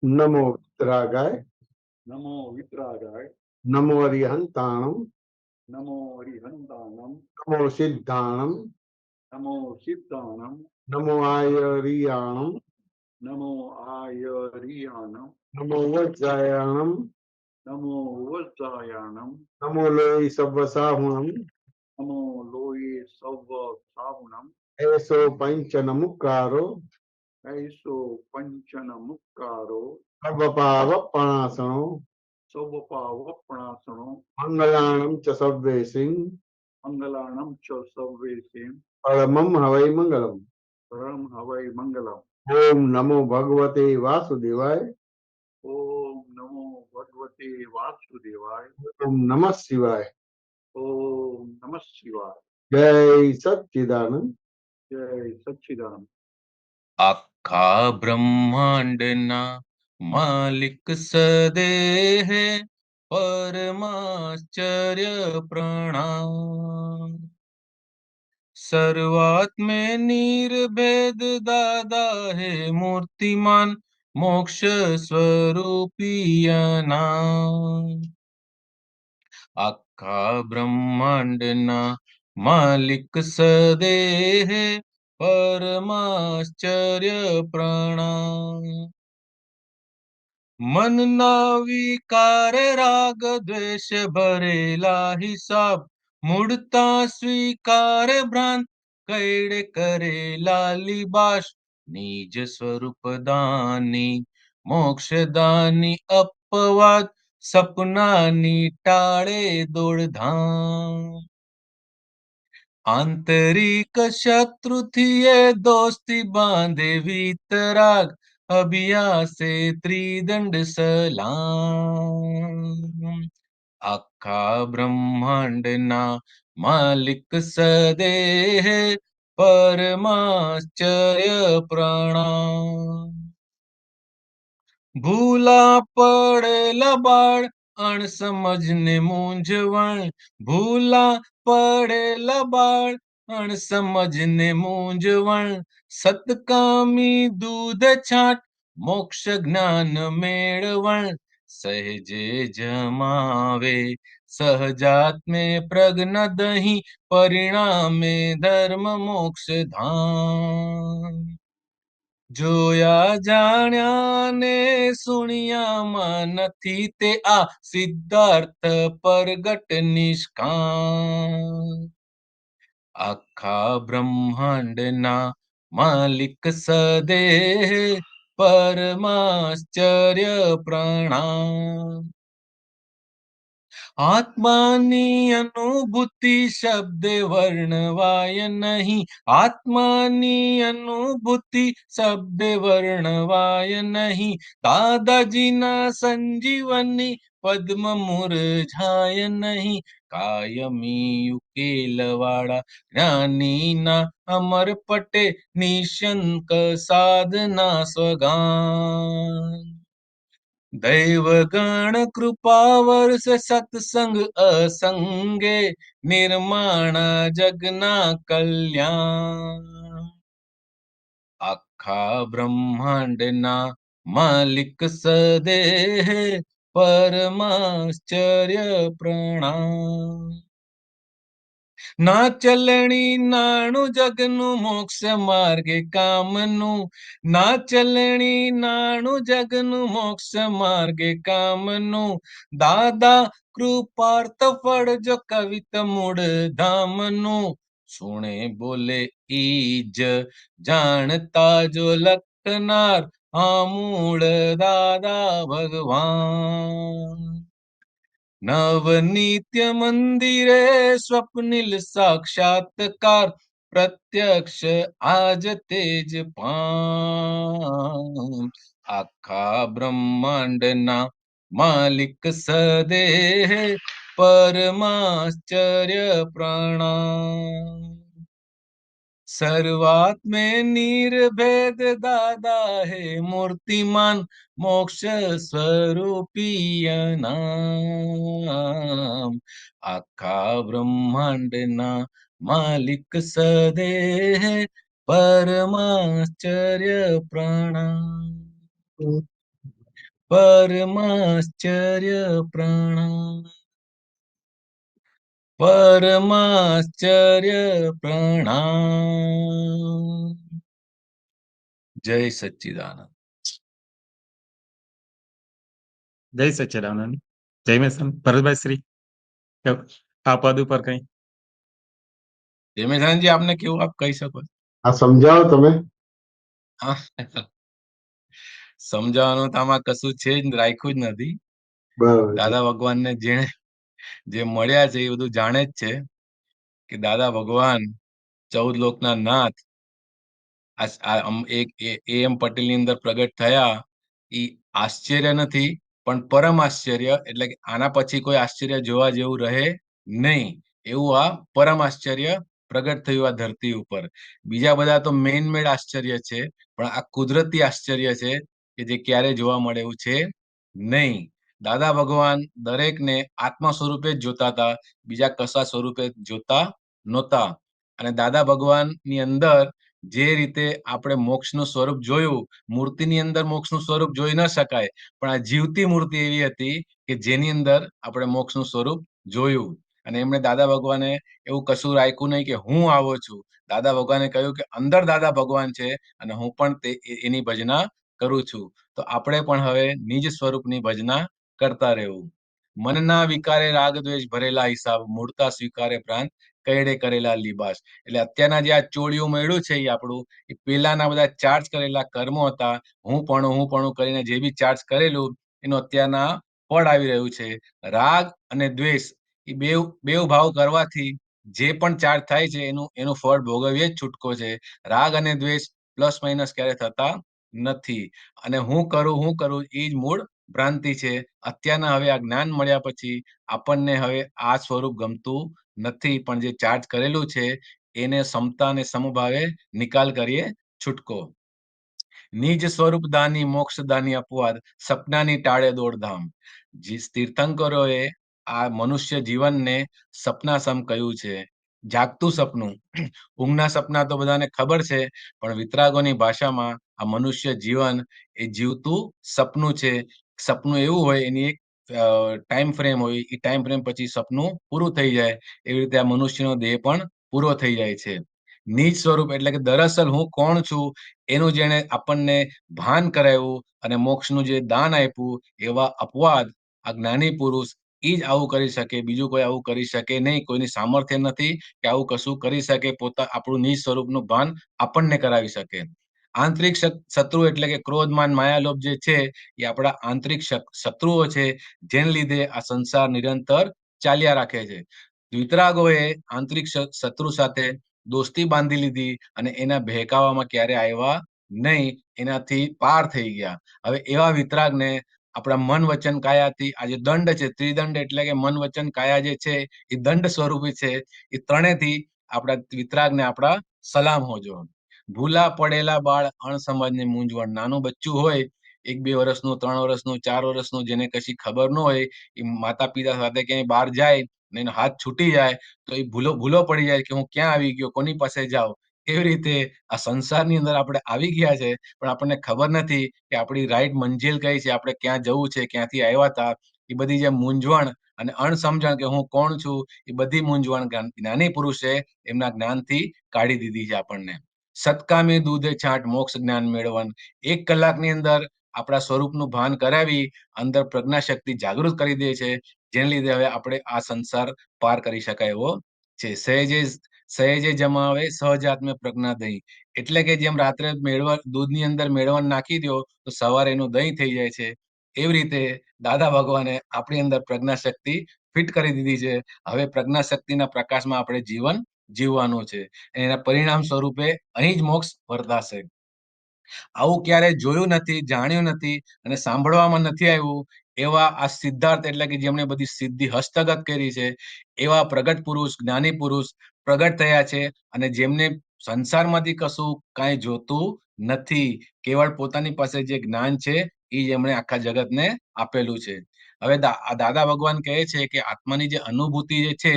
नमो वितरागाय, नमो वितरागाय, नमो अरिहंताणम, नमो अरिहंताणम, नमो सिद्धाणम, नमो सिद्धाणम, नमो आयरियाणम, नमो आयरियाणम, नमो वज्रायाणम, नमो वज्रायाणम, नमो लोई सव्वसाहुणम, नमो लोये सव्व साहुणम, ऐसो पंचन मुक्कारो, ऐसो पंचन मुक्कारो, सर्वपावपणासनो, सवपावपणासनो, मंगलाणम च सव्वेसिं, मंगलाणं च सर्वेषां, परमं हवै मंगलम। परम हवै मंगलम। ओम नमो भगवते वासुदेवाय, ओम नमो भगवते वासुदेवाय, ओम नमः शिवाय, ओम नमः शिवाय। जय सच्चिदानंद। जय सच्चिदानंद। આખા બ્રહ્માંડના માલિક સદેહ પરમાશ્ચર્ય પ્રણામ। શરૂઆત में निर्भेद दादा है मूर्तिमान मोक्ष स्वरूपियना। આખા બ્રહ્માંડના માલિક સદેહ પરમાશ્ચર્ય પ્રણામ। મનના વિકાર રાગ દ્વેષ ભરેલા હિસાબ મૂળતા સ્વીકાર ભ્રાંત કૈડે કરેલા લિબાશ નિજ સ્વરૂપ દાની મોક્ષદાની અપવાદ સપનાની ટાળે દોડધામ। આંતરિક શત્રુથી એ દોસ્તી બાંધે વીતરાગ અભ્યાસે ત્રિદંડ સલામ। આખા બ્રહ્માંડના માલિક સદેહ પરમાશ્ચર્ય પ્રણામ। ભૂલા પડેલા બાળ અણસમજને મૂંઝવણ ભૂલા પડેલા બાળ અણસમજને મૂંઝવણ સતકામી દૂધ છાંટ મોક્ષ જ્ઞાન મેળવણ સહેજે જમાવે સહજાત્મે પ્રજ્ઞ દહીં પરિણામે ધર્મ મોક્ષ ધામ। જોયા જાણ્યા ને સુણ્યામાં નથી તે આ સિદ્ધાર્થ પરગટ નિષ્કામ। આખા બ્રહ્માંડના માલિક સદેહ પરમાશ્ચર્ય પ્રણામ। આત્માની અનુભૂતિ શબ્દે વર્ણવાય નહીં આત્માની અનુભૂતિ શબ્દે વર્ણવાય નહીં દાદાજીના સંજીવની પદ્મ મુરઝાય નહીં કાયમી ઉકેલવાળા જ્ઞાનીના અમર પટે નિશંક સાધના સ્વગાન। દૈવગણ કૃપા વર્ષ સત્સંગ અસંગે નિર્માણ જગના કલ્યાણ। આખા બ્રહ્માંડના માલિક સદેહ પરમાશ્ચર્ય પ્રણામ। ના ચલણી નાણું જગનું મોક્ષ માર્ગે કામનું ના ચલણી નાણું જગનું મોક્ષ માર્ગે કામનું દાદા કૃપાર્થ ફળ જો કવિત મૂળ ધામનું સુણે બોલે ઈજ જાણતા જો લખનાર આ મૂળ દાદા ભગવાન। નવનિત્ય મંદિરે સ્વપ્નિલ સાક્ષાત્કાર પ્રત્યક્ષ આજ તેજ પામ। આખા બ્રહ્માંડના માલિક સદેહ પરમાશ્ચર્ય પ્રણામ। શરૂઆત में निर्भेद दादा है मूर्तिमान मोक्ष स्वरूपीय नाम। આખા બ્રહ્માંડના માલિક સદેહ પરમાશ્ચર્ય પ્રણામ। પરમાશ્ચર્ય પ્રણામ, પરમાશ્ચર્ય પ્રણામ. જય સચ્ચિદાનંદ. જય સચ્ચિદાનંદ. જય મેસન. ભરતભાઈ શ્રી આ પદ ઉપર કઈ જયમેશાનજી, આપને કેવું આપ કહી શકો? આ સમજાવો તમે. હા, સમજાવવાનું તો આમાં કશું છે જ રાખ્યું જ નથી. બરાબર. દાદા ભગવાનને જેને જે મળ્યા છે એ બધું જાણે જ છે કે દાદા ભગવાન 14 લોકના નાથ એક એમ પટેલની અંદર પ્રગટ થયા. એ આશ્ચર્ય નથી, પણ પરમ આશ્ચર્ય, એટલે કે આના પછી કોઈ આશ્ચર્ય જોવા જેવું રહે નહીં, એવું આ પરમ આશ્ચર્ય પ્રગટ થયું આ ધરતી ઉપર. બીજા બધા તો મેન મેડ આશ્ચર્ય છે, પણ આ કુદરતી આશ્ચર્ય છે કે જે ક્યારે જોવા મળે એવું છે નહીં. દાદા ભગવાન દરેકને આત્મા સ્વરૂપે જ જોતા હતા, બીજા કશા સ્વરૂપે જોતા નહોતા. અને દાદા ભગવાનની અંદર જે રીતે આપણે મોક્ષનું સ્વરૂપ જોયું, મૂર્તિની અંદર મોક્ષનું સ્વરૂપ જોઈ ન શકાય, પણ આ જીવતી મૂર્તિ એવી હતી કે જેની અંદર આપણે મોક્ષનું સ્વરૂપ જોયું. અને એમણે દાદા ભગવાને એવું કશું રાખ્યું નહીં કે હું આવો છું. દાદા ભગવાને કહ્યું કે અંદર દાદા ભગવાન છે અને હું પણ એની ભજના કરું છું. તો આપણે પણ હવે નિજ સ્વરૂપની ભજના કરતા રહેવું. મનના વિકારે રાગ દ્વેષ ભરેલા હિસાબ, મૂળતા સ્વીકારે પ્રાંત કયડે કરેલા લિબાસ. એટલે અત્યારના જે આ ચોળિયું મળ્યું છે એ આપણું, એ પેલાના બધા ચાર્જ કરેલા કર્મો હતા. હું પણ કરીને જે બી ચાર્જ કરેલું એનું અત્યારના ફળ આવી રહ્યું છે. રાગ અને દ્વેષ એ બેવ ભાવ કરવાથી જે પણ ચાર્જ થાય છે એનું ફળ ભોગવીએ જ છૂટકો છે. રાગ અને દ્વેષ પ્લસ માઇનસ ક્યારે થતા નથી. અને હું કરું એ જ મૂળ ભ્રાંતિ છે. અત્યારના હવે આ જ્ઞાન મળ્યા પછી આપણને હવે આ સ્વરૂપ ગમતું નથી, પણ જે ચાર્જ કરેલું છે એને સમતા અને સમભાવે નિકાલ કરીએ છૂટકો. નિજ સ્વરૂપ દાની મોક્ષ દાની અપવાદ, સપનાની ટાળે દોડધામ. જે તીર્થંકરોએ આ મનુષ્ય જીવનને સપના સમ કહ્યું છે. જાગતું સપનું. ઊંઘના સપના તો બધાને ખબર છે, પણ વિતરાગોની ભાષામાં આ મનુષ્ય જીવન એ જીવતું સપનું છે. સપનું એવું હોય, એની એક ટાઈમ ફ્રેમ હોય, એ ટાઈમ ફ્રેમ પછી સપનું પૂરું થઈ જાય. એવી રીતે આ મનુષ્યનો દેહ પણ પૂરો થઈ જાય છે. નિજ સ્વરૂપ એટલે કે દરઅસલ હું કોણ છું એનું જેને આપણને ભાન કરાવ્યું અને મોક્ષનું જે દાન આપ્યું, એવા અપવાદ આ જ્ઞાની પુરુષ એ જ આવું કરી શકે. બીજું કોઈ આવું કરી શકે નહીં. કોઈની સામર્થ્ય નથી કે આવું કશું કરી શકે, આપણું નિજ સ્વરૂપનું ભાન આપણને કરાવી શકે. આંતરિક શત્રુ એટલે કે ક્રોધ માન માયાલોભ જે છે એ આપણા આંતરિક શત્રુઓ છે, જેને લીધે આ સંસાર નિરંતર ચાલ્યા રાખે છે. વિતરાગોએ આંતરિક શત્રુ સાથે દોસ્તી બાંધી લીધી અને એના બહેકાવામાં ક્યારે આવ્યા નહીં, એનાથી પાર થઈ ગયા. હવે એવા વિતરાગને આપણા મન વચન કાયાથી આ જે દંડ છે, ત્રિદંડ એટલે કે મન વચન કાયા જે છે એ દંડ સ્વરૂપી છે. એ ત્રણેયથી આપણા વિતરાગને આપણા સલામ હોજો. ભૂલા પડેલા બાળ અણસમજને મૂંઝવણ. નાનું બચ્ચું હોય, 1-2 વર્ષનું, 3 વર્ષનું, 4 વર્ષનું, જેને કશી ખબર ન હોય, એ માતા પિતા સાથે ક્યાંય બહાર જાય ને એનો હાથ છૂટી જાય તો એ ભૂલો પડી જાય કે હું ક્યાં આવી ગયો, કોની પાસે જાઉં. એવી રીતે આ સંસારની અંદર આપણે આવી ગયા છે, પણ આપણને ખબર નથી કે આપણી રાઈટ મંજિલ કઈ છે, આપણે ક્યાં જવું છે, ક્યાંથી આવ્યા હતા. એ બધી જે મૂંઝવણ અને અણસમજણ કે હું કોણ છું, એ બધી મૂંઝવણ જ્ઞાની પુરુષે એમના જ્ઞાનથી કાઢી દીધી છે આપણને. સત્કામી દૂધે છાંટ મોક્ષ જ્ઞાન મેળવન. 1 કલાકની અંદર આપણા સ્વરૂપનું ભાન કરાવી અંદર પ્રજ્ઞા શક્તિ જાગૃત કરી દે છે, જેને લીધે હવે આપણે આ સંસાર પાર કરી શકાય એવો છે. સહેજે જમાવે સહજાત્મ્ય પ્રજ્ઞા દહીં. એટલે કે જેમ રાત્રે દૂધની અંદર મેળવણ નાખી દો તો સવારે એનું દહીં થઈ જાય છે, એવી રીતે દાદા ભગવાને આપણી અંદર પ્રજ્ઞા શક્તિ ફિટ કરી દીધી છે. હવે પ્રજ્ઞા શક્તિના પ્રકાશમાં આપણે જીવન જીવવાનું છે. એના પરિણામ સ્વરૂપે અહીં જ મોક્ષ વર્તાશે. આવું ક્યારે જોયું નથી, જાણ્યું નથી અને સાંભળવામાં નથી આવ્યું એવા આ સિદ્ધાર્થ એટલે કે જેમણે બધી સિદ્ધિ હસ્તગત કરી છે, એવા પ્રગટ પુરુષ, જ્ઞાની પુરુષ પ્રગટ થયા છે. અને જેમને સંસારમાંથી કશું કાંઈ જોતું નથી, કેવળ પોતાની પાસે જે જ્ઞાન છે એ જ એમણે આખા જગતને આપેલું છે. હવે દાદા ભગવાન કહે છે કે આત્માની જે અનુભૂતિ જે છે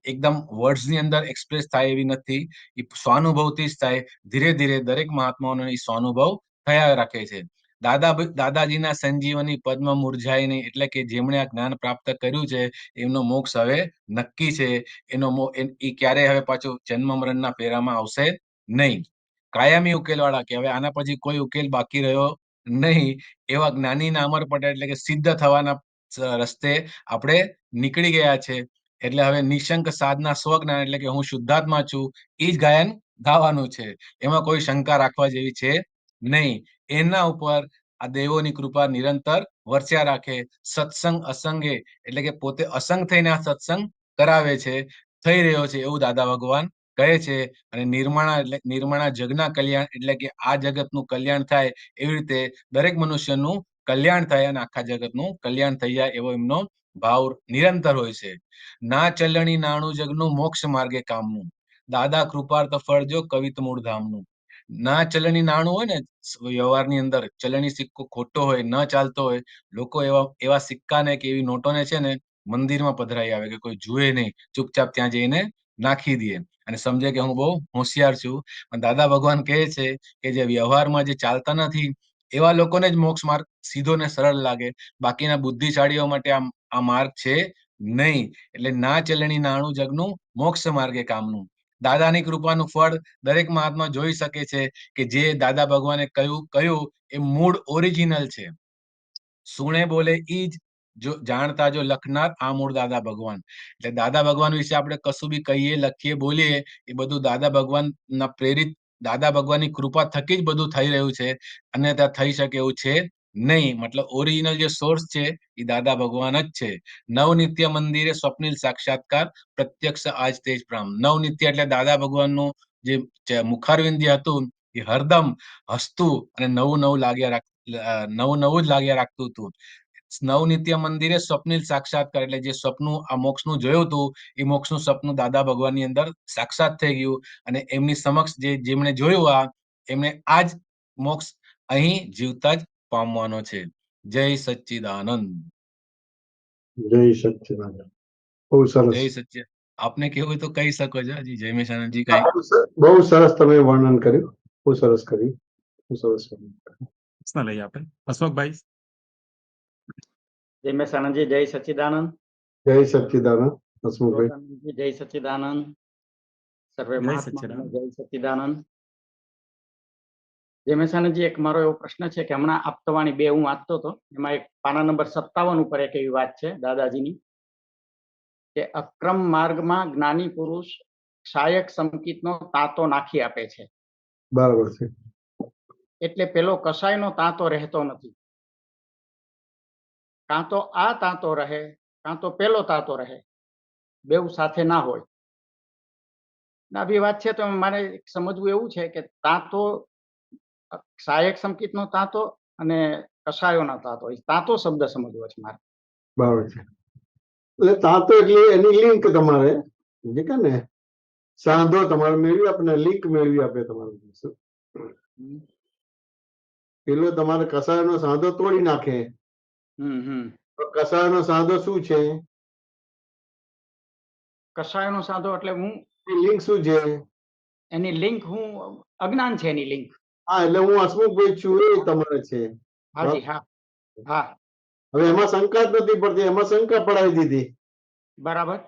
એકદમ વર્ડ્સની અંદર એક્સપ્રેસ થાય એવી નથી, એ સ્વાનુભવથી જ થાય. ધીરે ધીરે દરેક મહાત્માઓનો એ સ્વાનુભવ થયા રાખે છે. દાદાજીના સંજીવની પદ્મ મુરઝાય નહીં, એટલે કે જેમણે આ જ્ઞાન પ્રાપ્ત કર્યું છે એમનો મોક્ષ હવે નક્કી છે. એ ક્યારે હવે પાછું જન્મ મરણના ફેરામાં આવશે નહીં. કાયમી ઉકેલવાળા કે હવે આના પછી કોઈ ઉકેલ બાકી રહ્યો નહીં એવા જ્ઞાનીના અમર પટેલ એટલે કે સિદ્ધ થવાના રસ્તે આપણે નીકળી ગયા છે. એટલે હવે નિશંક સાધના સ્વજ્ઞાન એટલે કે હું શુદ્ધાત્મા છું એ જ ગાયન ગાવાનું છે. એમાં કોઈ શંકા રાખવા જેવી છે નહીં. એના ઉપર આ દેવોની કૃપા નિરંતર વરસ્યા રાખે. સત્સંગ અસંગે એટલે કે પોતે અસંગ થઈને આ સત્સંગ કરાવે છે, થઈ રહ્યો છે એવું દાદા ભગવાન કહે છે. અને નિર્માણા જગના કલ્યાણ એટલે કે આ જગતનું કલ્યાણ થાય એવી રીતે દરેક મનુષ્યનું કલ્યાણ થાય અને આખા જગતનું કલ્યાણ થઈ જાય એવો એમનો ભાવ નિરંતર હોય છે. ના ચલણી નાણું જગનું મોક્ષ માર્ગે કામનું, દાદા કૃપાર્થ ફળજો કવિત મૂળ ધામનું. ના ચલણી નાણું હોય ને વ્યવહારની અંદર, ચલણી સિક્કો ખોટો હોય, ન ચાલતો હોય, લોકો એવા સિક્કાને કે એવી નોટોને છે ને મંદિરમાં પધરાઈ આવે કે કોઈ જુએ નહીં, ચૂપચાપ ત્યાં જઈને નાખી દે અને સમજે કે હું બહુ હોશિયાર છું. પણ દાદા ભગવાન કહે છે કે જે વ્યવહારમાં જે ચાલતા નથી એવા લોકોને જ મોક્ષ માર્ગ સીધો ને સરળ લાગે. બાકીના બુદ્ધિશાળીઓ માટે આ માર્ગ છે નહીં. એટલે ના ચલણી નાણું જગનું મોક્ષ માર્ગે કામનું. દાદાની કૃપાનું ફળ દરેક મહાત્મા જોઈ શકે છે કે જે દાદા ભગવાને કહ્યું એ મૂળ ઓરિજિનલ છે. સુણે બોલે ઈ જ જો જાણતા જો લખનાર આ મૂળ દાદા ભગવાન. એટલે દાદા ભગવાન વિશે આપણે કશું બી કહીએ, લખીએ, બોલીએ એ બધું દાદા ભગવાનના પ્રેરિત, દાદા ભગવાનની કૃપા થકી જ બધું થઈ રહ્યું છે. અને ત્યાં થઈ શકે એવું છે નહીં. મતલબ ઓરિજિનલ જે સોર્સ છે એ દાદા ભગવાન જ છે. નવનિત્ય મંદિરે સ્વપ્નિલ સાક્ષાત્કાર પ્રત્યક્ષ આજ તેજ પ્રામ. નવનિત્ય એટલે દાદા ભગવાનનું જે મુખારવિંદ હતું એ હરદમ હસતું અને નવું નવું જ લાગ્યા રાખતું હતું. નવનિત્ય મંદિરે સ્વપ્નિલ સાક્ષાત્કાર એટલે જે સપનું આ મોક્ષનું જોયું હતું એ મોક્ષનું સપનું દાદા ભગવાનની અંદર સાક્ષાત થઈ ગયું. અને એમની સમક્ષ જેમણે જોયું એમણે આ જ મોક્ષ અહીં જીવતા જ પામવાનો છે. જય સચ્ચિદાનંદ. જય સચ્ચિદાનંદ. બહુ સરસ. જય સચ્ચિદાનંદ. આપને કેવું હોય તો કહી શકો છો હજી જયમેશાનંદજી કઈ. બહુ સરસ તમે વર્ણન કર્યું. બહુ સરસ કર્યું. બહુ સરસ કર્યું. પ્રશ્ન લઈએ આપણે. હસમુખભાઈ. જયમેશાનંદજી જય સચ્ચિદાનંદ. જય સચ્ચિદાનંદ. હસમુખભાઈ. ગોપાલનંદજી જય સચ્ચિદાનંદ. સર્વે જય મહાત્મા સચ્ચિદાનંદ. જય સચ્ચિદાનંદ. જયમેશાનંદજી એક મારો એવો પ્રશ્ન છે કે હમણાં આપતવાણી 2 હું વાંચતો હતો, એમાં એક પાના નંબર 57 ઉપર એક એવી વાત છે દાદાજીની કે અક્રમ માર્ગમાં જ્ઞાની પુરુષ શાયક સંકિતનો તાતો નાખી આપે છે. બરાબર છે. એટલે પેલો કસાયનો તાતો રહેતો નથી. કાં તો આ તાતો રહે કાં તો પેલો તાતો રહે, બેઉ સાથે ના હોય. આવી વાત છે તો મારે સમજવું એવું છે કે તાતો સહાયક સંકેતનો તાતો અને કસાયોનો તાતો, એ તાતો શબ્દ સમજવો છે મારે. બરાબર છે. એટલે તાતો એટલે એની લિંક તમારે જે કે ને સાંધો તમારે મેળવી આપે ને લિંક મેળવી આપે તમારે. પેલો તમારે કસાયનો સાંધો તોડી નાખે. કસાયનો સાંધો શું છે? કસાયનો સાંધો એટલે હું લિંક શું છે? એની લિંક હું અજ્ઞાન છે એની લિંક. હા, એટલે હું હસમુખભાઈ છું એ તમારે છે. હાજી હા હા. હવે એમાં શંકા જ નથી પડતી, એમાં શંકા પડાવી દીધી. બરાબર.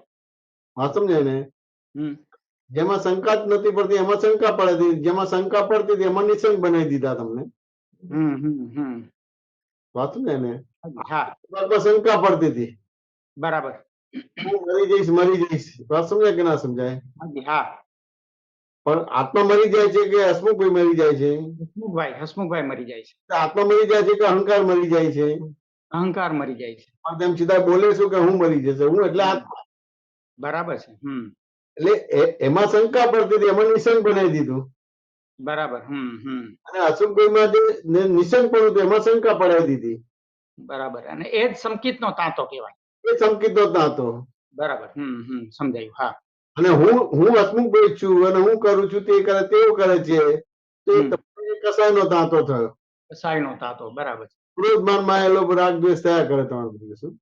હા, સમજાય ને? જેમાં શંકા જ નથી પડતી એમાં શંકા પડાવી દીધી, જેમાં શંકા પડતી હતી એમાં નિશંક બનાવી દીધા તમને. વાત સમજાય ને? હા, શંકા પડતી હતી. બરાબર. હું મરી જઈશ. વાત સમજાય કે ના સમજાય? હા. પણ આત્મા મરી જાય છે કે હસમુખભાઈ મરી જાય છે? હસમુખભાઈ મરી જાય છે. આત્મા મરી જાય છે કે અહંકાર મરી જાય છે? અહંકાર મરી જાય છે. તેમ સીધા બોલે શું કે હું મરી જશે, હું એટલે આત્મા. બરાબર છે. એટલે એમાં શંકા પડતી હતી, એમાં નિશંક બનાવી દીધું. બરાબર. અને હસમુખભાઈમાં જે નિશંક પડ્યું હતું એમાં શંકા પડાવી દીધી. બરાબર. અને એ જ સંકેતનો તાતો કહેવાય. એ સંકેતનો તાતો. બરાબર. સમજાયું. હા. અને હું હસમુખભાઈ છું અને હું કરું છું તે કરે તેવું કરે છે, તો એ કસાયનો તાતો થયો. કસાયનો તાતો. બરાબર. ક્રોધ માન માં એ લોકો રાગ દ્વેષ થયા કરે તમારું. શું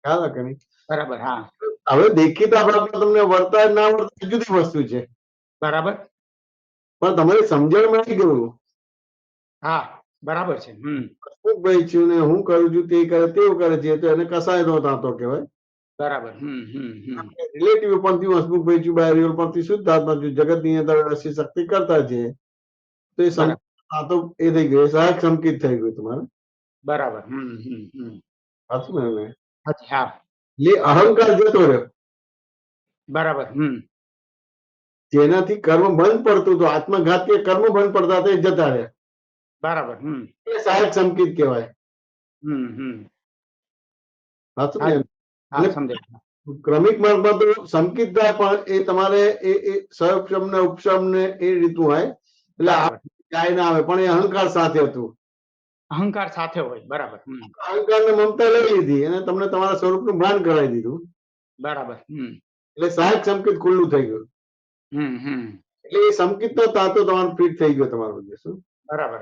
ખ્યાલ રાખે નહીં? બરાબર. હા. હવે દેખીતા આપણા તમને વર્તાય ના વર્તાય જુદી વસ્તુ છે. બરાબર. પણ તમારી સમજણ મળી ગયું. હા. બરાબર છે. હસમુખભાઈ છું ને હું કરું છું તે કરે તેવું કરે છે તો એને કસાયનો તાંતો કહેવાય. બરાબર. રિલેટિવ પણ થયું હસમુખભાઈ છું, બાય પણ થી શુદ્ધ આત્મા છું, જગતની અંદર વ્યવસ્થિત શક્તિ કરતા છે તો એ બરાબર. તાંતો એ થઈ ગયો, સહાયક સંકેત થઈ ગયું તમારે. બરાબર. સાચું ને? હાજી, હા, એ અહંકાર જતો રહ્યો, બરાબર. જેનાથી કર્મ બંધ પડતું હતું, આત્મઘાતી કર્મ બંધ પડતા હતા એ જતા રહ્યા. બરાબર. એ સહાયક સંકેત કહેવાય. સાચું ને? હા, એટલે સમજાય. ક્રમિક માર્ગમાં તો સંકેત થાય પણ એ તમારે એ સહક્ષમ ને ઉપશમ ને એ રીતનું હોય એટલે બરાબર. ક્યાંય ના આવે પણ એ અહંકાર સાથે હતું. અહંકાર સાથે હોય. બરાબર. અહંકાર ને મમતા લઈ લીધી અને તમને તમારા સ્વરૂપનું ભાન કરાવી દીધું બરાબર. એટલે સહાયક સંકેત ખુલ્લું થઈ ગયું. એટલે એ સંકેતનો તાંતો તમારો ફિટ થઈ ગયો તમારો બધે શું. બરાબર.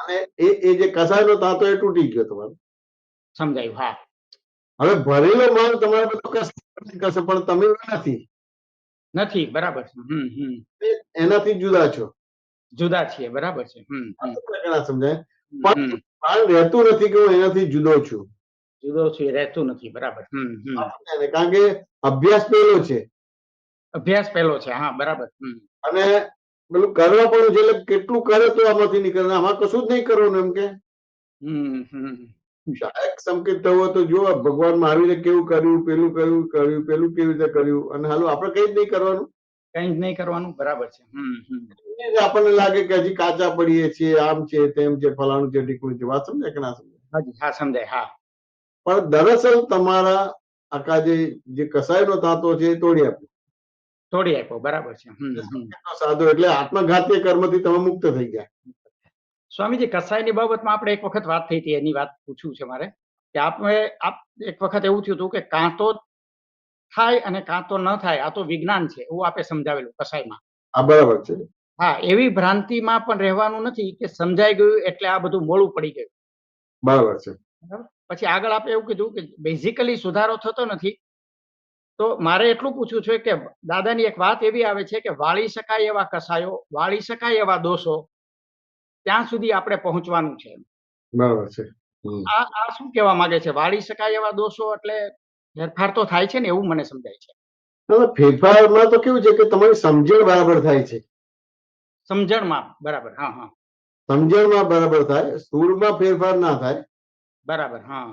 અને એ જે કસાયનો તાંતો એ તૂટી ગયો તમારો. સમજાયું. હા, હવે ભરેલો માલ તમારે બધો કરશે પણ તમે નથી, નથી. બરાબર. એનાથી જુદા છો. જુદા છીએ. બરાબર છે. ઘણા સમજાય પણ ભાન રહેતું નથી કે હું એનાથી જુદો છું. જુદો છે રહેતું નથી. બરાબર. કારણ કે અભ્યાસ પેલો છે અભ્યાસ પહેલો છે. હા, બરાબર. અને પેલું કરવા પણ છે એટલે કેટલું કરે તો આમાંથી નીકળે, આમાં કશું જ નહીં કરવાનું એમ કે સહાયક સંકેત થવો તો જો ભગવાન મહાવીરે કેવું કર્યું, પેલું કર્યું કર્યું પેલું કેવી રીતે કર્યું અને હાલું આપણે કઈ જ નહીં કરવાનું. કઈ જ નહીં કરવાનું. બરાબર છે. આપણને લાગે કે હજી કાચા પડીએ છીએ, આમ છે તેમ છે, ફલાણું છે ઢીકણું છે. વાત સમજાય કે ના સમજાય? હાજી, હા, સમજાય. હા, પણ દરઅસલ તમારા આખા જે કસાયનો તાંતો છે એ તોડી આપ્યો. તોડી આપ્યો. બરાબર છે. સાધો એટલે આત્મઘાતી કર્મથી તમે મુક્ત થઈ ગયા. સ્વામીજી, કસાયની બાબતમાં આપણે એક વખત વાત થઈ હતી, એની વાત પૂછવું છે મારે કે એક વખત એવું થયું હતું કે કાં તો થાય અને કાં તો ન થાય, આ તો વિજ્ઞાન છે એવું આપે સમજાવેલું કસાયમાં. આ બરાબર છે. હા, એવી ભ્રાંતિમાં પણ રહેવાનું નથી કે સમજાઈ ગયું એટલે આ બધું મોડું પડી ગયું. બરાબર છે. પછી આગળ આપણે એવું કીધું કે બેઝિકલી સુધારો થતો નથી. તો મારે એટલું પૂછવું છે કે દાદાની એક વાત એવી આવે છે કે વાળી શકાય એવા કસાયો, વાળી શકાય એવા દોષો, ત્યાં સુધી આપણે પહોંચવાનું છે. બરાબર છે. આ શું કહેવા માંગે છે? વાળી શકાય એવા દોષો એટલે ફેરફાર તો થાય છે ને એવું મને સમજાય છે. ફેરફારમાં તો કેવું છે કે તમારી સમજણ બરાબર થાય છે. સમજણમાં. બરાબર. હા, સમજણમાં બરાબર થાય, સ્થૂળમાં ફેરફાર ના થાય. બરાબર. હા,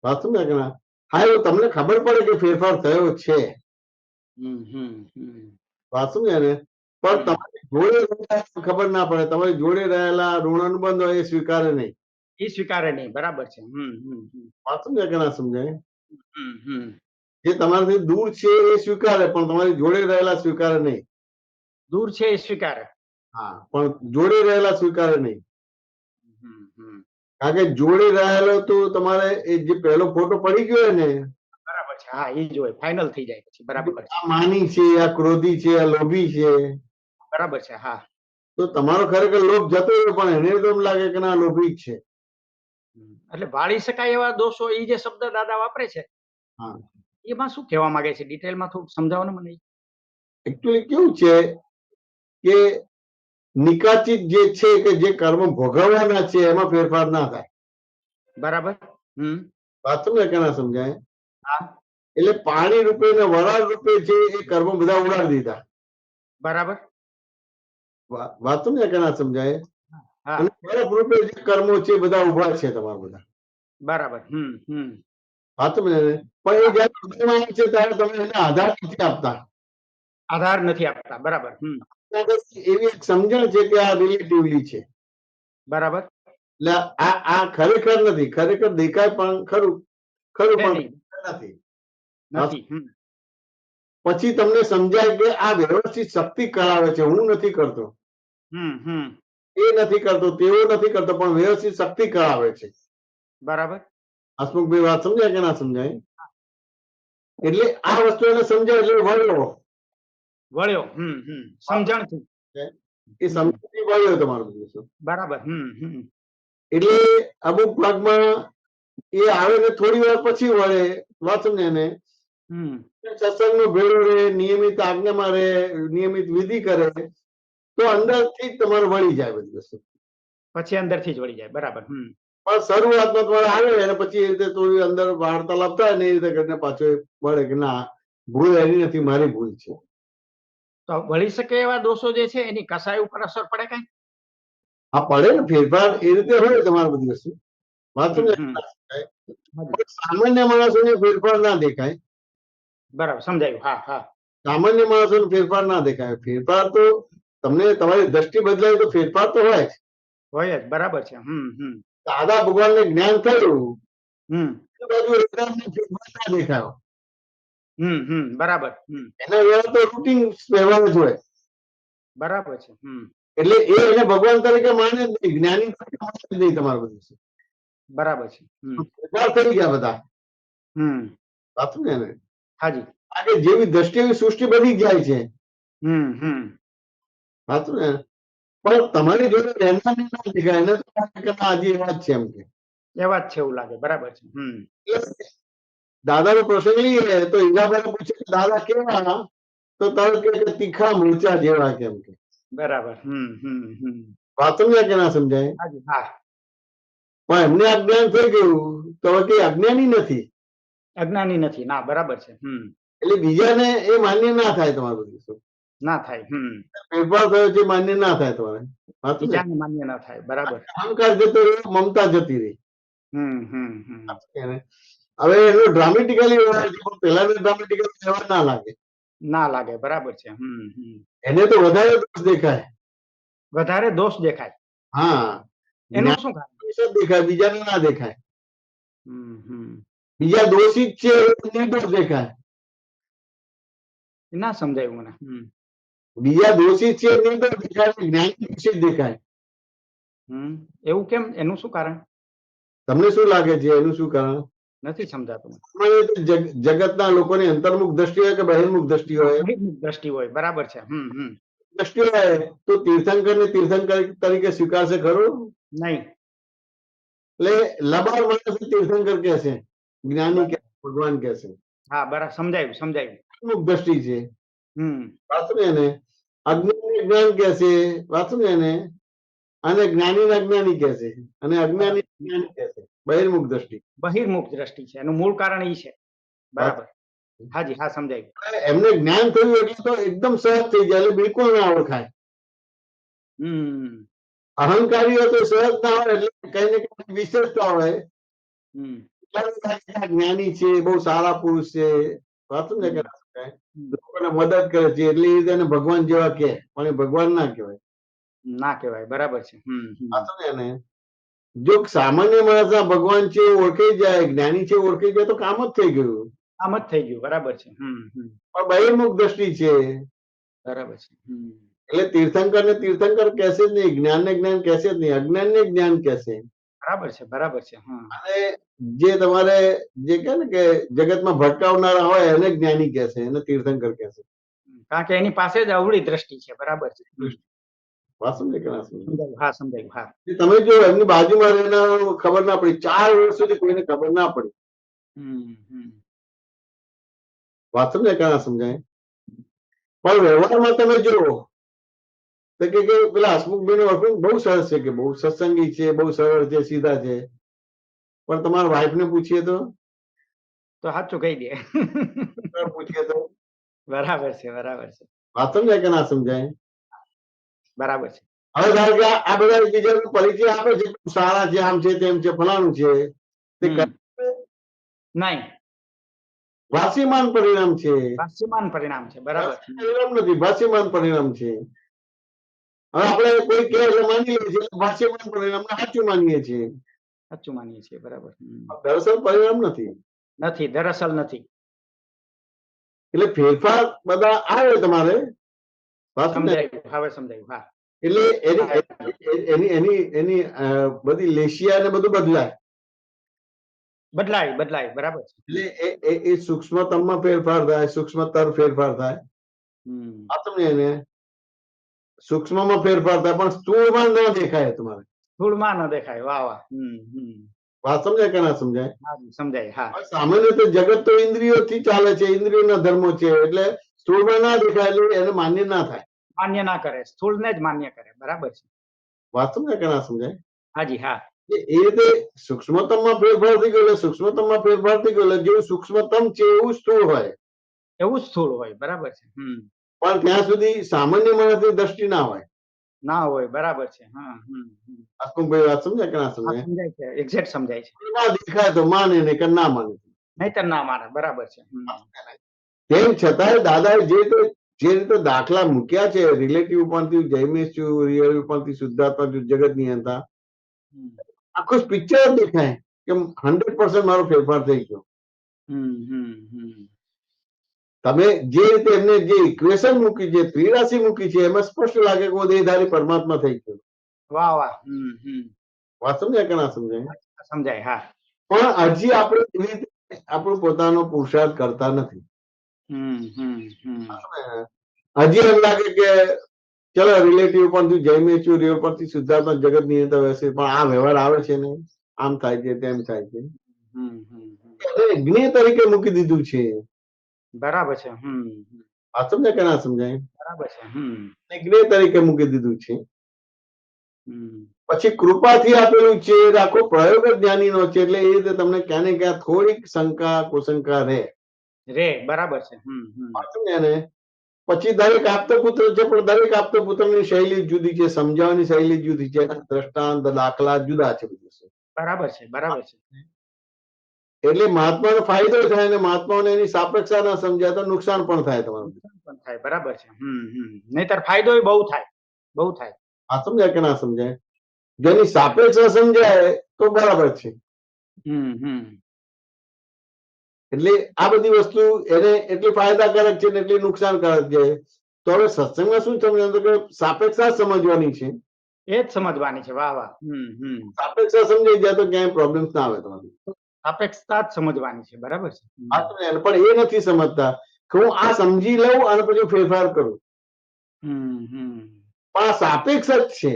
વાત સમજ્યા કે ના? હા, એવું તમને ખબર પડે કે ફેરફાર થયો છે. વાત સમજ્યા ને? પણ તમારી જોડે ખબર ના પડે, તમારી જોડે રહેલા ઋણ અનુબંધ હોય એ સ્વીકારે નહીં. એ સ્વીકારે નહીં. બરાબર છે. વાત સમજ્યા કે ના સમજાય? જે તમારાથી દૂર છે એ સ્વીકારે પણ તમારી જોડે રહેલા સ્વીકારે નહીં. દૂર છે એ સ્વીકારે. હા, પણ જોડે રહેલા સ્વીકારે નહીં. કારણ કે જોડે રહેલો તો તમારે એ જે પહેલો ફોટો પડી ગયો ને, બરાબર છે. હા, એ જ હોય, ફાઇનલ થઈ જાય પછી. બરાબર છે. આ માની છે, આ ક્રોધી છે, આ લોભી છે, બરાબર છે. હા, તો તમારો ખરેખર લોભ જતો રહ્યો પણ એને તો એમ લાગે કે ના લોભી જ છે. એટલે વાળી શકાય એવા દોષો, એ જે શબ્દ દાદા વાપરે છે, હા, એમાં શું કહેવા માંગે છે? ડિટેલમાં થોડું સમજાવો ને મને. એકચ્યુઅલી કેવું છે કે નિકાચિત જે છે કે જે કર્મ ભોગવવાના છે એમાં ફેરફાર ના થાય. બરાબર. વાત સમજાય કે ના સમજાય? હા, એટલે પાણી રૂપે ને વરાળ રૂપે છે એ કર્મ બધા ઉડાડી દીધા. બરાબર. વાત સમજાય કે ના સમજાય? હા, અને બરફ રૂપે જે કર્મો છે બધા ઉભા છે તમારા બધા. બરાબર. વાત સમજાય ને? પણ એ જયારે ઉદયમાં આવે છે ત્યારે તમે એને આધાર નથી આપતા. આધાર નથી આપતા. બરાબર. એવી એક સમજણ છે કે આ રિલેટિવલી છે. બરાબર. એટલે આ ખરેખર નથી, ખરેખર દેખાય પણ ખરું પણ નથી. પછી તમને સમજાય કે આ વ્યવસ્થિત શક્તિ કરાવે છે, હું નથી કરતો. એ નથી કરતો, તેવો નથી કરતો, પણ વ્યવસ્થિત શક્તિ કરાવે છે. બરાબર. હસમુખભાઈ વાત સમજાય કે ના સમજાય? એટલે આ વસ્તુ એને સમજાય એટલે વળ્યો. સમજણથી. એ સમજણથી વળ્યો તમારો બધું. બરાબર. એટલે અમુક ભાગમાં એ આવે ને થોડી વાર પછી વળે. વાત સમજે ને? સત્સંગનો ભેળો રહે, નિયમિત આજ્ઞામાં રહે, નિયમિત વિધિ કરે તો અંદરથી જ તમારે વળી જાય બધી વસ્તુ. પછી અંદરથી જ વળી જાય. બરાબર. પણ શરૂઆતમાં તમારે આવે અને પછી એ રીતે થોડી અંદર વાર્તાલાપ થાય ને એ રીતે કરીને પાછો એ વળે કે ના ભૂલ એની નથી, મારી ભૂલ છે. તો વળી શકે એવા દોષો જે છે એની કસાય ઉપર અસર પડે કઈ? હા પડે ને, ફેરફાર એ રીતે હોય તમારે બધી વસ્તુ. વાત સમજાય? પણ સામાન્ય માણસોને ફેરફાર ના દેખાય. બરાબર, સમજાયું. હા હા. સામાન્ય માણસોને ફેરફાર ના દેખાય. ફેરફાર તો તમને તમારી દ્રષ્ટિ બદલાય તો ફેરફાર તો હોય જ. હોય જ. બરાબર છે. દાદા ભગવાનને જ્ઞાન થયું હમ એ બાજુ એકદમ ફેરફાર ના દેખાયો. બરાબર. એના વ્યવહાર તો રૂટીન વ્યવહાર જ હોય. બરાબર છે. એટલે એ એને ભગવાન તરીકે માને જ નહીં, જ્ઞાની તરીકે માને જ નહીં તમારું બધું. બરાબર છે. ફેરફાર થઈ ગયા બધા. સાચું ને? હાજી. કારણ કે જેવી દ્રષ્ટિ એવી સૃષ્ટિ બની જાય છે. સાચું ને? પણ તમારી જોડે રહેનારને ના દેખાય, એને તો લાગે કે ના હજી એવા જ છે એમ કે. એવા જ છે એવું લાગે. બરાબર છે. દાદાનો પ્રસંગ લઈએ તો હીરાભાઈ પૂછે કે દાદા કેવા, તો તરત કહે કે તીખા મરચા જેવા કેમ કે. બરાબર. વાત સમજાય કે ના સમજાય? હાજી. હા. પણ એમને અજ્ઞાન થઈ ગયું તો હવે કઈ અજ્ઞાની નથી. અજ્ઞાની નથી. ના, બરાબર છે. એટલે બીજાને એ માન્ય ના થાય તમારું બધું. ના થાય. ફેરફાર થયો છે માન્ય ના થાય તમારે. બીજાને માન્ય ના થાય. બરાબર. અહંકાર જતો રહ્યો, મમતા જતી રહી. હવે એનો ડ્રામેટિકલી વ્યવહાર છે, પણ પેલાનો ડ્રામેટિકલી વ્યવહાર ના લાગે. ના લાગે. બરાબર છે. એને તો વધારે દોષ દેખાય. વધારે દોષ દેખાય. હા, એનું શું કારણ? દેખાય, બીજાને ના દેખાય. બીજા દોષિત છે નિર્દોષ દેખાય. ના સમજાયું મને. બીજા દોષિત છે નિર્દોષ દેખાય, જ્ઞાની દોષિત દેખાય. એવું કેમ? એનું શું કારણ? તમને શું લાગે છે એનું શું કારણ? નથી સમજાતું. જગતના લોકોની અંતર્મુખ દ્રષ્ટિ હોય કે બહિર્મુખ દ્રષ્ટિ હોય? બહિર્મુખ દ્રષ્ટિ હોય. બરાબર છે. દ્રષ્ટિ હોય તો તીર્થંકર ને તીર્થંકર તરીકે સ્વીકારશે ખરું? નહીં. એટલે લબાડ માણસ તીર્થંકર કે છે, જ્ઞાની કે ભગવાન કે છે. હા, બરાબર. સમજાયું. મુખ દ્રષ્ટિ છે. વાંચું ને એને અજ્ઞાની જ્ઞાન કે છે. વાંચું ને એને અને જ્ઞાની અજ્ઞાની કે છે અને અજ્ઞાની જ્ઞાની કે છે. બહિર્મુખ દ્રષ્ટિ. બહિર્મુખ દ્રષ્ટિ છે. એનું મૂળ કારણ ઈ છે. બરાબર. હાજી. હા, સમજાયું. એમને જ્ઞાન થયું એટલે તો એકદમ સહજ થઈ જાય, એટલે બિલકુલ ના ઓળખાય. અહંકારી હોય તો સહજ ના હોય, એટલે કઈ ને કઈ વિશેષતા હોય. જ્ઞાની છે, બહુ સારા પુરુષ છે, વાંચું ને લોકોને મદદ કરે છે, એટલે એ રીતે ભગવાન જેવા કે, પણ એ ભગવાન ના કહેવાય. ના કહેવાય. બરાબર છે. વાંચું ને એને જો સામાન્ય માણસ ભગવાન છે ઓળખાઈ જાય, જ્ઞાની છે ઓળખાઈ જાય તો કામ જ થઈ ગયું. આમ જ થઈ ગયું. બરાબર છે. પણ બહિર્મુખ દ્રષ્ટિ છે. બરાબર છે. એટલે તીર્થંકર ને તીર્થંકર કહેશે જ નહીં, જ્ઞાન ને જ્ઞાન કહેશે જ નહીં, અજ્ઞાન ને જ્ઞાન કહેશે. બરાબર છે. બરાબર છે. અને જે તમારે જે કહે ને કે જગતમાં ભટકાવનારા હોય એને જ્ઞાની કહેશે, એને તીર્થંકર કહેશે. કારણ કે એની પાસે જ અવળી દ્રષ્ટિ છે. બરાબર છે. વાત સમજે કે ના સમજે? હા, સમજાયું. હા. તમે જો એમની બાજુમાં રહેનાર ખબર ના પડી, 4 વર્ષ સુધી કોઈને ખબર ના પડી. વાત સમજે કે ના સમજાય? પણ વ્યવહારમાં તમે જુઓ તો કે પેલા હસમુખભાઈ નું બહુ સરસ છે, કે બહુ સત્સંગી છે, બહુ સરળ છે, સીધા છે. પણ તમારા વાઈફ ને પૂછીએ તો સાચું કહી દે. પૂછીએ તો બરાબર છે. બરાબર છે. વાત સમજાય કે ના સમજાય? બરાબર છે. હવે ધારો કે આ બધા બીજા પરિચય આપે છે, સારા છે, આમ છે, તેમ છે, ફલાણું છે, તે નહીં. ભાષ્યમાન પરિણામ છે. ભાષ્યમાન પરિણામ છે. બરાબર. પરિણામ નથી, ભાષ્યમાન પરિણામ છે. હવે આપણે કોઈ કહે એટલે માની લઈએ છીએ, ભાષ્યમાન પરિણામ સાચું માનીએ છીએ. સાચું માનીએ છીએ. બરાબર. દરઅસલ પરિણામ નથી. નથી. દરઅસલ નથી. એટલે ફેરફાર બધા આવે તમારે. સમજાયું. હવે સમજાયું. હા. એટલે એની બધી લેશિયા ને બધું બદલાય. બદલાય. બરાબર છે. એટલે એ સૂક્ષ્મતમમાં ફેરફાર થાય, સૂક્ષ્મતર ફેરફાર થાય. આ તમને એને સૂક્ષ્મમાં ફેરફાર થાય, પણ સ્થૂળમાં ન દેખાય તમારે. સ્થૂળમાં ન દેખાય. વાહ વાહ. વાત સમજાય કે ના સમજાય? સમજાય. હા. સામાન્ય રીતે જગત તો ઇન્દ્રિયોથી ચાલે છે, ઇન્દ્રિયોના ધર્મો છે, એટલે સ્થૂળમાં ના દેખાય એટલે એને માન્ય ના થાય. માન્ય ના કરે, સ્થૂળ ને જ માન્ય કરે. બરાબર છે. વાત સમજાય કે ના સમજાય? હાજી હા કે એ રીતે સૂક્ષ્મતમમાં ફેરફાર થઈ ગયો એટલે સૂક્ષ્મતમમાં ફેરફાર થઈ ગયો એટલે જેવું સૂક્ષ્મતમ છે એવું સ્થૂળ હોય, એવું જ સ્થૂળ હોય બરાબર છે. પણ ત્યાં સુધી સામાન્ય માણસની દ્રષ્ટિ ના હોય. ના હોય બરાબર છે. હસમુખભાઈ વાત સમજાય કે ના હા સમજાય? સમજાય છે, એક્ઝેક્ટ સમજાય છે. ના દેખાય તો માને નહીં કે ના માને. નહીતર ના માને બરાબર છે. તેમ છતાંય દાદાએ જે રીતે દાખલા મૂક્યા છે રિલેટિવ ઉપરથી જૈમિશ રિયલ ઉપરથી શુદ્ધાત્મા જગત નિયંતા, આખું પિક્ચર દેખાય કે 100% મારો ફેરફાર થઈ ગયો. તમે જે રીતે એમને જે ઇક્વેશન મૂકી છે, ત્રિરાશિ મૂકી છે, એમાં સ્પષ્ટ લાગે કે હું દેહધારી પરમાત્મા થઈ ગયો. વાહ વાહ. વાત સમજાય કે ના સમજાય? સમજાય હા. પણ હજી આપણે એવી રીતે આપણો પોતાનો પુરુષાર્થ કરતા નથી. હજી એમ લાગે કે ચલો રિલેટિવ પરથી જૈમિશ રિયલ પરથી શુદ્ધાત્મા જગત નિયંતા હશે, પણ આ વ્યવહાર આવે છે ને, આમ થાય છે તેમ થાય છે, જ્ઞેય તરીકે મૂકી દીધું છે. બરાબર છે. વાત સમજાય કે ના સમજાય? બરાબર છે. જ્ઞેય તરીકે મૂકી દીધું છે. પછી કૃપાથી આપેલું છે, આખો પ્રયોગ જ જ્ઞાનીનો છે, એટલે એ રીતે તમને ક્યાં ને ક્યાં થોડીક શંકા કુશંકા રહે. બરાબર છે. વાત સમજ્યા ને? પછી દરેક આપતો પુત્ર છે, પણ દરેક આપતો પુત્રની શૈલી જુદી છે, સમજાવવાની શૈલી જુદી છે, દ્રષ્ટાંત દાખલા જુદા છે બધું. બરાબર છે. બરાબર છે. એટલે મહાત્માનો ફાયદો થાય અને મહાત્માઓને એની સાપેક્ષા ના સમજાય તો નુકસાન પણ થાય તમારું. પણ થાય બરાબર છે. નહીતર ફાયદો બહુ થાય, બહુ થાય. આ સમજાય કે ના સમજાય? જેની સાપેક્ષા સમજાય તો બરાબર છે. એટલે આ બધી વસ્તુ એને એટલી ફાયદાકારક છે ને એટલી નુકસાનકારક છે. તો હવે સત્સંગમાં શું સમજવાનું કે સાપેક્ષા સમજવાની છે. એ જ સમજવાની છે. વાહ વાહ. સાપેક્ષા સમજાઈ જાય તો ક્યાંય પ્રોબ્લેમ ના આવે તમારે. સાપેક્ષતા જ સમજવાની છે. બરાબર છે. પણ એ નથી સમજતા કે હું આ સમજી લઉં અને પછી ફેરફાર કરું. પણ આ સાપેક્ષ જ છે.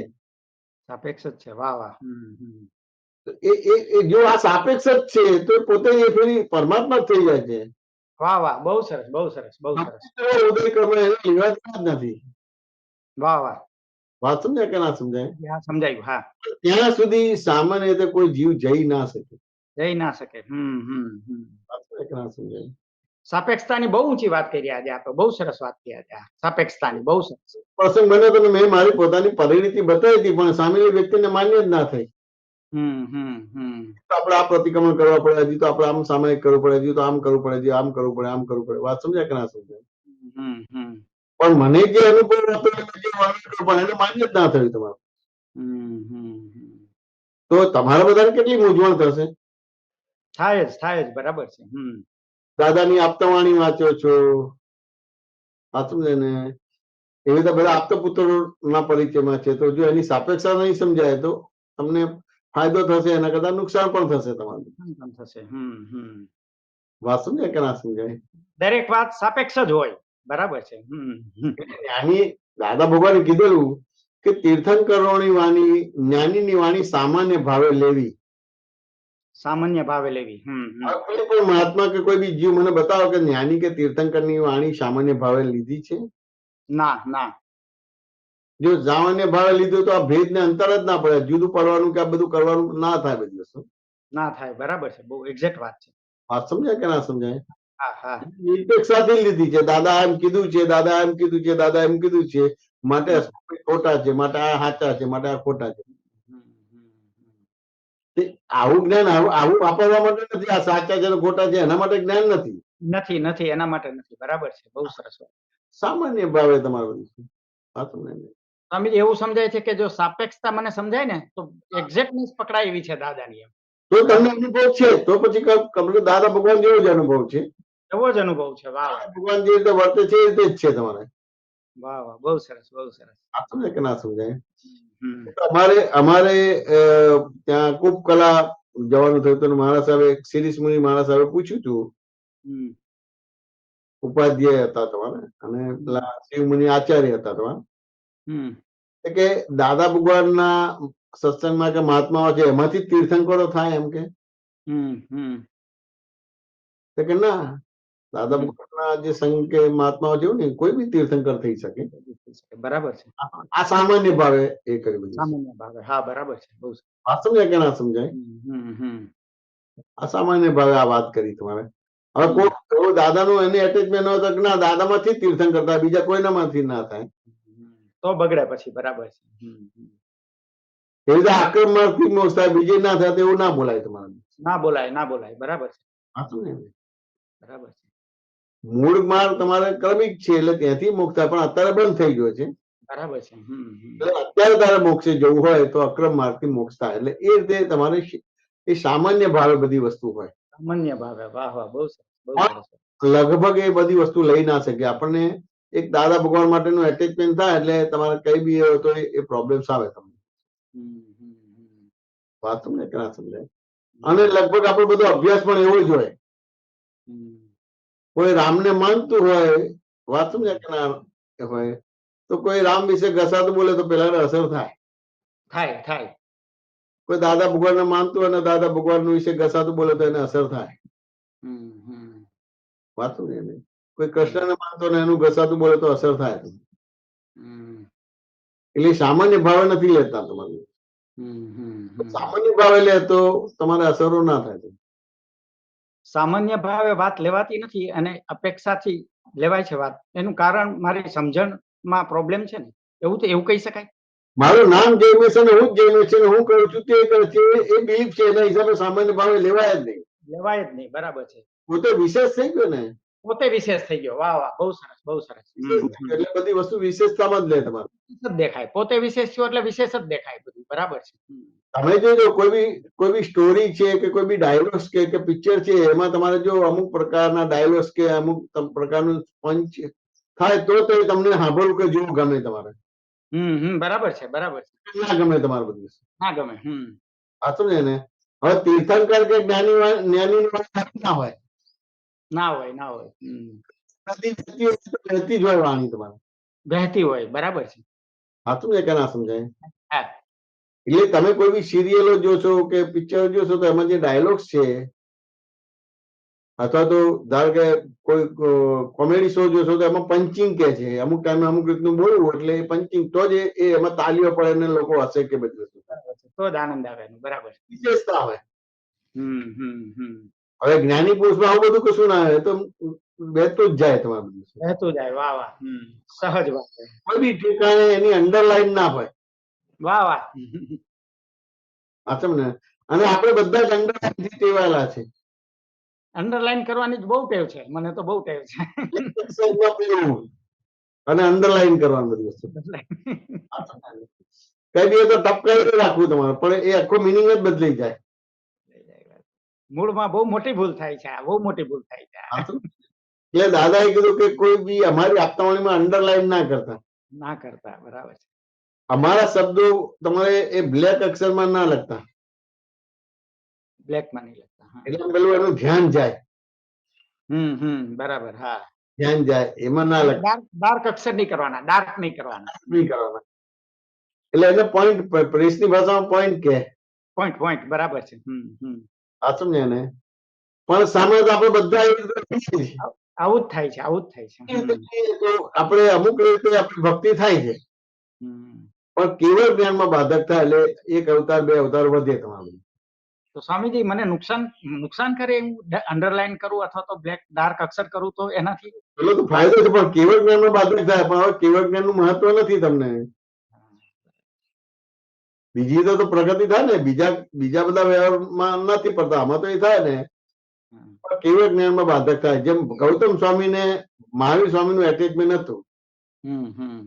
સાપેક્ષ જ છે. વાહ વાહ. જો આ સાપેક્ષ જ છે તો પોતે એ ફેરી પરમાત્મા જ થઈ જાય છે. વાહ વાહ. બહુ સરસ, બહુ સરસ, બહુ સરસ. ઉદય કર્મ એને લેવા જ નથી. વાહ વાહ. વાત સમજાય કે ના સમજાય? હા સમજાયું. હા ત્યાં સુધી સામાન્ય રીતે કોઈ જીવ જઈ ના શકે. જઈ ના શકે. વાત સમજાય કે ના સમજાય? સાપેક્ષતાની બહુ ઊંચી વાત કરી આજે. આ તો બહુ સરસ વાત કરી આજે. સાપેક્ષતાની બહુ સરસ. પ્રસંગ બન્યો તો મેં મારી પોતાની પરિણીતિ બતાવી હતી, પણ સામેની વ્યક્તિને માન્ય જ ના થઈ. આપણે આ પ્રતિક્રમણ કરવા પડે, હજી તો આપણે આમ સામાયિક કરવું પડે, હજી તો આમ કરવું પડે, હજી આમ કરવું પડે, આમ કરવું પડે. વાત સમજાય કે ના સમજાય? પણ મને જે અનુભવ હતો જે વર્ણન કર્યું પણ એને માન્ય જ ના થયું તમારું. તો તમારા બધાને કેટલી મૂંઝવણ થશે? થાય જ, થાય જ. બરાબર છે. દાદાની આપતાવાણી વાંચો છો, સાચું છે ને? એવી રીતે બધા આપતા પુત્રો ના પરિચયમાં છે, તો જો એની સાપેક્ષા નહીં સમજાય તો તમને ફાયદો થશે, એના કરતા નુકસાન પણ થશે તમારું. થશે. વાત સમજાય કે ના સમજાય? દરેક વાત સાપેક્ષ જ હોય. બરાબર છે. જ્ઞાની દાદા ભગવાને કીધેલું કે તીર્થંકરોની વાણી, જ્ઞાનીની વાણી સામાન્ય ભાવે લેવી. સામાન્ય ભાવે લેવી. કોઈ પણ મહાત્મા કે કોઈ બી જીવ મને બતાવો કે જ્ઞાની કે તીર્થંકરની વાણી સામાન્ય ભાવે લીધી છે? ના ના. જો સામાન્ય ભાવે લીધું તો આ ભેદ ને અંતર જ ના પડે, જુદું પડવાનું કે આ બધું કરવાનું ના થાય બધી વસ્તુ. ના થાય. બરાબર છે. બહુ એક્ઝેક્ટ વાત છે. વાત સમજાય કે ના સમજાય? હા હા. નિરપેક્ષાથી લીધી છે. દાદા એમ કીધું છે, દાદા એમ કીધું છે, દાદા એમ કીધું છે, માટે ખોટા છે, માટે આ સાચા છે, માટે આ ખોટા છે. આવું જ્ઞાન આવું વાપરવા માટે નથી. આ સાચા છે ખોટા છે એના માટે જ્ઞાન નથી. નથી નથી એના માટે નથી. બરાબર છે. બહુ સરસ વાત. સામાન્ય ભાવે તમારું સ્વામીજી એવું સમજાય છે કે જો સાપેક્ષતા મને સમજાય ને તો એક્ઝેક્ટનેસ પકડાય એવી છે દાદાની. એમ તો તમને અનુભવ છે તો પછી દાદા ભગવાન જેવો જ અનુભવ છે. એવો જ અનુભવ છે. વાહ વાહ. ભગવાન જે રીતે વર્તે છે એ રીતે જ છે તમારે. વાહ વાહ. બહુ સરસ, બહુ સરસ. આ સમજાય કે ના સમજાય? અમારે ત્યાં ખૂબ કલા જવાનું થયું હતું. મહારાજ સાહેબે સિરીસ મુનિ મહારાજ સાહેબે પૂછ્યું હતું, ઉપાધ્યાય હતા તમારે અને પેલા શિવ મુનિ આચાર્ય હતા તમારે, કે દાદા ભગવાનના સત્સંગમાં કે મહાત્માઓ છે એમાંથી તીર્થંકરો થાય એમ કે ના, દાદા ભગવાનના જે સંઘ કે મહાત્માઓ જેવું ને કોઈ બી તીર્થંકર થઈ શકે. બરાબર છે. આ સામાન્ય ભાવે એ કરી બધું. સામાન્ય ભાવે હા બરાબર છે. બહુ સરસ. વાત સમજાય કે ના સમજાય? આ સામાન્ય ભાવે આ વાત કરી તમારે. હવે કોઈ દાદાનું એની એટેચમેન્ટ હોય તો કે ના દાદામાંથી જ તીર્થંકર થાય, બીજા કોઈનામાંથી ના થાય. તો બગડે પછી. બરાબર છે. એવી રીતે આક્રમણથી મોક્ષ થાય, બીજી ના થાય તો એવું ના બોલાય તમારે. ના બોલાય ના બોલાય. બરાબર છે. હા સમજાય ને? બરાબર છે. મૂળ માર્ગ તમારે ક્રમિક છે એટલે ત્યાંથી મોક્ષ થાય, પણ અત્યારે બંધ થઈ ગયો છે. બરાબર છે. એટલે અત્યારે તારે મોક્ષે જવું હોય તો અક્રમ માર્ગથી મોક્ષ થાય. એટલે એ રીતે તમારે એ સામાન્ય ભાવે બધી વસ્તુ હોય. સામાન્ય ભાવે. વાહ વાહ. બહુ સરસ. બહુ સરસ. લગભગ એ બધી વસ્તુ લઈ ના શકે. આપણને એક દાદા ભગવાન માટેનું એટેચમેન્ટ થાય એટલે તમારે કઈ બી હોય તો એ પ્રોબ્લેમ્સ આવે તમને. વાત તમને કે ના સમજાય? અને લગભગ આપણો બધો અભ્યાસ પણ એવો જ હોય. કોઈ રામને માનતું હોય, વાત સમજાય કે ના હોય, તો કોઈ રામ વિશે ઘસાતું બોલે તો પેલા અસર થાય. થાય થાય. કોઈ દાદા ભગવાનને માનતું હોય અને દાદા ભગવાન વિશે ઘસાતું બોલે તો એને અસર થાય. વાત સમજાય ને? કોઈ કૃષ્ણને માનતો ને એનું ઘસાતું બોલે તો અસર થાય. એટલે સામાન્ય ભાવે નથી લેતા તમારે. સામાન્ય ભાવે લે તો તમારે અસરો ના થાય. સામાન્ય ભાવે વાત લેવાતી નથી અને અપેક્ષાથી લેવાય છે વાત. એનું કારણ મારી સમજણમાં પ્રોબ્લેમ છે ને, એવું કહી શકાય. મારું નામ જયમેશ અને હું જ જયમેશ છે, હું કરું છું તે કરે છે, એ બિલીફ છે, એના હિસાબે સામાન્ય ભાવે લેવાય જ નહીં. લેવાય જ નહીં. બરાબર છે. પોતે વિશેષ થઈ ગયો ને, પોતે વિશેષ થઈ ગયો. વાહ વાહ. બહુ સરસ. બહુ સરસ. એટલે બધી વસ્તુ વિશેષતામાં જ લે તમારે. વિશેષ જ દેખાય. પોતે વિશેષ થયો એટલે વિશેષ જ દેખાય બધું. બરાબર છે. તમે જોજો કોઈ બી સ્ટોરી છે કે કોઈ બી ડાયલોગ્સ કે પિક્ચર છે, એમાં તમારે જો અમુક પ્રકારના ડાયલોગ્સ કે અમુક પ્રકારનું પંચ થાય તો તમને સાંભળવું કે જોવું ગમે તમારે. બરાબર છે. બરાબર છે. ના ગમે તમારે બધું. ના ગમે. આ સમજે ને? હવે તીર્થંકર કે જ્ઞાની ના હોય. ના હોય. ના હોય. વહેતી જ હોય વાણી તમારે. વહેતી હોય. બરાબર છે. હા સમજે કે ના સમજાય? હા. એટલે તમે કોઈ બી સિરિયલો જોશો કે પિક્ચર જોશો તો એમાં જે ડાયલોગ્સ છે અથવા તો ધારો કે કોઈ કોમેડી શો જોશો તો એમાં પંચિંગ કે છે, અમુક ટાઈમે અમુક રીતનું બોલવું એટલે એ પંચિંગ તો જ એમાં તાલીઓ પડે ને લોકો હસે કે બધી વસ્તુ તો જ આનંદ આવે. બરાબર. વિશેષતા હોય. હમ. હવે જ્ઞાની પુરુષમાં આવું બધું કશું ના આવે તો બેતું જ જાય તમારું બધું. રહેતું જાય. વાહ વાહ. સહજ વાત. કોઈ બી ઠેકાણે એની અંડરલાઈન ના હોય. વાહ વાહ. આ ને અને આપણે બધા જ અંડરલાઈન થી ટેવાયેલા છે. અંડરલાઈન કરવાની બહુ ટેવ છે. મને તો બહુ ટેવ છે. અને અંડરલાઈન કરવાનું બધી વસ્તુ. કઈ બી તો ટપ કરી રાખવું તમારે, પણ એ આખો મિનિંગ જ બદલાઈ જાય. મૂળમાં બહુ મોટી ભૂલ થાય છે. બહુ મોટી ભૂલ થાય છે. એટલે દાદાએ કીધું કે કોઈ બી અમારી આપતાવાણીમાં અંડરલાઈન ના કરતા. ના કરતા. બરાબર છે. અમારા શબ્દો તમારે એ બ્લેક અક્ષરમાં ના લખતા. બ્લેક માં નહીં લખતા. એટલે પેલું એનું ધ્યાન જાય. બરાબર. હા. ધ્યાન જાય એમાં ના લખતા. ડાર્ક અક્ષર નહીં કરવાના. ડાર્ક નહીં કરવાના. નહીં કરવાના. એટલે એને પોઈન્ટ, પ્રેસની ભાષામાં પોઈન્ટ કહે. પોઈન્ટ. બરાબર છે. આ સમજે ને? પણ સામે તો આપણે બધા આવું જ થાય છે. આવું જ થાય છે. આપણે અમુક રીતે આપણી ભક્તિ થાય છે, પણ કેવળ જ્ઞાનમાં બાધક થાય એટલે એક અવતાર બે અવતાર વધે તમારું. તો સ્વામીજી મને નુકસાન કરે એવું અંડરલાઈન કરું અથવા તો બ્લેક ડાર્ક અક્ષર કરું તો એનાથી પેલો તો ફાયદો છે, પણ કેવળ જ્ઞાનમાં બાધક થાય. પણ હવે કેવળ જ્ઞાનનું મહત્વ નથી તમને. બીજી તો પ્રગતિ થાય ને, બીજા બધા વ્યવહારમાં નથી પડતા, આમાં તો એ થાય ને. કેવળ જ્ઞાનમાં બાધક થાય. જેમ ગૌતમ સ્વામીને મહાવીર સ્વામીનું એટેચમેન્ટ હતું,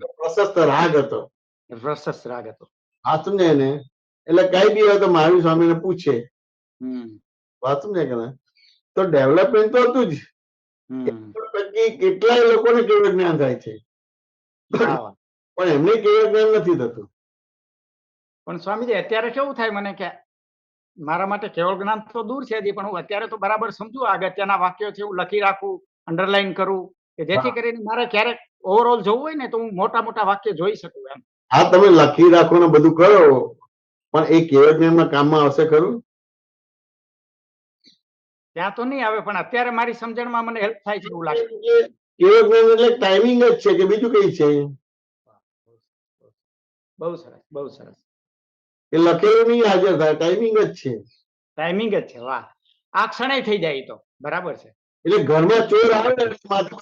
પ્રશસ્ત રાગ હતો. રસસ રાગ હતો. આ સમજે ને? એટલે કઈ બી હોય તો મહાવીર સ્વામીને પૂછે. વાત સમજે કે તો ડેવલપમેન્ટ તો હતું જ. કેટલાય લોકોને કેવળ જ્ઞાન થાય છે, પણ એમને કેવળ જ્ઞાન નથી થતું. પણ સ્વામીજી અત્યારે કેવું થાય મને કે મારા માટે કેવળ જ્ઞાન તો દૂર છે, પણ હું અત્યારે તો બરાબર સમજુ અગત્યના વાક્યો છે, હું લખી રાખું, અંડરલાઈન કરું, કે જેથી કરીને મારે ક્યારેક ઓવરઓલ જોવું હોય ને તો હું મોટા વાક્ય જોઈ શકું એમ. હા, તમે લખી રાખો ને બધું કરો, પણ એ કેવળ જ્ઞાનમાં કામમાં આવશે ખરું? ત્યાં તો નહીં આવે, પણ અત્યારે મારી સમજણમાં મને હેલ્પ થાય છે એવું લાગે. કેવળ જ્ઞાન એટલે ટાઈમિંગ જ છે કે બીજું કઈ છે? બહુ સરસ, બહુ સરસ. એ લખેલું નહીં હાજર થાય, ટાઈમિંગ જ છે. ટાઈમિંગ જ છે. વાહ, આ ક્ષણે થઈ જાય ઈ તો બરાબર છે. એટલે ઘરમાં ચોર આવે ને એટલે માથે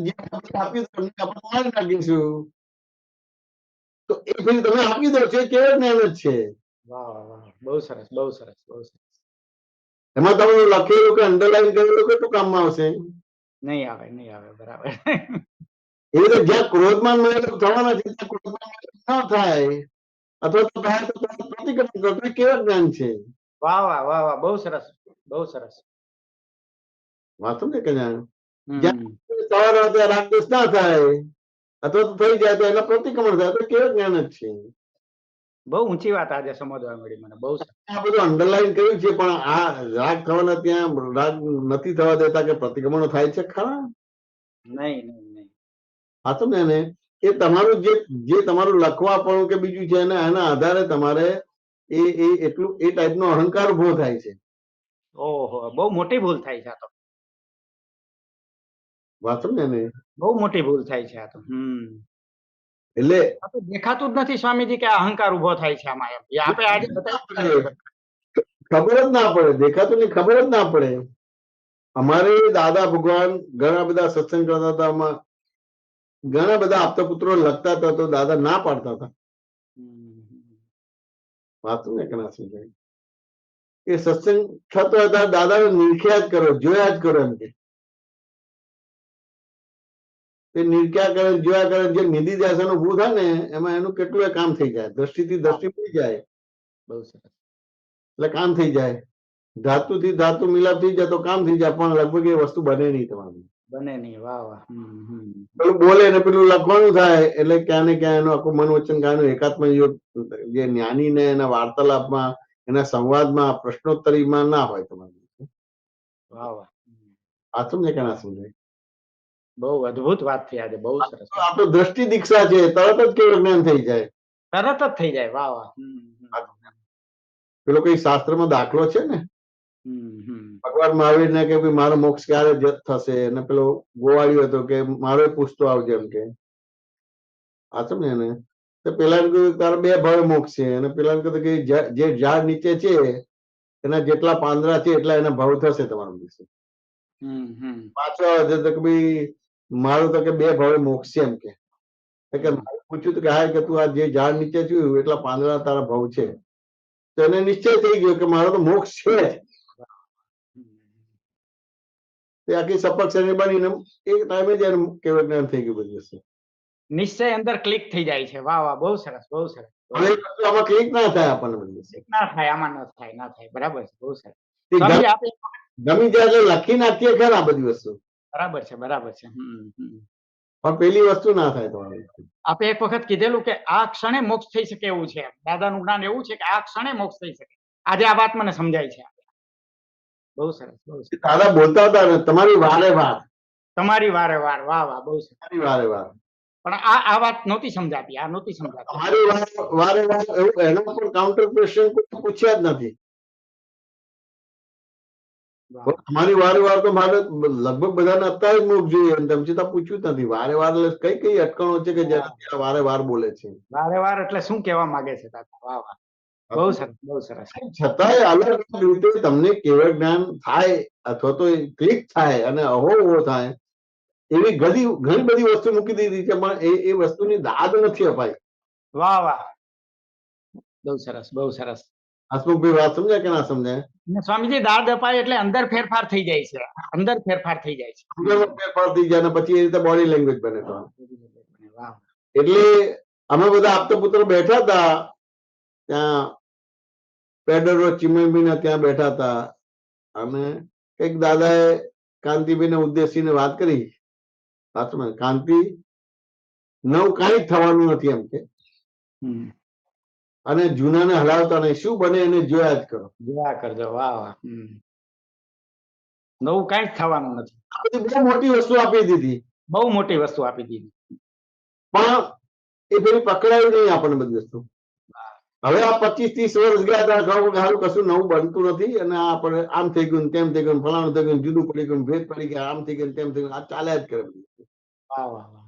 જે આપણે આપી દો, આપણે મારી નાખીશું, તો એ ફરી તમે આપી દો છો, એ કેવળ જ્ઞાન જ છે. વાહ વાહ વાહ, બહુ સરસ, બહુ સરસ, બહુ સરસ. એમાં તમે લખેલું કે અંડરલાઈન કરેલું કેટલું કામમાં આવશે? નહીં આવે, નહીં આવે, બરાબર. એ રીતે જ્યાં ક્રોધમાન મેળવ થવાના છે ત્યાં ક્રોધમાન મેળવ ન થાય, અથવા તો થાય તો પ્રતિક્રમણ કરો, તો એ કેવળ જ્ઞાન છે. વાહ વાહ વાહ વાહ, બહુ સરસ, બહુ સરસ. વાત સમજે કે જાણ? હમ. જ્યાં સવાર હોય ત્યાં રાગદ્વેષ ના થાય, અથવા તો થઈ જાય તો એના પ્રતિક્રમણ થાય, તો કેવળ જ્ઞાન જ છે. બહુ ઊંચી વાત આજે સમજવા મળી મને. બહુ સરસ. આ બધું અંડરલાઈન કર્યું છે, પણ આ રાગ થવાના ત્યાં રાગ નથી થવા દેતા કે પ્રતિક્રમણો થાય છે ખરા? નહીં નહીં નહીં. આ તો ને એ તમારું જે તમારું લખવાપણું કે બીજું છે ને એના આધારે તમારે એ એટલું એ ટાઈપનો અહંકાર ઉભો થાય છે. ઓહો, બહુ મોટી ભૂલ થાય છે આ તો. વાત સમજે ને? બહુ મોટી ભૂલ થાય છે આ તો. એટલે આ તો દેખાતું જ નથી સ્વામીજી કે આ અહંકાર ઉભો થાય છે આમાં. એમ એ આપે આજે બતાવ્યું. ખબર જ ના પડે, દેખાતું નહીં, ખબર જ ના પડે. અમારે દાદા ભગવાન ઘણા બધા સત્સંગ કરતા હતા, આમાં ઘણા બધા આપતા પુત્રો લખતા હતા, તો દાદા ના પાડતા હતા. વાંચું ને કે ના સમજાય? એ સત્સંગ થતો હતા, દાદાને નિરખ્યા જ કરો, જોયા જ કરો એમ કે. એ નિરખ્યા કરે, જોયા કરે, જે નિધિ ધ્યાસન ઊભું થાય ને એમાં એનું કેટલું કામ થઈ જાય, દ્રષ્ટિથી દ્રષ્ટિ પડી જાય. બહુ સરસ. એટલે કામ થઈ જાય. ધાતુથી ધાતુ મિલાપ થઈ જાય તો કામ થઈ જાય, પણ લગભગ એ વસ્તુ બને નહીં તમારી. બને નહીં. વાહ વાહ. પેલું બોલે ને પેલું લખવાનું થાય, એટલે ક્યાં ને ક્યાં એનું આખું મન વચન કાયનું એકાત્મ યોગ જે જ્ઞાની ને એના વાર્તાલાપમાં, એના સંવાદમાં, પ્રશ્નોત્તરીમાં ના હોય તમારી. વાહ વાહ. આ સમજે કે ના સમજાય? બહુ અદ્ભુત વાત થઈ આજે. બહુ સરસ. આ તો દ્રષ્ટિ દીક્ષા છે, તરત જ કેવું જ્ઞાન થઈ જાય. તરત જ થઈ જાય. વાહ વાહ. પેલો કઈ શાસ્ત્રમાં દાખલો છે ને, ભગવાન મહાવીર ને કે ભાઈ મારો મોક્ષ ક્યારે થશે, અને પેલો ગોવાળિયો હતો કે મારો પૂછતો આવજે એમ કે. આ સમજે ને? તો પેલા કીધું તારા 2 ભાવે મોક્ષ છે, અને પેલા કીધું કે જે ઝાડ નીચે છે એના જેટલા પાંદડા છે એટલા એના ભાવ થશે તમારા દિવસે. પાછો આવે તો કે ભાઈ મારું તો કે 2 ભાવે મોક્ષ છે એમ કે. મારે પૂછ્યું કે હા કે તું આ જે ઝાડ નીચે છું એટલા પાંદડા તારા ભાવ છે, તો એને નિશ્ચય થઈ ગયો કે મારો તો મોક્ષ છે. તે આખી સપક શરીર બનીને એક ટાઈમે જ એનું કેવળ જ્ઞાન થઈ ગયું બધી વસ્તુ. નિશ્ચય અંદર ક્લિક થઈ જાય છે. વાહ વાહ. બહુ સરસ, બહુ સરસ. હવે આમાં ક્લિક ના થાય આપણને બધી વસ્તુ. ના થાય, આમાં ન થાય, ના થાય. બરાબર છે. બહુ સરસ. એ સ્વામીજી આપે ગમી જાય એટલે લખી નાખીએ ખરા આ બધી વસ્તુ, બરાબર છે, બરાબર છે. પણ પેલી વસ્તુ ના થાય તમારી. આપે એક વખત કીધેલું કે આ ક્ષણે મોક્ષ થઈ શકે એવું છે. દાદાનું જ્ઞાન એવું છે કે આ ક્ષણે મોક્ષ થઈ શકે. આજે આ વાત મને સમજાય છે. બહુ સરસ, બહુ સરસ. દાદા બોલતા હતા ને તમારી વારે વાર, તમારી વારે વાર. વાહ વાહ. બહુ સરસ. તમારી વારે વાર. પણ આ વાત નહોતી સમજાતી. આ નહોતી સમજાતી. તમારી વારે વાર એવું એના પર કાઉન્ટર ક્વેશ્ચન પૂછ્યા જ નથી. તમારી વારે વાર તો મારે લગભગ બધાને અત્યારે જ મોક્ષ જોઈએ, તેમ છતાં પૂછ્યું જ નથી. વારે વાર એટલે કઈ અટકણો છે કે જેના વારે વાર બોલે છે? વારે વાર એટલે શું કહેવા માંગે છે દાદા? વાહ વાહ. બહુ સરસ, બહુ સરસ. છતાંય અલગ અલગ રીતે તમને કેવળ જ્ઞાન થાય અથવા તો ક્લિક થાય અને અહોવો થાય એવી ઘણી બધી વસ્તુ મૂકી દીધી છે, પણ એ વસ્તુની દાદ નથી અપાઈ. વાહ વાહ. બહુ સરસ, બહુ સરસ. હસમુખભાઈ વાત સમજાય કે ના સમજાય? સ્વામીજી દાદ અપાય એટલે અંદર ફેરફાર થઈ જાય છે. અંદર ફેરફાર થઈ જાય છે. ફેરફાર થઈ જાય અને પછી એ રીતે બોડી લેંગ્વેજ બને. વાહ. એટલે અમે બધા આપતા પુત્રો બેઠા હતા ત્યાં પેડરો ચિમનભાઈ ત્યાં બેઠા હતા, અને એક દાદાએ કાંતિભાઈને ઉદ્દેશીને વાત કરી. કાંતિ નવ કાંઈ થવાનું નથી એમ કે, અને જૂનાને હલાવતા નહીં, શું બને એને જોયા જ કરો. જોયા કરજો. વાહ વાહ. નવું કાંઈ જ થવાનું નથી. આ બધી બહુ મોટી વસ્તુ આપી દીધી, બહુ મોટી વસ્તુ આપી દીધી. પણ એ પેલી પકડાયું નહીં આપણને બધી વસ્તુ. હવે આ 25-30 વર્ષ ગયા હતા હારું કશું નવું બનતું નથી અને આ આપણે આમ થઈ ગયું તેમ થઈ ગયું ફલાણું થઈ ગયું જુદું પડી ગયું ભેદ પડી ગયા આમ થઈ ગયું તેમ થઈ ગયું આ ચાલ્યા જ કરે બધું. વાહ વાહ વાહ.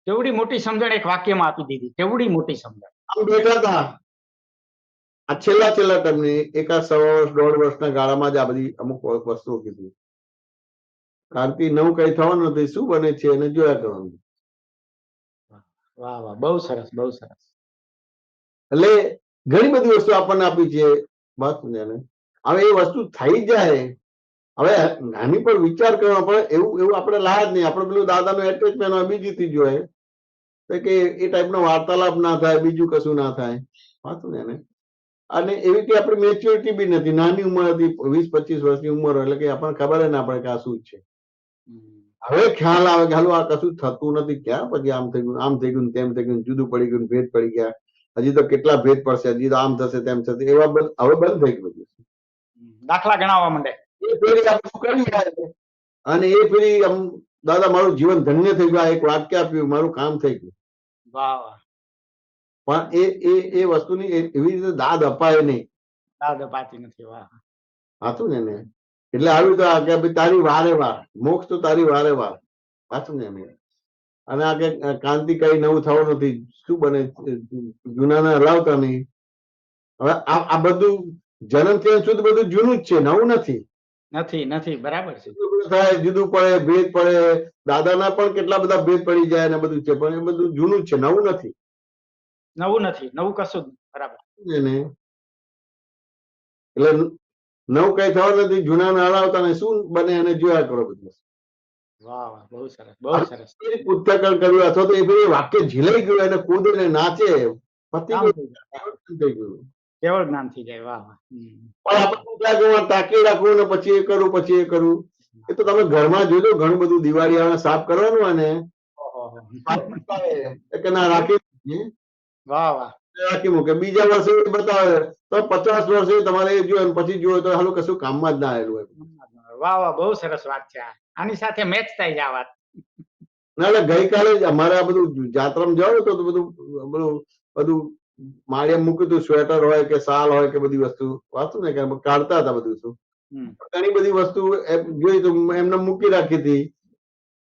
કેવડી મોટી સમજણ એક વાક્યમાં આપી દીધી, કેવડી મોટી સમજણ. આમ બેઠા હતા આ છેલ્લા ટાઈમની એકાદ 1.5 વર્ષ 1.5 વર્ષના ગાળામાં જ આ બધી અમુક વસ્તુઓ કીધી. ક્રાંતિ નવું કઈ થવાનું નથી, શું બને છે એને જોયા કરવાનું. વાહ વાહ, બહુ સરસ બહુ સરસ. એટલે ઘણી બધી વસ્તુ આપણને આપી છે વાત સમજ્યા ને. હવે એ વસ્તુ થઈ જાય હવે આની પર વિચાર કરવાનો પડે એવું આપણે લાયા જ નહીં. આપણે પેલું દાદાનું એટેચમેન્ટ હોય બીજી ત્રીજી હોય તો કે એ ટાઈપનો વાર્તાલાપ ના થાય, બીજું કશું ના થાય વાત સમજ્યા ને. અને એવી કે આપણી મેચ્યોરિટી બી નથી, નાની ઉંમર હતી 20-25 વર્ષની ઉંમર એટલે કે આપણને ખબર ના પડે કે આ શું છે. હવે ખ્યાલ આવે કે હાલું આ કશું થતું નથી, ક્યાં પછી આમ થઈ ગયું તેમ થઈ ગયું જુદું પડી ગયું ભેદ પડી ગયા, હજી તો કેટલા ભેદ પડશે, હજી તો આમ થશે તેમ થશે, એવા હવે બંધ થઈ ગયું બધું. દાખલા ગણાવવા માંડે. એ પેઢી આપણે કરી રહ્યા છે અને એ પેઢી આમ દાદા મારું જીવન ધન્ય થઈ ગયું, આ એક વાક્ય આપ્યું મારું કામ થઈ ગયું. વાહ વાહ. પણ એ વસ્તુની એવી રીતે દાદ અપાય નહીં. દાદ અપાતી નથી. વાહ. હાથું ને એને એટલે આવ્યું તો આ કે ભાઈ તારી વારે વાર મોક્ષ તો તારી વારે વાર હાથું ને એને. અને આ કે ક્રાંતિ કઈ નવું થવું નથી, શું બને જૂનાને હલાવતા નહીં. હવે આ બધું જન્મથી અંત સુધી બધું જૂનું જ છે, નવું નથી. નથી નથી, બરાબર છે. જુદું થાય જુદું પડે ભેદ પડે, દાદાના પણ કેટલા બધા ભેદ પડી જાય ને બધું છે, પણ એ બધું જૂનું જ છે, નવું નથી. નવું નથી, નવું કશું જ નહીં. બરાબર. એને એટલે નવું કઈ થવાનું નથી, જૂનાને હલાવતા ને શું બને એને જોયા કરો બધું. વાહ વાહ, બહુ સરસ બહુ સરસ. પુસ્તકન કર્યું અથવા તો એ પેલું વાક્ય ઝીલાઈ ગયું એને કૂદે ને નાચે પતી કામ ગયું, થઈ જાય. થઈ ગયું. કેવળ જ્ઞાન થઈ જાય. વાહ વાહ. પણ આપણે તાકી રાખવું ને પછી એ કરું પછી એ કરું, એ તો તમે ઘરમાં જોજો ઘણું બધું દિવાળી આવે સાફ કરવાનું હોય ને ઓહો. કે ના રાખી મૂકીએ, વાહ વાહ. રાખી મૂકે બીજા વર્ષે એ બતાવે તો 50 વર્ષે તમારે એ જોયું પછી જોયું તો હાલું કશું કામમાં જ ના આવેલું હોય. વાહ વાહ, બહુ સરસ વાત છે આ. આની સાથે મેચ થાય છે આ વાત. ના એટલે ગઈકાલે જ અમારે આ બધું જાત્રામાં જાવ તો બધું બધું બધું માળે મૂક્યું હતું, સ્વેટર હોય કે શાલ હોય કે બધી વસ્તુ વાંચું ને કે કાઢતા હતા બધું શું ઘણી બધી વસ્તુ જોઈ તો એમને મૂકી રાખી હતી,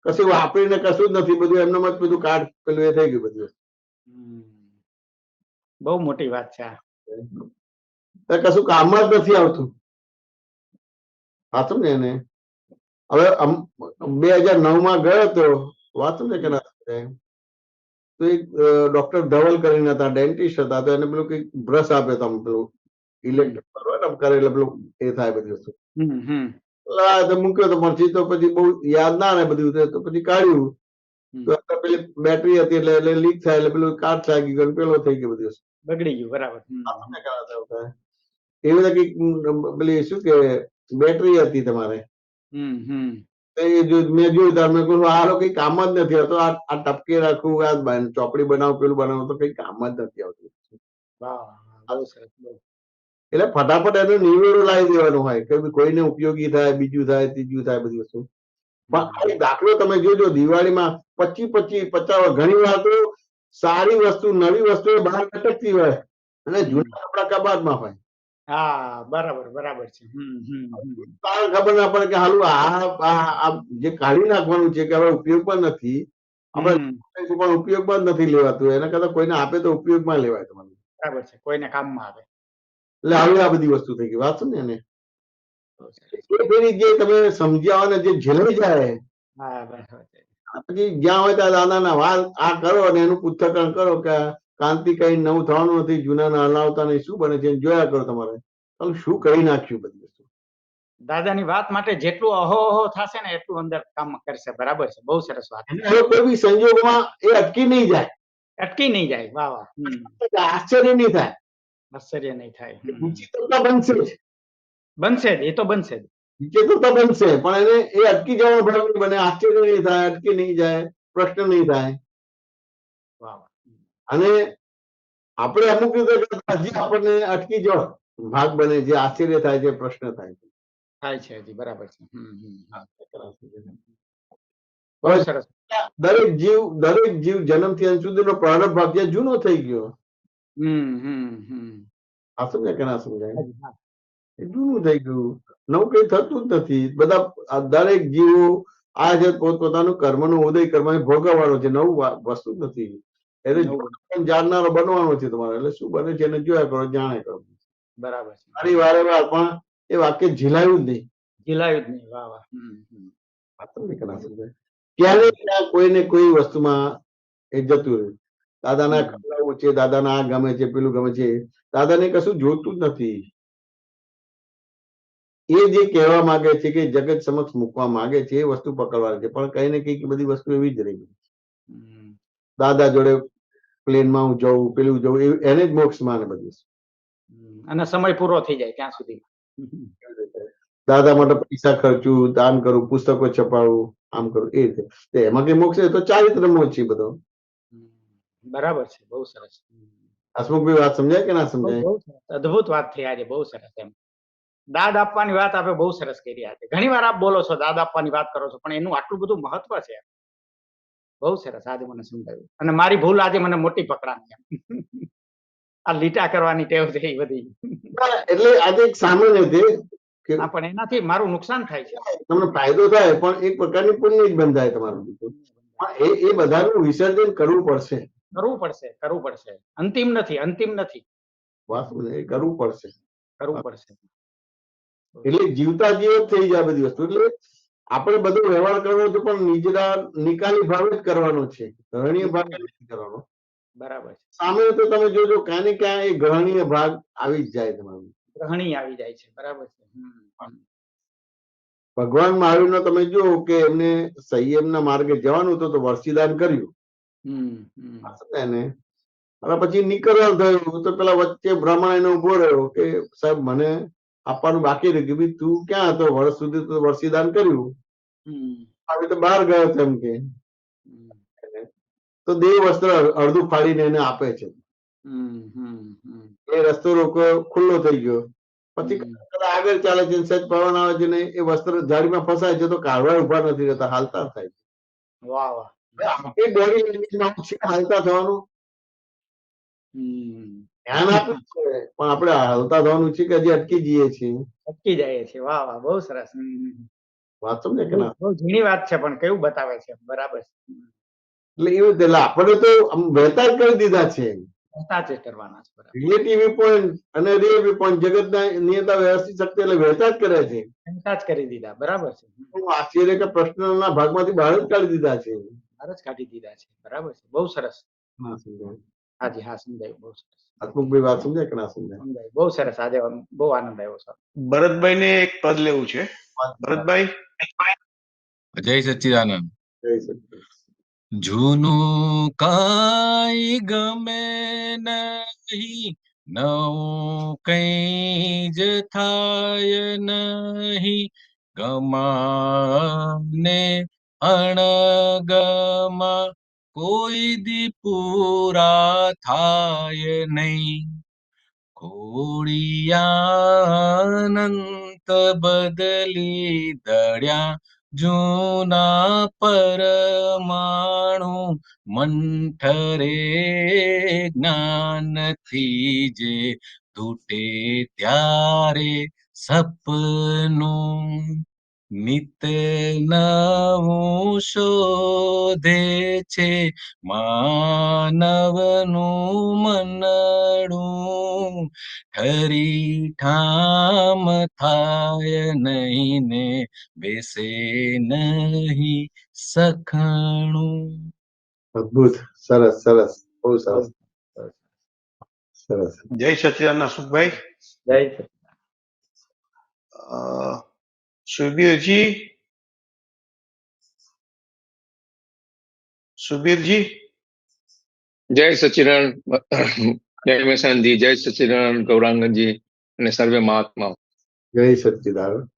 કશું વાપરીને કશું જ નથી, બધું એમને જ બધું કાઢ પેલું એ થઈ ગયું બધું. બહુ મોટી વાત છે આ. કશું કામમાં જ નથી આવતું વાંચું ને એને. હવે 2009 ગયો હતો વાંચું ને કે તો એક ડોક્ટર ધવલ કરીને હતા, ડેન્ટિસ્ટ હતા, તો એને પેલું કઈક બ્રશ આપ્યો હતો પેલું ઇલેક્ટ્રિક કરે એટલે પેલું એ થાય બધી વસ્તુ મૂક્યો તો પછી તો પછી બહુ યાદ ના રહે બધું તો પછી કાઢ્યું તો પેલી બેટરી હતી એટલે લીક થાય એટલે પેલું કાચ લાગી ગયું પેલો થઈ ગયો બધી વસ્તુ બગડી ગયું. બરાબર. એવી રીતે કઈક પેલી શું કે બેટરી હતી તમારે મેં જોયું તાર મેં કહ્યું આ કઈ કામ જ નથી આવતો, આ ટપકી રાખવું, આ ચોપડી બનાવું પેલું બનાવું તો કઈ કામ જ નથી આવતું. એટલે ફટાફટ એનો નિવેડો લાવી દેવાનો હોય કે કોઈને ઉપયોગી થાય, બીજું થાય, ત્રીજું થાય બધી વસ્તુ. પણ આ દાખલો તમે જોજો દિવાળીમાં 25-50 ઘણી વાર તો સારી વસ્તુ નવી વસ્તુ બહાર લટકતી હોય અને જૂના કપડા કબાટમાં હોય. હા બરાબર બરાબર છે. કારણ ખબર ના પડે કે હાલું આ જે કાઢી નાખવાનું છે કે હવે ઉપયોગમાં નથી, આપણે પણ ઉપયોગમાં જ નથી લેવાતું, એના કરતા કોઈને આપે તો ઉપયોગમાં લેવાય તમારે. બરાબર છે, કોઈને કામમાં આવે. એટલે આવી આ બધી વસ્તુ થઈ ગઈ વાત ને એને. એ પેલી જે તમે સમજ્યા હોય ને જે ઝેલાઈ જાય પછી જ્યાં હોય ત્યાં દાદાના વાત આ કરો અને એનું પૃથ્થકરણ કરો કે ક્રાંતિ કઈ નવું થવાનું નથી, જૂનાના હલાવતા નહીં, શું બને છે જોયા કરો તમારે શું કરી નાખ્યું બધી વસ્તુ. દાદાની વાત માટે જેટલું અહો અહો થશે ને એટલું અંદર કામ કરશે. બરાબર છે, બહુ સરસ વાત. હવે કોઈ બી સંજોગોમાં એ અટકી નહીં જાય, અટકી નહીં જાય. વાહ વાહ. આશ્ચર્ય નહીં થાય, આશ્ચર્ય નહીં થાય. વિચિત્રતા બનશે જ, બનશે જ, એ તો બનશે જ. વિચિત્રતા બનશે પણ એને એ અટકી જવાનો ભાગ નહીં બને, આશ્ચર્ય નહીં થાય, અટકી નહીં જાય, પ્રશ્ન નહીં થાય. અને આપણે અમુક રીતે હજી આપણને અટકી જવા ભાગ બને, જે આશ્ચર્ય થાય છે, પ્રશ્ન થાય છે. થાય છે હજી. બરાબર છે. બહુ સરસ. દરેક જીવ જન્મથી અંત સુધીનો પ્રારંભ ભાગ જે જૂનો થઈ ગયો આ સમજાય કે ના સમજાય? હાજી, હા. એ જૂનું થઈ ગયું, નવું કઈ થતું જ નથી. બધા આ દરેક જીવો આ જે પોતપોતાનું કર્મનું ઉદય કર્મ ભોગવવાનો છે, નવું વસ્તુ જ નથી. એટલે નવું. પણ જાણનારો બનવાનો છે તમારે. એટલે શું બને છે એને જોયા કરો, જાણે કરો. બરાબર છે. મારી વારે વાર પણ એ વાક્ય ઝીલાયું જ નહીં. ઝીલાયું જ નહીં. વાહ વાહ. આ તમને કે ના સમજાય? ક્યારે ત્યાં કોઈને કોઈ વસ્તુમાં એ જતું રહ્યું. દાદાના ખવડાવવું છે, દાદાના આ ગમે છે, પેલું ગમે છે, દાદાને કશું જોતું જ નથી. એ જે કહેવા માંગે છે કે જગત સમક્ષ મૂકવા માંગે છે એ વસ્તુ પકડવાની છે, પણ કઈ ને કઈ બધી વસ્તુ એવી જ રહી. દાદા જોડે પ્લેનમાં હું જઉં, પેલું જઉં, એને જ મોક્ષ માને બધી. અને સમય પૂરો થઈ જાય ત્યાં સુધી. દાદા માટે પૈસા ખર્ચું, દાન કરું, પુસ્તકો છપાવું, આમ કરું, એ રીતે. તો એમાં કઈ મોક્ષ છે? તો ચારિત્ર મોક્ષ છે બધો. બરાબર છે. બહુ સરસ. હસમુખભાઈ વાત સમજાય કે ના બહુ સમજાય? બહુ સરસ. અદ્ભુત વાત થઈ આજે. બહુ સરસ. એમ દાદ આપવાની વાત આપે બહુ સરસ કરી આજે. ઘણી વાર આપ બોલો છો, દાદ આપવાની વાત કરો છો, પણ એનું આટલું બધું મહત્વ છે. બહુ સરસ આજે મને સમજાવ્યું. અને મારી ભૂલ આજે મને મોટી પકડાણી. આ લીટા કરવાની ટેવ છે એ બધી. એટલે આજે એક સામાન્ય છે કે હા, પણ એનાથી મારું નુકસાન થાય છે. તમને ફાયદો થાય, પણ એક પ્રકારની પુણ્ય જ બંધાય તમારું. પણ એ બધાનું વિસર્જન કરવું પડશે. કરવું પડશે. કરવું પડશે. અંતિમ નથી. અંતિમ નથી. વાત એ કરવું પડશે. કરવું પડશે. એટલે જીવતા જીવ જ થઈ જાય બધી વસ્તુ. એટલે આપણે બધો વ્યવહાર કરવો છે, પણ નિજરા નિકાલી ભાવે જ કરવાનો છે, ગ્રહણીય ભાવે નથી કરવાનો. બરાબર છે. સામે તો તમે જોજો ક્યાં ને ક્યાં એ ગ્રહણીય ભાગ આવી જ જાય તમારું. ગ્રહણી આવી જાય છે. બરાબર છે. ભગવાન મહાવીરનો તમે જુઓ કે એમને સંયમના માર્ગે જવાનું હતું તો વર્ષીદાન કર્યું એને. અને પછી નીકળવાનું થયું તો પેલા વચ્ચે બ્રાહ્મણ એને ઉભો રહ્યો કે સાહેબ મને આપવાનું બાકી રહ્યું. કે ભાઈ તું ક્યાં હતો? વર્ષ સુધી તો વર્ષીદાન કર્યું, હવે તો બહાર ગયો છે એમ કે. તો દેહ વસ્ત્ર અડધું ફાડીને એને આપે છે. એ રસ્તો રોકો ખુલ્લો થઈ ગયો. પછી આગળ ચાલે છે, સહેજ પવન આવે છે ને એ વસ્ત્ર જાળીમાં ફસાય છે તો કાઢવા ઉભા નથી રહેતા, હાલતા થાય છે. વાહ વાહ. એ બોડી લેંગ્વેજમાં છે હાલતા થવાનું. ધ્યાન આપ્યું છે, પણ આપણે હાલતા થવાનું છે કે હજી અટકી જઈએ છીએ. અટકી જાય છે. વાહ વાહ. બહુ સરસ. વાત સમજે કે ના? બહુ ઝીણી વાત છે, પણ કેવું બતાવે છે. બરાબર છે. એટલે એવું જ. એટલે આપણે તો આમ વહેતા જ કરી દીધા છે. સાચે કરવાના છે. બરાબર. રિલેટિવ પોઈન્ટ અને રિયલ પોઈન્ટ જગતના નિયતા વ્યવસ્થિત શક્તિ એટલે વહેતા જ કરે છે. શંકા જ કરી દીધા. બરાબર છે. આશ્ચર્ય કે પ્રશ્નના ભાગમાંથી બહાર જ કાઢી દીધા છે. બહાર જ કાઢી દીધા છે. બરાબર છે. બહુ સરસ. ના સમજાય. હાજી, હા, સમજાયું. બહુ સરસ. હસમુખભાઈ વાત સમજાય કે ના સમજાય? સમજાયું. બહુ સરસ. આજે બહુ આનંદ આવ્યો સર. ભરતભાઈ ને એક પદ લેવું છે. ભરતભાઈ, જય સચ્ચિદાનંદ. જય સચિદાનંદ. જૂનું કાંઈ ગમે નહીં, નવું કંઈ જ થાય નહીં, ગમાને અણગમા કોઈ દી પૂરા થાય નહીં. ખોડિયાનંત બદલી દળ્યા જૂના પરમાણુ, મંઠરે જ્ઞાનથી જે તૂટે ત્યારે સપનું, નિત નવું શોધે છે માનવનું મનડું, ઠરી ઠામ થાય નહીં ને બેસે નહીં સખણું. અદભુત. સરસ સરસ. બહુ સરસ. સરસ. જય સચ્ચિદાનંદ સુખભાઈ. જય સુબીરજી, સુબીરજી, જય સચ્ચિદાનંદ, જય મેસાનજી, જય સચ્ચિદાનંદ गौरांगजी અને સર્વે महात्मा। जय सच्चिदानंद।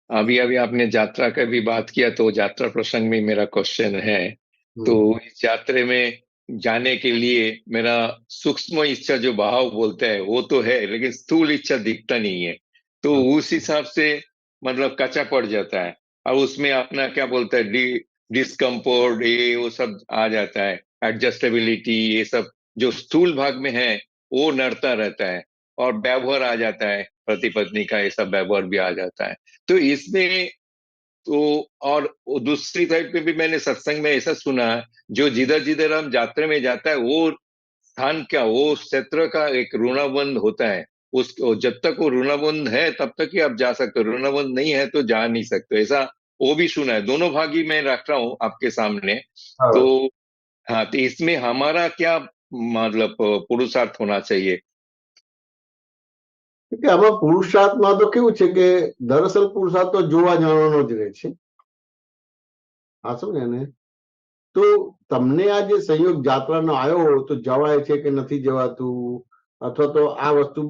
अभी अभी आपने यात्रा का भी बात किया, तो यात्रा प्रसंग में मेरा क्वेश्चन है। तो इस यात्रा में जाने के लिए मेरा सूक्ष्म इच्छा जो भाव बोलता है वो तो है, लेकिन स्थूल इच्छा दिखता नहीं है। तो उस हिसाब से मतलब कच्चा पड़ जाता है, और उसमें अपना क्या बोलता है डिस्कम्फर्ट, ये वो सब आ जाता है, एडजस्टेबिलिटी, ये सब जो स्थूल भाग में है वो नड़ता रहता है और व्यवहार आ जाता है, पति पत्नी का ऐसा व्यवहार भी आ जाता है। तो इसमें तो और वो दूसरी साइड पे भी मैंने सत्संग में ऐसा सुना है, जो जिधर जिधर हम यात्रा में जाता है वो स्थान क्या, वो क्षेत्र का एक ऋणाबंध होता है। उस जब तक वो ऋणाबंध है तब तक ही आप जा सकते हो, ऋणाबंध नहीं है तो जा नहीं सकते, ऐसा वो भी सुना है। दोनों भाग ही मैं रख रहा हूँ आपके सामने। तो हाँ, तो इसमें हमारा क्या मतलब पुरुषार्थ होना चाहिए? કે આમાં પુરુષાર્થમાં તો કેવું છે કે દરઅસલ પુરુષાર્થ તો જોવા જાણવાનો જ રહે છે. હા, સમજ્યા ને? તો તમને આ જે સંયોગ જાત્રાનો આવ્યો તો જવાય છે કે નથી જવાતું, અથવા તો આ વસ્તુ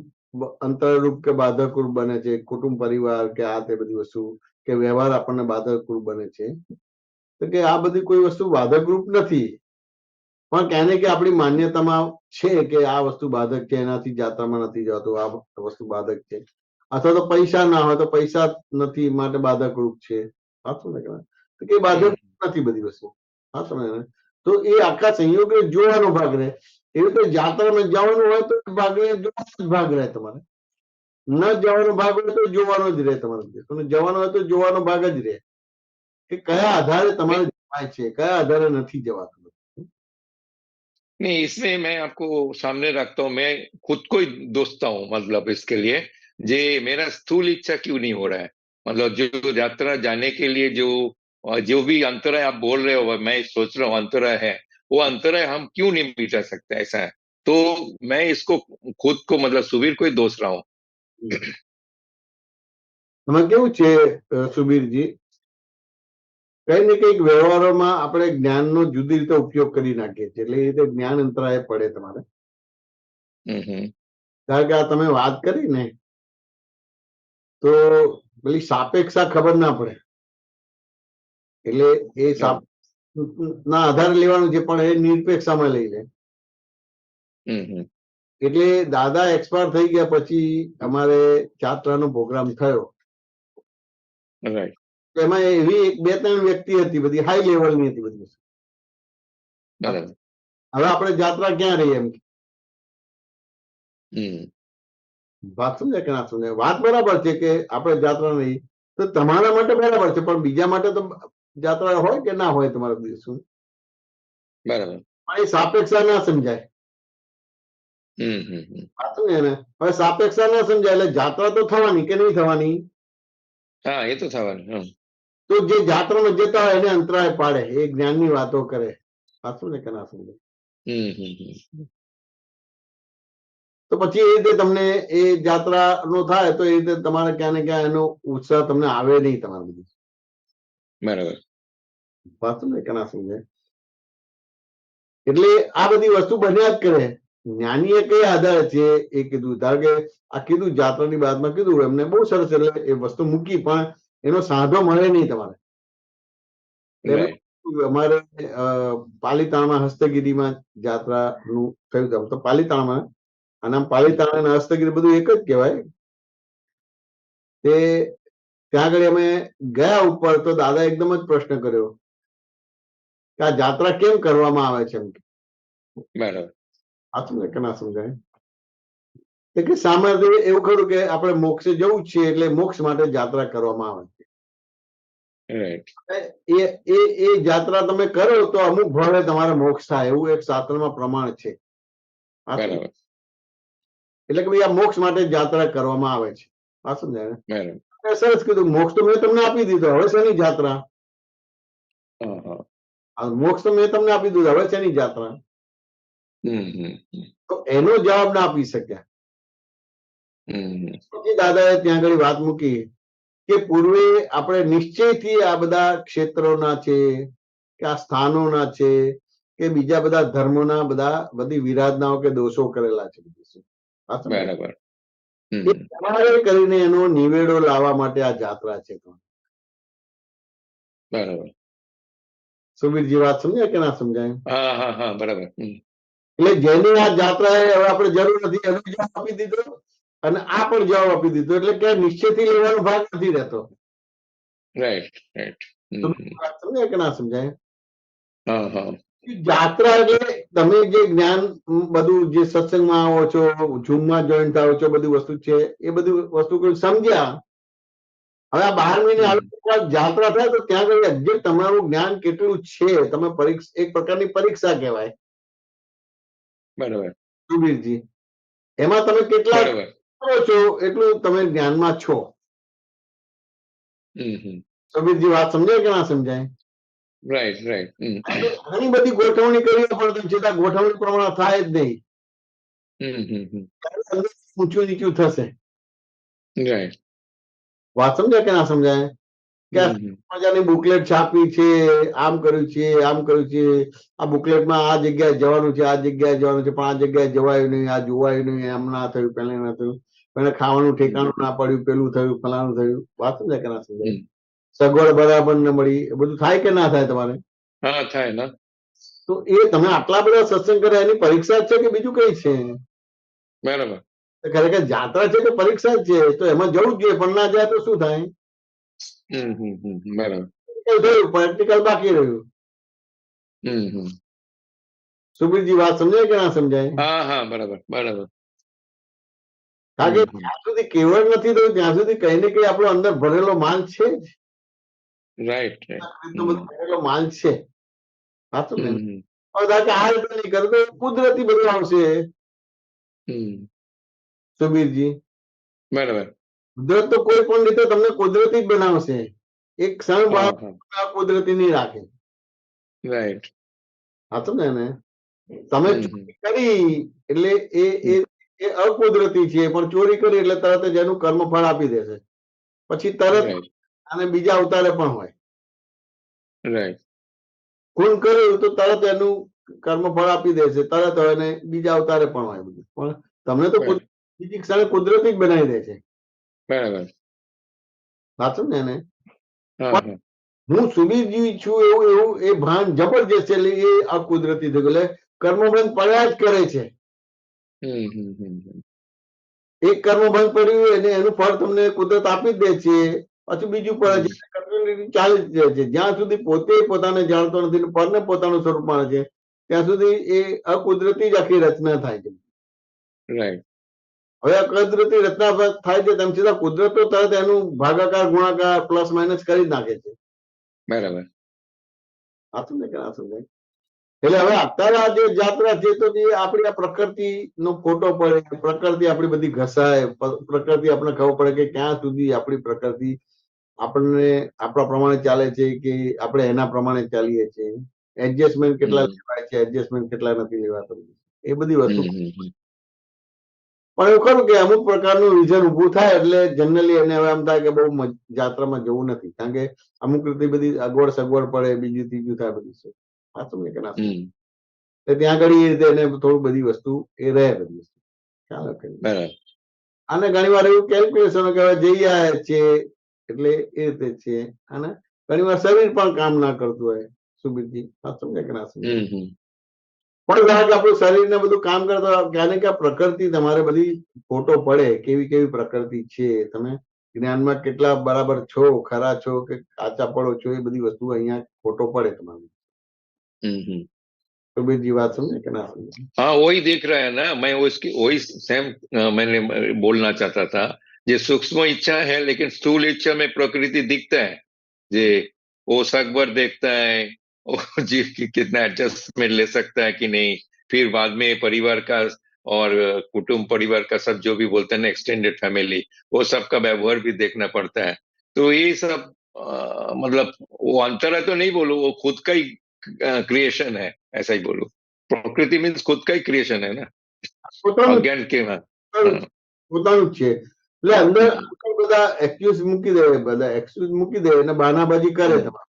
અંતરરૂપ કે બાધકરૂપ બને છે, કુટુંબ પરિવાર કે આ તે બધી વસ્તુ કે વ્યવહાર આપણને બાધકરૂપ બને છે, તો કે આ બધી કોઈ વસ્તુ બાધકરૂપ નથી, પણ કહે કે આપણી માન્યતામાં છે કે આ વસ્તુ બાધક છે, એનાથી જાત્રામાં નથી જવાતું, આ વસ્તુ બાધક છે. અથવા તો પૈસા ના હોય તો પૈસા નથી માટે બાધકરૂપ છે. સાચું ને કહેવાય? તો કે બાધક નથી બધી વસ્તુ. હા, સમજ્યા ને? તો એ આખા સંયોગને જોવાનો ભાગ રહે. એવી રીતે જાત્રામાં જવાનું હોય તો ભાગ રહે, જોવાનો જ ભાગ રહે તમારે. ન જવાનો ભાગ હોય તો જોવાનો જ રહે તમારે. તમે જવાનો હોય તો જોવાનો ભાગ જ રહે કે કયા આધારે તમારે જવાય છે, કયા આધારે નથી જવાતું. नहीं, इसमें मैं आपको सामने रखता हूँ, मैं खुद को ही दोषता हूँ, मतलब इसके लिए जे मेरा स्थूल इच्छा क्यों नहीं हो रहा है। मतलब जो यात्रा जाने के लिए जो भी अंतराय आप बोल रहे हो, मैं सोच रहा हूँ अंतराय है, वो अंतराय हम क्यों नहीं मिटा सकते, ऐसा है। तो मैं इसको खुद को मतलब सुबीर को ही दोष रहा हूँ। એમાં કેવું છે સુબીરજી, કઈ ને કઈક વ્યવહારોમાં આપણે જ્ઞાનનો જુદી રીતે ઉપયોગ કરી નાખીએ છીએ, એટલે એ રીતે જ્ઞાન અંતરાય પડે તમારે. કારણ કે આ તમે વાત કરી ને તો પેલી સાપેક્ષા ખબર ના પડે, એટલે એ ના આધારે લેવાનું છે, પણ એ નિરપેક્ષામાં લઈ લે. એટલે દાદા એક્સપાયર થઈ ગયા પછી અમારે જાત્રાનો પ્રોગ્રામ થયો. એમાં એવી બે ત્રણ વ્યક્તિ હતી, બધી હાઈ લેવલની હતી બધી. હવે આપણે જાત્રા ક્યાં રહી એમ વાત સમજે કે ના સમજે? વાત બરાબર છે કે આપણે જાત્રા નહીં તો તમારા માટે બરાબર છે, પણ બીજા માટે તો જાત્રા હોય કે ના હોય તમારા દિવસો. બરાબર. એ સાપેક્ષા ના સમજાય. વાત સમજે ને? હવે સાપેક્ષા ના સમજાય એટલે જાત્રા તો થવાની કે નહીં થવાની? હા, એ તો થવાની. તો જે જાત્રામાં જતા હોય એને અંતરાય પાડે, એ જ્ઞાનની વાતો કરે. સાચું ને કે ના સમજે? તો પછી એ રીતે તમને એ જાત્રા નો થાય તો એ રીતે તમારે ક્યાં ને ક્યાં એનો ઉત્સાહ તમને આવે નહીં તમારે બધું. બરાબર. સાચું ને કે ના સમજે? એટલે આ બધી વસ્તુ બન્યા જ કરે. જ્ઞાનીએ કઈ આધારે છે એ કીધું. ધારો કે આ કીધું જાત્રાની બાદમાં કીધું એમને બહુ સરસ, એટલે એ વસ્તુ મૂકી, પણ એનો સાંધો મળે નહીં તમારે. અમારે પાલીતાણામાં હસ્તગીરીમાં જાત્રાનું થયું હતું. તો પાલીતાણામાં અને પાલીતાણા અને હસ્તગીરી બધું એક જ કહેવાય. તે ત્યાં આગળ અમે ગયા ઉપર તો દાદા એકદમ જ પ્રશ્ન કર્યો કે આ જાત્રા કેમ કરવામાં આવે છે એમ. બરાબર. સાચું ને કે ના સમજાય? કે સામાન્ય એવું ખરું કે આપણે મોક્ષે જવું જ છે, એટલે મોક્ષ માટે જાત્રા કરવામાં આવે છે. એ જાત્રા તમે કરો તો અમુક ભાવે તમારે મોક્ષ થાય, એવું એક શાસ્ત્રમાં પ્રમાણ છે. એટલે કે ભાઈ આ મોક્ષ માટે જાત્રા કરવામાં આવે છે. આ સમજાય ને? સરસ કીધું, મોક્ષ તો મેં તમને આપી દીધો, હવે શેની જાત્રા? મોક્ષ તો મેં તમને આપી દીધો, હવે શેની જાત્રા? તો એનો જવાબ ના આપી શક્યા. પછી દાદાએ ત્યાં આગળ વાત મૂકી કે પૂર્વે આપણે નિશ્ચયથી આ બધા ક્ષેત્રોના છે કે આ સ્થાનોના છે કે બીજા બધા ધર્મોના બધી વિરાધનાઓ કે દોષો કરેલા છે. બરાબર. તમારે કરીને એનો નિવેડો લાવવા માટે આ જાત્રા છે. બરાબર. સુબીરજી વાત સમજાય કે ના સમજાય? હા, બરાબર. એટલે જેની આ જાત્રા હવે આપણે જરૂર નથી એનો જવાબ આપી દીધો, અને આ પણ જવાબ આપી દીધો, એટલે કે નિશ્ચયથી લેવાનો ભાગ નથી રહેતો. રાઈટ. વાત સમજાય કે ના સમજાય? યાત્રા એટલે તમે જે જ્ઞાન બધું જે સત્સંગમાં આવો છો, ઝૂમમાં જોઈન થાઓ છો, બધી વસ્તુ છે એ બધી વસ્તુ કોઈ સમજ્યા. હવે આ 12 મહિને યાત્રા થાય તો ત્યાં આગળ એક્ઝેક્ટ તમારું જ્ઞાન કેટલું છે, તમે પરીક્ષા, એક પ્રકારની પરીક્ષા કહેવાય બરાબર સુબીરજી. એમાં તમે કેટલા બરાબર કરો છો એટલું તમે જ્ઞાનમાં છો. સુબીરજી વાત સમજાય કે ના સમજાય? રાઈટ રાઈટ ઘણી બધી ગોઠવણી કરી પણ તેમ છતાં ગોઠવણી પ્રમાણે થાય જ નહીં. અંદર ઊંચું નીચું થશે. રાઈટ વાત સમજાય કે ના સમજાય? કે આ મજાની બુકલેટ છાપી છે, આમ કર્યું છે, આમ કર્યું છે, આ બુકલેટમાં આ જગ્યાએ જવાનું છે, આ જગ્યાએ જવાનું છે, પણ આ જગ્યાએ જવાયું નહીં, આ જોવાયું નહીં, એમ ના થયું, પેલા ના થયું, પેલા ખાવાનું ઠેકાણું ના પડ્યું, પેલું થયું, ફલાણું થયું. વાત સમજાય કે ના સમજાય? સગવડ બરાબર ન મળી, એ બધું થાય કે ના થાય તમારે? હા થાય ને. તો એ તમે આટલા બધા સત્સંગ કર્યા એની પરીક્ષા જ છે કે બીજું કઈ છે? બરાબર ખરેખર યાત્રા છે કે પરીક્ષા જ છે? તો એમાં જવું જ જોઈએ, પણ ના જાય તો શું થાય? બરાબર પ્રેક્ટિકલ બાકી રહ્યું. સુબીરજી વાત સમજાય કે ના સમજાય? હા હા બરાબર બરાબર કારણ કે જ્યાં સુધી કેવળ નથી થયું ત્યાં સુધી કઈ ને કઈ આપણો અંદર ભરેલો માલ છે જ. રાઈટ ભરેલો માલ છે. સાચું ને? હવે ધારો કે આ રીતે નહીં કરે તો કુદરતી બધું આવશે. સુબીરજી બરાબર કુદરત તો કોઈ પણ રીતે તમને કુદરતી જ બનાવશે. એક ક્ષણ બાદ કુદરતી નહીં રાખે. રાઈટ સાચું ને? તમે ચોરી કરી એટલે એ અકુદરતી છે, પણ ચોરી કરી એટલે તરત જ એનું કર્મફળ આપી દેશે. પછી તરત અને બીજા અવતારે પણ હોય. રાઈટ ખૂન કર્યું તો તરત એનું કર્મફળ આપી દેશે, તરત હોય ને બીજા અવતારે પણ હોય બધું. પણ તમને તો બીજી ક્ષણે કુદરતી જ બનાવી દે છે. બરાબર સાચું ને? હું સુબીરજી છું એવું એ ભાન જબરજસ્ત છે. એટલે એ અકુદરતી થયું, એટલે કર્મબંધ પડ્યા જ કરે છે. એક કર્મ બંધ પડ્યું અને એનું ફળ તમને કુદરત આપી જ દે છે. પછી બીજું પડે છે, ચાલી જ જાય છે. જ્યાં સુધી પોતે પોતાને જાણતો નથી, પરને પોતાનું સ્વરૂપ માને છે, ત્યાં સુધી એ અકુદરતી જ આખી રચના થાય છે. રાઈટ હવે અકુદરતી રચના થાય છે તેમ છતાં કુદરત તો તરત એનું ભાગાકાર, ગુણાકાર, પ્લસ માઇનસ કરી જ નાખે છે. બરાબર સાચું ને કે ના સમજાય? એટલે હવે અત્યારે આ જે જાત્રા છે તો જે આપણી આ પ્રકૃતિ નો ફોટો પડે, પ્રકૃતિ આપણી બધી ઘસાય, પ્રકૃતિ આપણને ખબર પડે કે ક્યાં સુધી આપણી પ્રકૃતિ આપણને આપણા પ્રમાણે ચાલે છે કે આપણે એના પ્રમાણે ચાલીએ છીએ. એડજસ્ટમેન્ટ કેટલા લેવાય છે, એડજસ્ટમેન્ટ કેટલા નથી લેવાતું, એ બધી વસ્તુ. પણ એવું ખરું કે અમુક પ્રકારનું વિઝન ઉભું થાય એટલે જનરલી એને હવે એમ થાય કે બહુ જાત્રામાં જવું નથી, કારણ કે અમુક રીતે બધી અગવડ સગવડ પડે, બીજું ત્રીજું થાય બધું છે. સાચું ને કે ના? ત્યાં આગળ એ રીતે એને થોડું બધી વસ્તુ એ રહે, બધી વસ્તુ ખ્યાલ રાખે. અને ઘણી વાર એવું કેલ્ક્યુલેશન કહેવાય, જઈ આવ્યા છે એટલે એ રીતે છે. અને ઘણી વાર શરીર પણ કામ ના કરતું હોય. સુબીરજી વાત સમજે કે ના સમજે? પણ આપણું શરીર ને બધું કામ કરતા ક્યારે કે પ્રકૃતિ તમારે બધી ફોટો પડે, કેવી કેવી પ્રકૃતિ છે, તમે જ્ઞાનમાં કેટલા બરાબર છો, ખરા છો કે કાચા પડો છો, એ બધી વસ્તુ અહીંયા ફોટો પડે તમારી. सुबीर जी बात समझे कि ना समझे? हाँ वही देख रहा है ना, मैं उसकी वही सेम मैंने बोलना चाहता था। ये सूक्ष्म इच्छा है लेकिन स्थूल इच्छा में प्रकृति दिखता है, जे वो सकबर देखता है, वो जीव की कितना एडजस्टमेंट ले सकता है कि नहीं, फिर बाद में परिवार का और कुटुंब परिवार का सब जो भी बोलते हैं ना, एक्सटेंडेड फैमिली, वो सबका व्यवहार भी देखना पड़ता है। तो ये सब मतलब वो अंतर है तो नहीं बोलूं, वो खुद का ही क्रिएशन है, ऐसा ही बोलूं। प्रकृति मीन्स खुद का ही क्रिएशन है ना, अज्ञान के પોતાનું જ છે. એટલે અંદર બધા એક્સક્યુઝ મૂકી દે, બધા એક્સક્યુઝ મૂકી દે અને બહાનાબાજી કરે તમારે.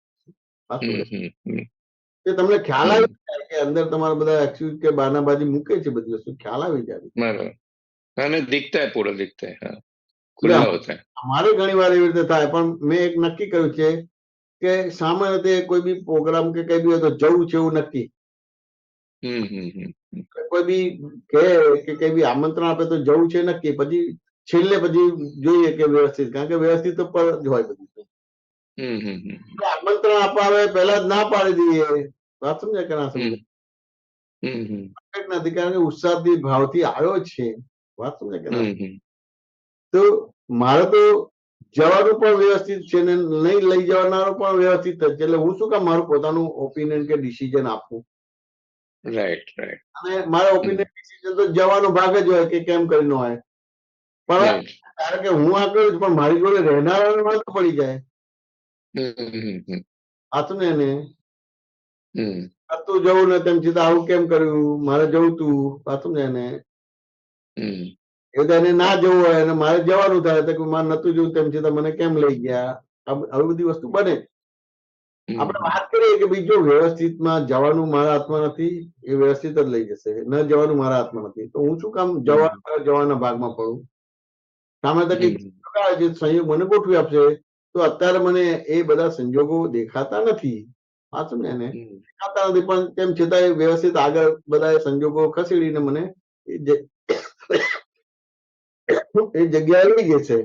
એ તમને ખ્યાલ આવી જાય કે અંદર તમારા બધા એક્સક્યુઝ કે બહાનાબાજી મૂકે છે, બધી વસ્તુ ખ્યાલ આવી જાય. बराबर, मैंने दिखता है, पूरा दिखता है, हाँ, खुला होता है. અમારે ઘણી વાર એવી રીતે થાય, પણ મેં એક નક્કી કર્યું છે કે સામાન્ય રીતે કોઈ બી પ્રોગ્રામ કે કઈ બી હોય તો જવું છે એવું નક્કી. કોઈ બી કહે કે કઈ બી આમંત્રણ આપે તો જવું છે નક્કી, પછી છેલ્લે પછી જોઈએ કે વ્યવસ્થિત, કારણ કે વ્યવસ્થિત ઉપર જ હોય બધું. આમંત્રણ આપવા આવે પહેલા જ ના પાડી દઈએ વાત સમજાય કે ના સમજાય? हम्म हम्म Perfect નથી, કારણ કે ઉત્સાહથી ભાવથી આવ્યો જ છે. વાત સમજાય કે ના? हम्म તો મારે તો જવાનું પણ વ્યવસ્થિત છે ને નહીં લઈ જવાનારો પણ વ્યવસ્થિત જ છે. એટલે હું શું કામ મારું પોતાનું ઓપિનિયન કે ડિસિઝન આપું? राइट राइट અને મારા ઓપિનિયન ડિસિઝન તો જવાનો ભાગ જ હોય કે કેમ કરીને હોય. પણ राइट કારણ કે હું આ કરું છું, પણ મારી જોડે રહેનારાને વાંધો પડી જાય. हम्म આ તો ને એને हम्म તું જવું ને તેમ છતાં આવું કેમ કર્યું? મારે જવું તું. પાછું ને એને हम्म એ તો એને ના જવું હોય અને મારે જવાનું થાય તો કે મારે નતું જવું તેમ છતાં મને કેમ લઈ ગયા? આવી બધી વસ્તુ બને. આપણે વાત કરીએ કે બીજો વ્યવસ્થિતમાં જવાનું મારા હાથમાં નથી, એ વ્યવસ્થિત જ લઈ જશે. ન જવાનું મારા હાથમાં નથી, તો હું શું કામ જવાના ભાગમાં પડું? સામે તો કઈક જે સંયોગ મને ગોઠવી આપશે, તો અત્યારે મને એ બધા સંજોગો દેખાતા નથી. સાચું ને એને દેખાતા નથી, પણ તેમ છતાં એ વ્યવસ્થિત આગળ બધા સંજોગો ખસેડીને મને એ જગ્યાએ લઈ જશે.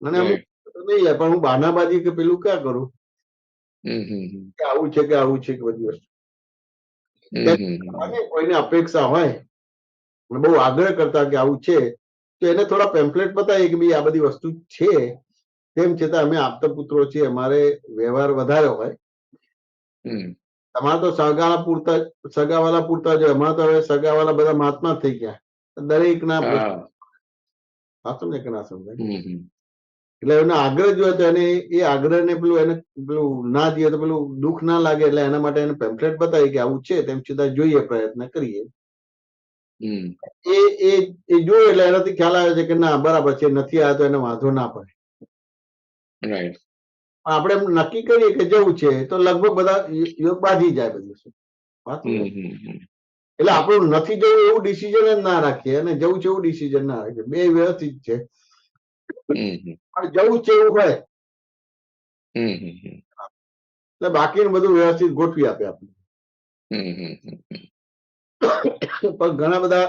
અને અમુક નહીં લે, પણ હું બહાનાબાજી કે પેલું ક્યાં કરું કે આવું છે કે આવું છે કે બધી વસ્તુ. અને કોઈને અપેક્ષા હોય અને બહુ આગ્રહ કરતા કે આવું છે, તો એને થોડા પેમ્પલેટ બતાવીએ કે ભાઈ આ બધી વસ્તુ છે. તેમ છતાં અમે આપતા પુત્રો છીએ, અમારે વ્યવહાર વધારે હોય. તમારે તો સગાવાલા પૂરતા જ હોય. અમારે તો હવે સગાવાલા બધા મહાત્મા થઈ ગયા. દરેક ના સમજે કે ના સમજાય? એટલે એનો આગ્રહ જો હોય તો એને એ આગ્રહને પેલું ના દઈએ તો પેલું દુઃખ ના લાગે. એટલે એના માટે એને પેમ્પલેટ બતાવી કે આવું છે, તેમ છતાં જોઈએ, પ્રયત્ન કરીએ. એ એ એ જોયું એટલે એનાથી ખ્યાલ આવે છે કે ના બરાબર છે, નથી આવ્યો તો એને વાંધો ના પડે. राइट આપણે એમ નક્કી કરીએ કે જવું છે, તો લગભગ બધા યોગ બાજી જાય બધું. વાત સમજાય? એટલે આપણું નથી જવું એવું ડિસિઝન જ ના રાખીએ અને જવું છે એવું ડિસિઝન ના રાખીએ. બે વ્યવસ્થિત છે, પણ જવું છે એવું હોય એટલે બાકીનું બધું વ્યવસ્થિત ગોઠવી આપે આપણે. પણ ઘણા બધા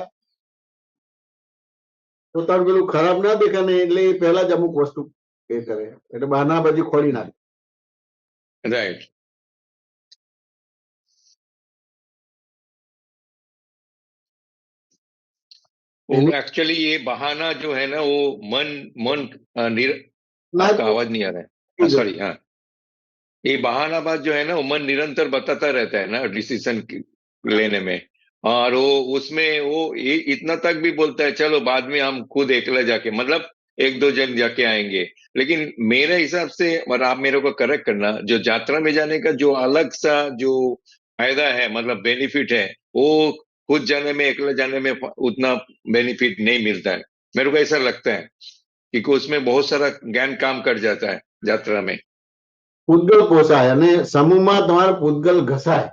પોતાનું પેલું ખરાબ ના દેખાય ને એટલે એ પહેલા જ અમુક વસ્તુ એ કરે, એટલે બહાના બાજી ખોલી નાખે. राइट वो एक्चुअली ये बहाना जो है ना वो मन मन आपका आवाज नहीं आ रहा है सॉरी हाँ ये बहानाबाज जो है ना वो मन निरंतर बताता रहता है ना डिसीजन लेने में और वो उसमें वो ये इतना तक भी बोलता है चलो बाद में हम खुद अकेला जाके मतलब एक दो जन जाके आएंगे लेकिन मेरे हिसाब से और आप मेरे को करेक्ट करना जो यात्रा में जाने का जो अलग सा जो फायदा है मतलब बेनिफिट है वो खुद जाने में अकेले जाने में उतना बेनिफिट नहीं मिलता है मेरे को ऐसा लगता है क्योंकि उसमें बहुत सारा ज्ञान काम कर जाता है यात्रा में પૂતગલ પોસાય અને સમૂહમાં તમારે પૂતગલ ઘસાય.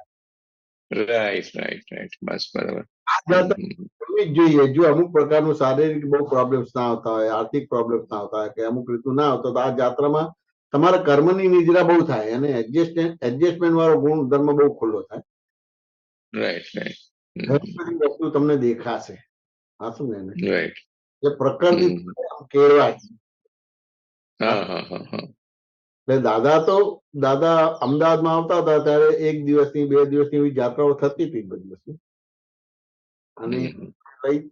રાઈટ રાઈટ રાઈટ બસ બરાબર આ જાત્રા કરવી જ જોઈએ. જો અમુક પ્રકારનું શારીરિક બહુ પ્રોબ્લેમ્સ ના આવતા હોય, આર્થિક પ્રોબ્લેમ્સ ના આવતા હોય કે અમુક રીતનું ના આવતો, તો આ જાત્રામાં તમારા કર્મની નિજરા બહુ થાય અને એડજસ્ટમેન્ટ વાળો ગુણ ધર્મ બહુ ખુલ્લો થાય. રાઈટ રાઈટ ઘણી બધી વસ્તુ તમને દેખાશે. હા શું ને? રાઈટ એટલે પ્રકૃતિ કેળવાય. હા હા હા હા એટલે દાદા અમદાવાદમાં આવતા હતા ત્યારે 1 દિવસની 2 દિવસની એવી યાત્રાઓ થતી હતી બધી વસ્તુ. અને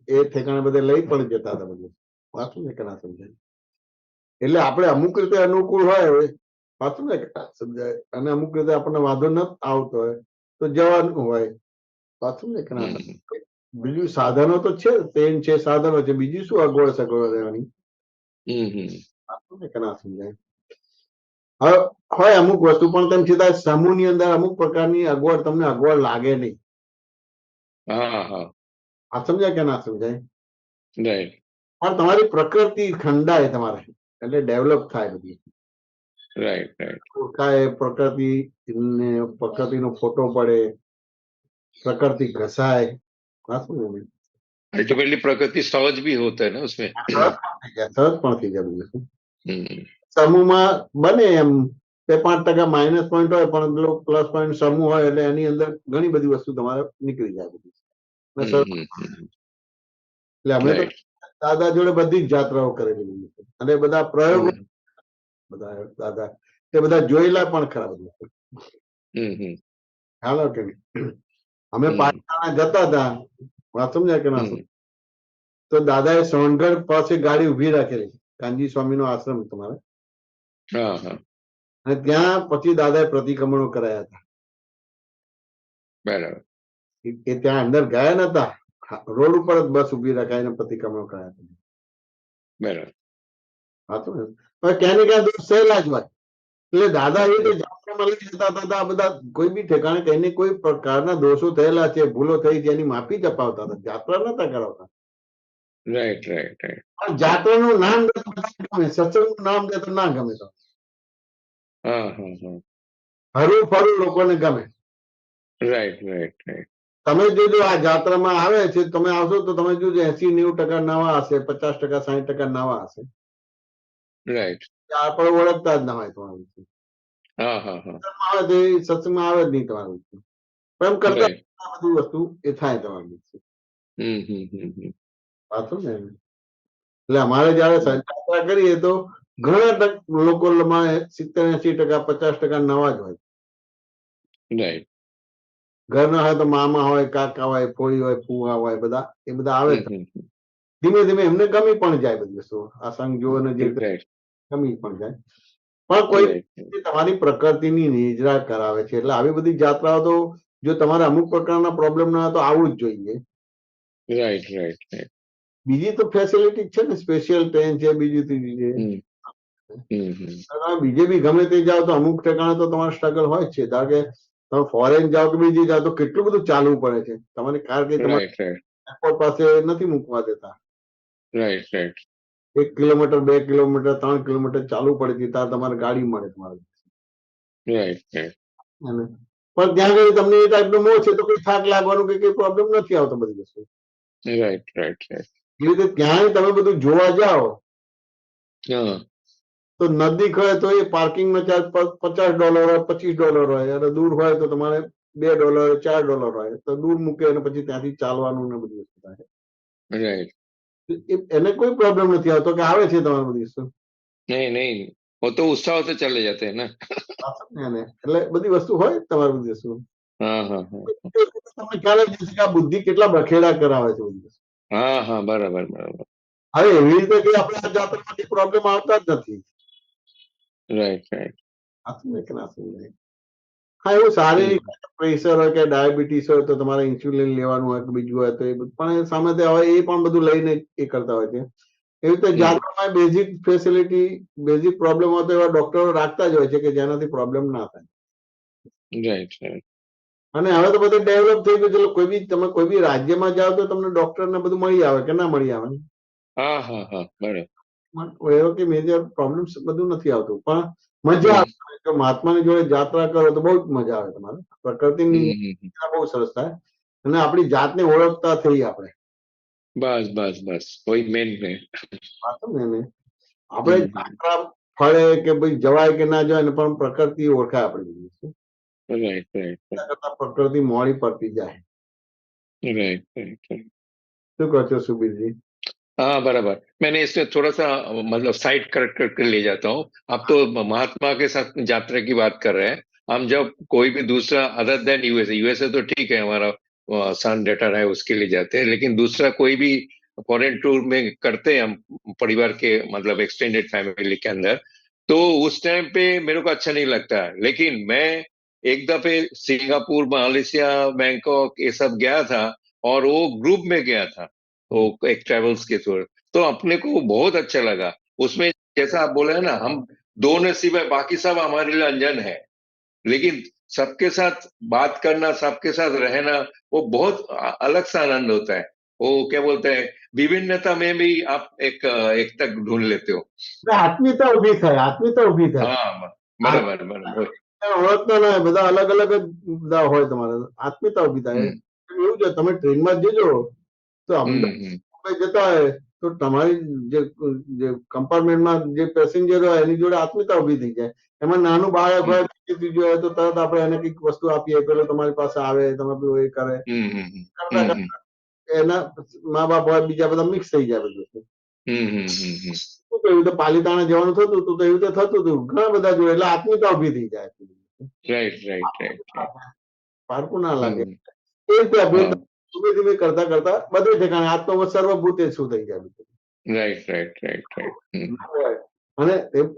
એ ઠેકાણે બધે લઈ પણ જતા હતા બધું. વાંચું ને કે ના સમજાય? એટલે આપણે અમુક રીતે અનુકૂળ હોય, વાંચું ને કે ના સમજાય, અને અમુક રીતે આપણને વાંધો ન આવતો હોય તો જવાનું હોય. વાંચું ને કે ના સમજાય? બીજું સાધનો તો છે, ટ્રેન છે, સાધનો છે, બીજું શું અગવડ સગવડ રહેવાની? વાંચું ને કે ના સમજાય? હવે હોય અમુક વસ્તુ, પણ તેમ છતાં સમૂહની અંદર અમુક પ્રકારની અગવડ તમને અગવડ લાગે નહીં. હા હા આ સમજાય કે ના સમજાય? રાઈટ પણ તમારી પ્રકૃતિ ખંડાય તમારે, એટલે ડેવલપ થાય બધી. રાઈટ રાઈટ ઓળખાય પ્રકૃતિ, પ્રકૃતિનો ફોટો પડે, प्रकृति घसाए. अल्टीमेटली प्रकृति सहज भी होता है ना उसमें सहज પણ થઈ જાય. સમૂહમાં બને એમ તે 5% માઇનસ પોઈન્ટ હોય, પણ પેલો પ્લસ પોઈન્ટ સમૂહ હોય એટલે એની અંદર ઘણી બધી વસ્તુ તમારે નીકળી જાય બધી. એટલે અમે તો દાદા જોડે બધી જ જાત્રાઓ કરેલી અને બધા પ્રયોગો બધા દાદા તે બધા જોયેલા પણ ખરા બધું. ખ્યાલ આવે કે નહીં? અમે હમ. પાટણ જતા હતા, વાત સમજાય કે ના હમ. સમજાય? તો દાદાએ સોનગઢ પાસે ગાડી ઉભી રાખેલી, કાનજી સ્વામીનો આશ્રમ તમારે, હા હા અને ત્યાં પછી દાદાએ પ્રતિક્રમણો કરાયા હતા. બરાબર. એ ત્યાં અંદર ગયા નતા, રોડ ઉપર જ બસ ઉભી રખાઈને પ્રતિક્રમણો કરાયા હતા. બરાબર. હા તો પણ ક્યાં ને ક્યાં દોષ થયેલા જ હોય. એટલે દાદા એ રીતે જાત્રામાં લઈ જતા હતા, આ બધા કોઈ બી ઠેકાણે કઈને કોઈ પ્રકારના દોષો થયેલા છે, ભૂલો થઈ છે, એની માફી જ અપાવતા હતા, જાત્રા નતા કરાવતા. Right right right. પણ જાત્રાનું નામ દે તો બધાને ગમે, સત્સંગનું નામ દે તો ના ગમે. તો હા હા હા. હરવું ફરવું લોકોને ગમે. Right right right. તમે જોજો આ જાત્રામાં આવે છે, તમે આવશો તો તમે જોજો 80-90% નવા હશે, 50% 60% નવા હશે. રાઈટ. આપણે ઓળખતા જ ના હોય તમારું. હા હા હા. આવે તો એ સત્સંગમાં આવે જ નહીં તમારું. પણ એમ કરતા રાઈટ. આ બધી વસ્તુ એ થાય તમારી. હમ. પાછું ને એટલે અમારે જયારે યાત્રા કરીએ તો ઘણા લોકો 70-80%, 50% નવા જ હોય. રાઈટ. ઘરના હોય તો મામા હોય, કાકા હોય, ફોઈ હોય, ફુવા હોય, બધા એ બધા આવે. ધીમે ધીમે એમને ગમી પણ જાય બધી વસ્તુ. આ સંઘ જોવો જે રીતે રાઈટ ગમી પણ જાય. પણ કોઈ રાઈટ તમારી પ્રકૃતિની નિજરા કરાવે છે. એટલે આવી બધી જાત્રાઓ તો જો તમારે અમુક પ્રકારના પ્રોબ્લેમ ના હોય તો આવવું જ જોઈએ. Right right right. બીજી તો ફેસિલિટી છે ને, સ્પેશિયલ ટ્રેન છે, બીજું ત્રીજું છે. બીજે બી ગમે તે જાઓ તો અમુક ઠેકાણે તો તમારે સ્ટ્રગલ હોય જ છે. ધારો કે તમે ફોરેન જાઓ કે બીજી જાઓ તો કેટલું બધું ચાલવું પડે છે. તમારી કાર કઈ તમારે રાઈટ રાઈટ એરપોર્ટ પાસે નથી મૂકવા દેતા. Right right. 1 kilometre, 2 kilometre, 3 kilometre ચાલવું પડે છે, ત્યાં તમારે ગાડી મળે તમારે. Right right. અને પણ ત્યાં આગળ તમને એ ટાઈપનો મોહ છે તો કોઈ થાક લાગવાનું કે કઈ પ્રોબ્લેમ નથી આવતો બધી વસ્તુ. Right right right. એ રીતે ત્યાં તમે બધું જોવા જાઓ હા. તો નજીક હોય તો એ પાર્કિંગનો ચાર્જ $50 હોય, $25 હોય, અને દૂર હોય તો તમારે $2, $4 હોય. તો દૂર મૂકે અને પછી ત્યાંથી ચાલવાનું ને બધી વસ્તુ થાય. રાઈટ. એને કોઈ પ્રોબ્લેમ નથી આવતો કે આવે છે તમારી બધી વસ્તુ. नहीं नहीं, वो तो उत्साह से चले जाते हैं ना. એટલે બધી વસ્તુ હોય તમારી બધી વસ્તુ. हाँ हाँ हाँ તમને ખ્યાલ જ હશે કે આ બુદ્ધિ કેટલા બખેડા કરાવે છે બધી વસ્તુ. हाँ हाँ, बराबर बराबर. હવે એવી રીતે કે આપણે આ જાત્રામાંથી પ્રોબ્લેમ આવતા જ નથી. Right right. સાચું ને કે ના સમજાય? હા, એવું શારીરિક પ્રેશર હોય કે ડાયાબિટીસ હોય તો તમારે ઇન્સ્યુલિન લેવાનું હોય કે બીજું હોય તો એ બધું પણ સામે હવે એ પણ બધું લઈને એ કરતા હોય છે. એવી રીતે જાત્રામાં બેઝિક ફેસિલિટી, બેઝિક પ્રોબ્લેમ હોય તો એવા ડોક્ટરો રાખતા જ હોય છે કે જેનાથી પ્રોબ્લેમ ના થાય. Right right. અને હવે તો બધું ડેવલપ થઈ ગયું. ચલો કોઈ બી તમે કોઈ બી રાજ્યમાં જાઓ તો તમને ડોક્ટર ને બધું મળી આવે કે ના મળી આવે. हाँ हाँ हाँ, बराबर. એવો કે મેજર પ્રોબ્લેમ બધું નથી આવતું. પણ મજા આવે. જો મહાત્માની જોડે જાત્રા કરો તો બહુ જ મજા આવે તમારે. પ્રકૃતિની બહુ સરસ થાય અને આપણી જાતને ઓળખતા થઈ આપણે. बस बस बस, वही मेन है. વાંચો ને એને. આપણે જાત્રા ફળે કે ભાઈ જવાય કે ના જવાય ને પણ પ્રકૃતિ ઓળખાય આપણી. राइट राइट કરતા પ્રકૃતિ મોડી પડતી જાય. Right right right. શું કહો છો સુબીરજી? हाँ बराबर. मैंने इसमें थोड़ा सा मतलब साइड करेक्ट करके ले जाता हूँ. आप तो महात्मा के साथ यात्रा की बात कर रहे हैं. हम जब कोई भी दूसरा अदर देन यूएसए, यूएसए तो ठीक है, हमारा सन डेटर है उसके लिए जाते हैं, लेकिन दूसरा कोई भी फॉरेन टूर में करते हैं हम परिवार के मतलब एक्सटेंडेड फैमिली के अंदर, तो उस टाइम पे मेरे को अच्छा नहीं लगता है. लेकिन मैं एक दफे सिंगापुर, मलेशिया, बैंकॉक ये सब गया था और वो ग्रुप में गया था, वो एक ट्रेवल्स के थ्रू. तो अपने को बहुत अच्छा लगा उसमें. जैसा आप बोले हैं ना, हम दो नसीब है, बाकी सब हमारे लिए अनजान है, लेकिन सबके साथ बात करना, सबके साथ रहना, वो बहुत अलग सा आनंद होता है. वो क्या बोलते हैं, विभिन्नता में भी आप एक एकता ढूंढ लेते हो. આત્મીયતા ઉભી થાય, આત્મીયતા ઉભી થાય. हाँ बराबर बराबर. ઓળખતા ના હોય, બધા અલગ અલગ જ બધા હોય તમારે. આત્મીયતા ઉભી થાય. એવું છે તમે ટ્રેનમાં જજો તો અમદાવાદ જતા હોય તો તમારી જે કમ્પાર્ટમેન્ટમાં જે પેસેન્જર હોય એની જોડે આત્મીયતા ઉભી થઈ જાય. એમાં નાનું બાળક હોય, ત્રીજું હોય તો તરત આપણે એને કઈક વસ્તુ આપીએ, પેલો તમારી પાસે આવે, તમે પેલું એ કરે. કરતા કરતા એના મા બાપ હોય બીજા બધા મિક્સ થઈ જાય બધું. શું કહ્યું તો પાલીતાણા જવાનું થતું હતું તો એવી રીતે થતું હતું ઘણા બધા જોડે, એટલે આત્મીયતા ઉભી થઈ જાય. Right right right. પારકું ના લાગે. હમ. એ રીતે અભ્યાસ હા. ધીમે ધીમે કરતા કરતા બધે ઠેકાણે આત્મ સર્વભૂતે શું થઈ જાય બધું. રાઈટ. અને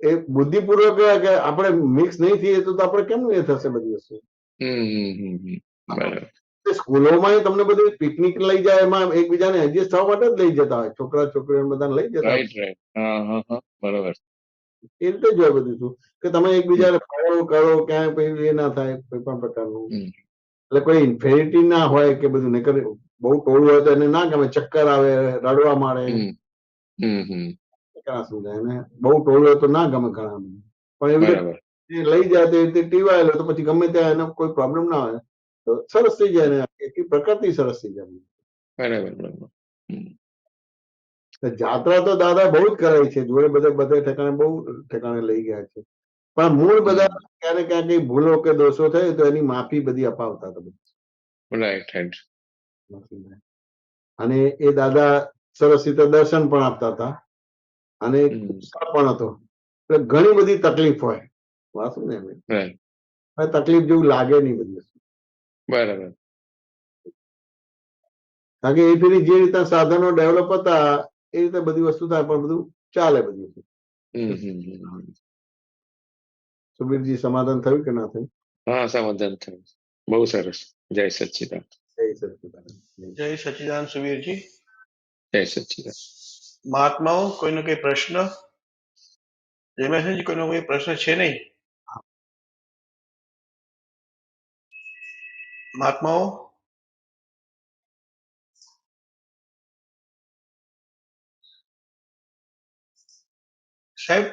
એ બુદ્ધિપૂર્વક કે આપણે મિક્સ નહીં થઈએ તો આપણે કેમનું એ થશે બધી વસ્તુ. બરાબર. સ્કૂલોમાં તમને બધી પિકનિક લઈ જાય એમાં એકબીજાને એડજસ્ટ થવા માટે જ લઈ જતા હોય, છોકરા છોકરીઓ બધાને લઈ જતા હોય. રાઈટ. હા. બરાબર. એ રીતે જ હોય બધું શું કે તમે એકબીજાને ફોલો કરો, ક્યાંય પછી એ ના થાય કોઈ પણ પ્રકારનું. હમ. એટલે કોઈ ઇન્ફેરિટી ના હોય કે બધું નકર બહુ ટોળું હોય તો એને ના ગમે, ચક્કર આવે, રડવા માંડે. હમ. ઘણા સમજાય એને બહુ ટોળું હોય તો ના ગમે ઘણા. પણ એવી બરાબર. રીતે લઈ જાય તો એ રીતે ટીવાયેલો તો પછી ગમે ત્યાં એને કોઈ પ્રોબ્લેમ ના હોય તો સરસ થઈ જાય ને એટલી પ્રકૃતિ સરસ થઈ જાય. બરાબર. જાત્રા તો દાદા બહુ જ કરાઈ છે, જોડે બધે ઠેકાણે બહુ ઠેકાણે લઈ ગયા છે. પણ મૂળ બધા ક્યાંને ક્યાં કઈ ભૂલો કે દોષો થાય તો એની માફી બધી અપાવતા હતા. રાઈટ. અને એ દાદા સરસ રીતે દર્શન પણ આપતા હતા અને ઉત્સાહ પણ હતો. એટલે ઘણી બધી તકલીફ હોય વાત ને તકલીફ જેવું લાગે નહીં બધી વસ્તુ. બરાબર. કારણ કે એ પેલી જે રીતે સાધનો ડેવલપ હતા એ રીતે બધી વસ્તુ થાય પણ બધું ચાલે બધી વસ્તુ. સુબીરજી સમાધાન થયું કે ના થયું? હા, સમાધાન થયું. બહુ સરસ. જય સચ્ચિદાનંદ. જય સચ્ચિદાનંદ સુબીરજી. જય સચ્ચિદાનંદ. મહાત્માઓ કોઈનો કઈ પ્રશ્ન? જયમેશનજી કોઈનો કોઈ પ્રશ્ન છે નહીં? મહાત્માઓ સાહેબ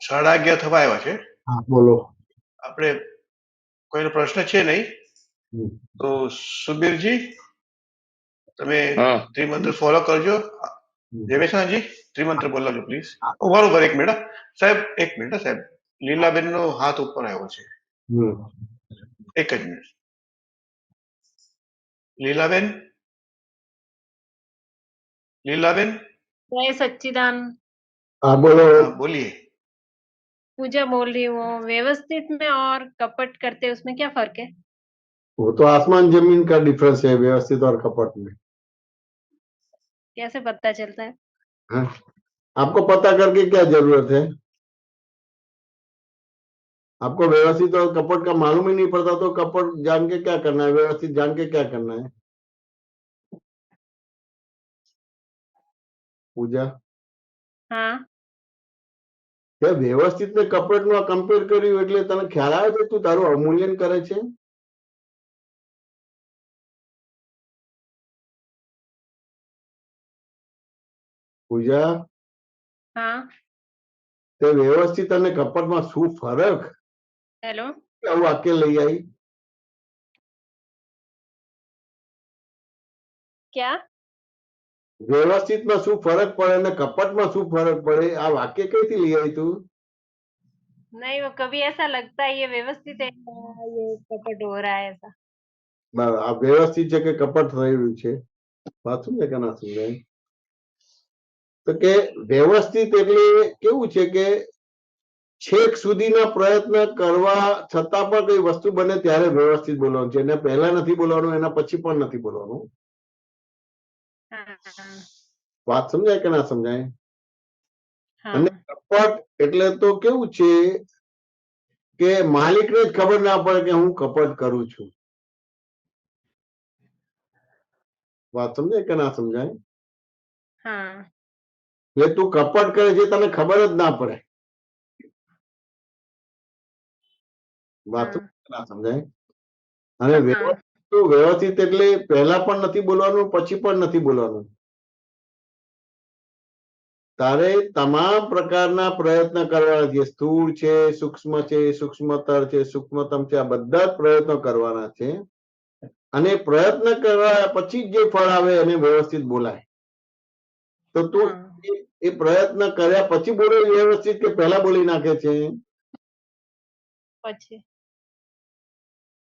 11:30 થવા આવ્યા છે. હા બોલો. આપણે કોઈનો પ્રશ્ન છે નહીં તો સુબીરજી તમે ત્રિમંત્ર ફોલો કરજો. જયમેશનજી ત્રિમંત્ર બોલાવજો પ્લીઝ. બરોબર, એક મિનિટ સાહેબ, એક મિનિટ સાહેબ. લીલાબેન નો હાથ ઉપર આવ્યો છે. એક જ મિનિટ. લીલાબેન जय सच्चिदानंद। हाँ बोलो। बोलिए। पूजा बोल रही हूँ। व्यवस्थित में और कपट करते उसमें क्या फर्क है? वो तो आसमान जमीन का डिफरेंस है व्यवस्थित और कपट में। कैसे पता चलता है? हाँ? आपको पता करके क्या जरूरत है? आपको व्यवस्थित और कपट का मालूम ही नहीं पड़ता तो कपट जान के क्या करना है, व्यवस्थित जान के क्या करना है? पूजा हाँ, તે વ્યવસ્થિત ને કપટ નું કમ્પેર કર્યું એટલે તને ખ્યાલ આવે છે તું તારું અવમૂલ્યન કરે છે? પૂજા हाँ, તે વ્યવસ્થિત અને કપટમાં શું ફરક? हेलो, આવું વાક્ય લઈ આવી? क्या? વ્યવસ્થિતમાં શું ફરક પડે અને કપટમાં શું ફરક પડે આ વાક્ય કઈથી લઈ આવી તું? नहीं, वो कभी ऐसा लगता है ये व्यवस्थित है, ये कपट हो रहा है ऐसा। બરાબર, આ વ્યવસ્થિત છે કે કપટ થઈ રહ્યું છે? વાત સમજે કે ના સમજાય? તો કે વ્યવસ્થિત એટલે કેવું છે કે છેક સુધીના પ્રયત્ન કરવા છતાં પણ કઈ વસ્તુ બને ત્યારે વ્યવસ્થિત બોલવાનું છે, એને પહેલા નથી બોલવાનું, એના પછી પણ નથી બોલવાનું. हाँ, વાત સમજાય કે ના સમજાય? અને हाँ, કપટ એટલે તો કેવું છે કે માલિકને જ ખબર ના પડે કે હું કપટ કરું છું. વાત સમજાય કે ના સમજાય? हाँ, એટલે તું કપટ કરે છે તને ખબર જ ના પડે. વાત हाँ, ના સમજાય? અને हाँ, વ્યવસ્થિત એટલે પહેલા પણ નથી બોલવાનું, પછી પણ નથી બોલવાનું. તારે તમામ પ્રકારના પ્રયત્ન કરવાના છે. સ્થૂળ છે, સૂક્ષ્મ છે, સૂક્ષ્મતર છે, સૂક્ષ્મતમ છે, આ બધા જ પ્રયત્નો કરવાના છે. અને પ્રયત્ન કરવા પછી જે ફળ આવે એને વ્યવસ્થિત બોલાય. તો તું એ પ્રયત્ન કર્યા પછી બોલે વ્યવસ્થિત કે પહેલા બોલી નાખે છે? પછી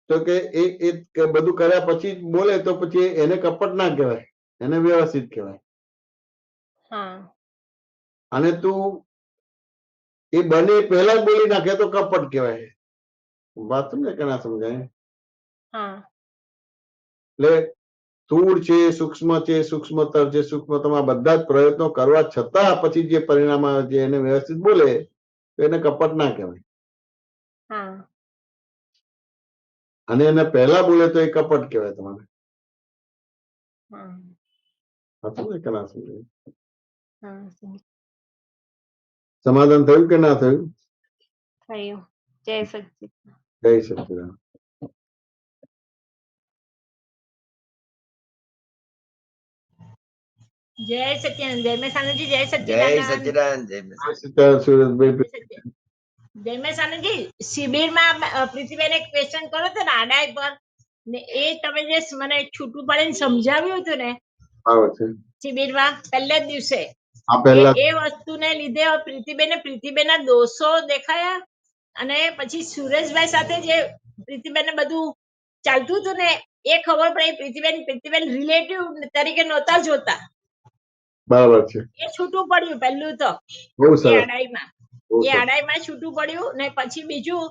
તો કે એ બધું કર્યા પછી બોલે તો પછી એને કપટ ના કહેવાય, એને વ્યવસ્થિત કહેવાય. हाँ, અને તું એ બને પહેલા જ બોલી નાખે તો કપટ કહેવાય. વાત સમજે કે ના સમજાય? હા એટલે સ્થૂળ છે, સૂક્ષ્મતર છે, સૂક્ષ્મતમ, આ બધા જ પ્રયત્નો કરવા છતાં પછી જે પરિણામ આવે છે એને વ્યવસ્થિત બોલે તો એને કપટ ના કહેવાય, હા અને એને પહેલા બોલે તો એ કપટ કહેવાય. તમારે હા સાચું ને કે ના સમજાયું? હા સમાધાન થયું કે ના થયું? થયું. જય સચિદાનંદ. જય સચિદાનંદ. જય સચિદાનંદ. જય મેસાનંદજી. જય જય સચિદાનંદ. સચિદાનંદ જય સુરેશભાઈ, જય મેસાનંદજી, શિબિરમાં પ્રીતિબેન એક ક્વેશ્ચન કર્યો હતો ને આડાઈ પર, ને એ તમે જે મને છૂટું પાડીને સમજાવ્યું હતું ને આવે છે શિબિરમાં પહેલે જ દિવસે, આ પહેલા એ વસ્તુને લીધે પ્રીતિબેનના દોષો દેખાયા, અને પછી સુરેશભાઈ સાથે જે પ્રીતિબેન બધું ચાલતું હતું ને એ ખબર પડી. પ્રીતિબેન રિલેટિવ તરીકે નહોતા જોતા, બરાબર છે. એ છૂટું પડ્યું પહેલું તો બહુ એ સરસ, આડાઈમાં. બહુ એ સરસ. આડાઈમાં છૂટું પડ્યું. ને પછી બીજું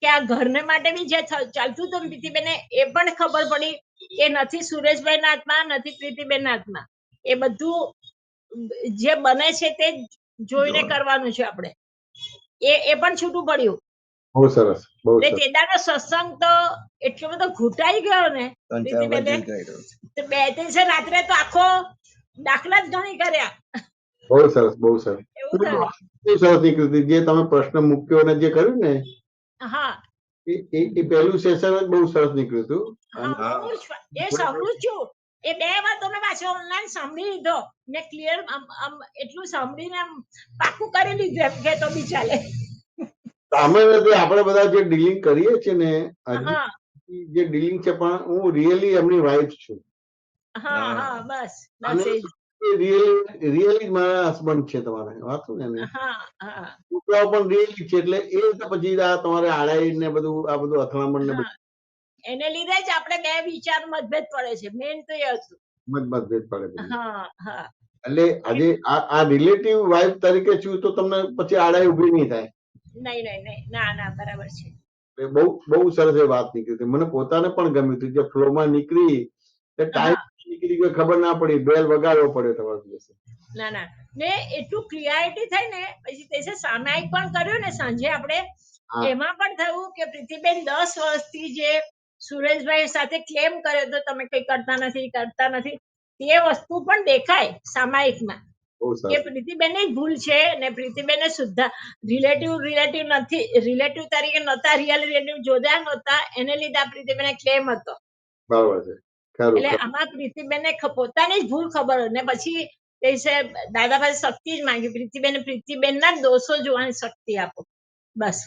કે આ ઘરને માટે બી જે ચાલતું હતું પ્રીતિબેને એ પણ ખબર પડી કે નથી સુરેશભાઈ ના હાથમાં, નથી પ્રીતિબેન ના હાથમાં. એ બધું જે બને છે તે જોઈને કરવાનું છે આપણે. એ પણ છૂટું પડ્યું. બહુ સરસ, બહુ સરસ. તેદાનો સત્સંગ તો એટલો બધો ઘૂંટાઈ ગયો ને પ્રીતિબેને, તો 2-3 રાત્રે તો આખો દાખલા જ ગણી કર્યા. બહુ સરસ, બહુ સરસ. એવું થયું. બહુ સરસ નીકળી. જે તમે પ્રશ્ન મૂક્યો અને જે કર્યું ને હા એ પહેલું સેશન જ બહુ સરસ નીકળ્યું હતું. હા બહુ જ એ સાંભળું છું. એ 2 વાર તો મેં પાછો ઓનલાઈન સાંભળી લીધો ને ક્લિયર એટલું સાંભળીને પાકું કરી લીધું એમ કે તો બી ચાલે. સામાન્ય રીતે આપણે બધા જે ડીલિંગ કરીએ છીએ ને, હા હજી જે ડીલિંગ છે, પણ હું રિયલી એમની વાઇફ છું. હા હા બસ અને બસ રિયલી મારા હસબન્ડ છે. તમારે વાત ને, હા હા છોકરાઓ પણ રિયલી છે. એટલે એ રીતે પછી આ તમારે આડાઈ ને બધું આ બધું અથડામણ ને હા એને લીધે જ આપણે 2 વિચાર મતભેદ પડે છે. મેન તો એ હતું. મતભેદ પડે છે. હા હા એટલે આજે આ રિલેટિવ વાઇફ તરીકે છું તો તમને પછી આડાઈ ઉભી નહીં થાય. નહીં ના ના બરાબર છે. એ બહુ બહુ સરસ એ વાત નીકળી હતી. મને પોતાને પણ ગમ્યું હતું. જે ફ્લોમાં નીકળી એ ટાઈમ નીકળી ગયો, ખબર ના પડી. બેલ વગાડવો પડ્યો તમારા દિવસે. ના ના ને એટલું ક્લિયરિટી થઈ ને પછી તે સામાયિક પણ કર્યું ને સાંજે આપણે, એમાં પણ થયું કે પ્રીતિબેન 10 વર્ષથી જે સુરેશભાઈ સાથે ક્લેમ કર્યો તો તમે કઈ કરતા નથી તે વસ્તુ પણ દેખાય સામાયિકમાં કે પ્રીતિબેન જ ભૂલ છે ને પ્રીતિબેને સુદ્ધા રિલેટિવ નથી, રિલેટિવ તરીકે નહોતા, રિયલ રિલેટિવ જોયા નહોતા, એને લીધે આ પ્રીતિબેને ક્લેમ હતો. બરાબર છે. એટલે આમાં પ્રીતિબેનને પોતાની જ ભૂલ ખબર હોય ને પછી દાદા પાસે શક્તિ જ માંગી. પ્રીતિબેન ના દોષો જોવાની શક્તિ આપો, બસ.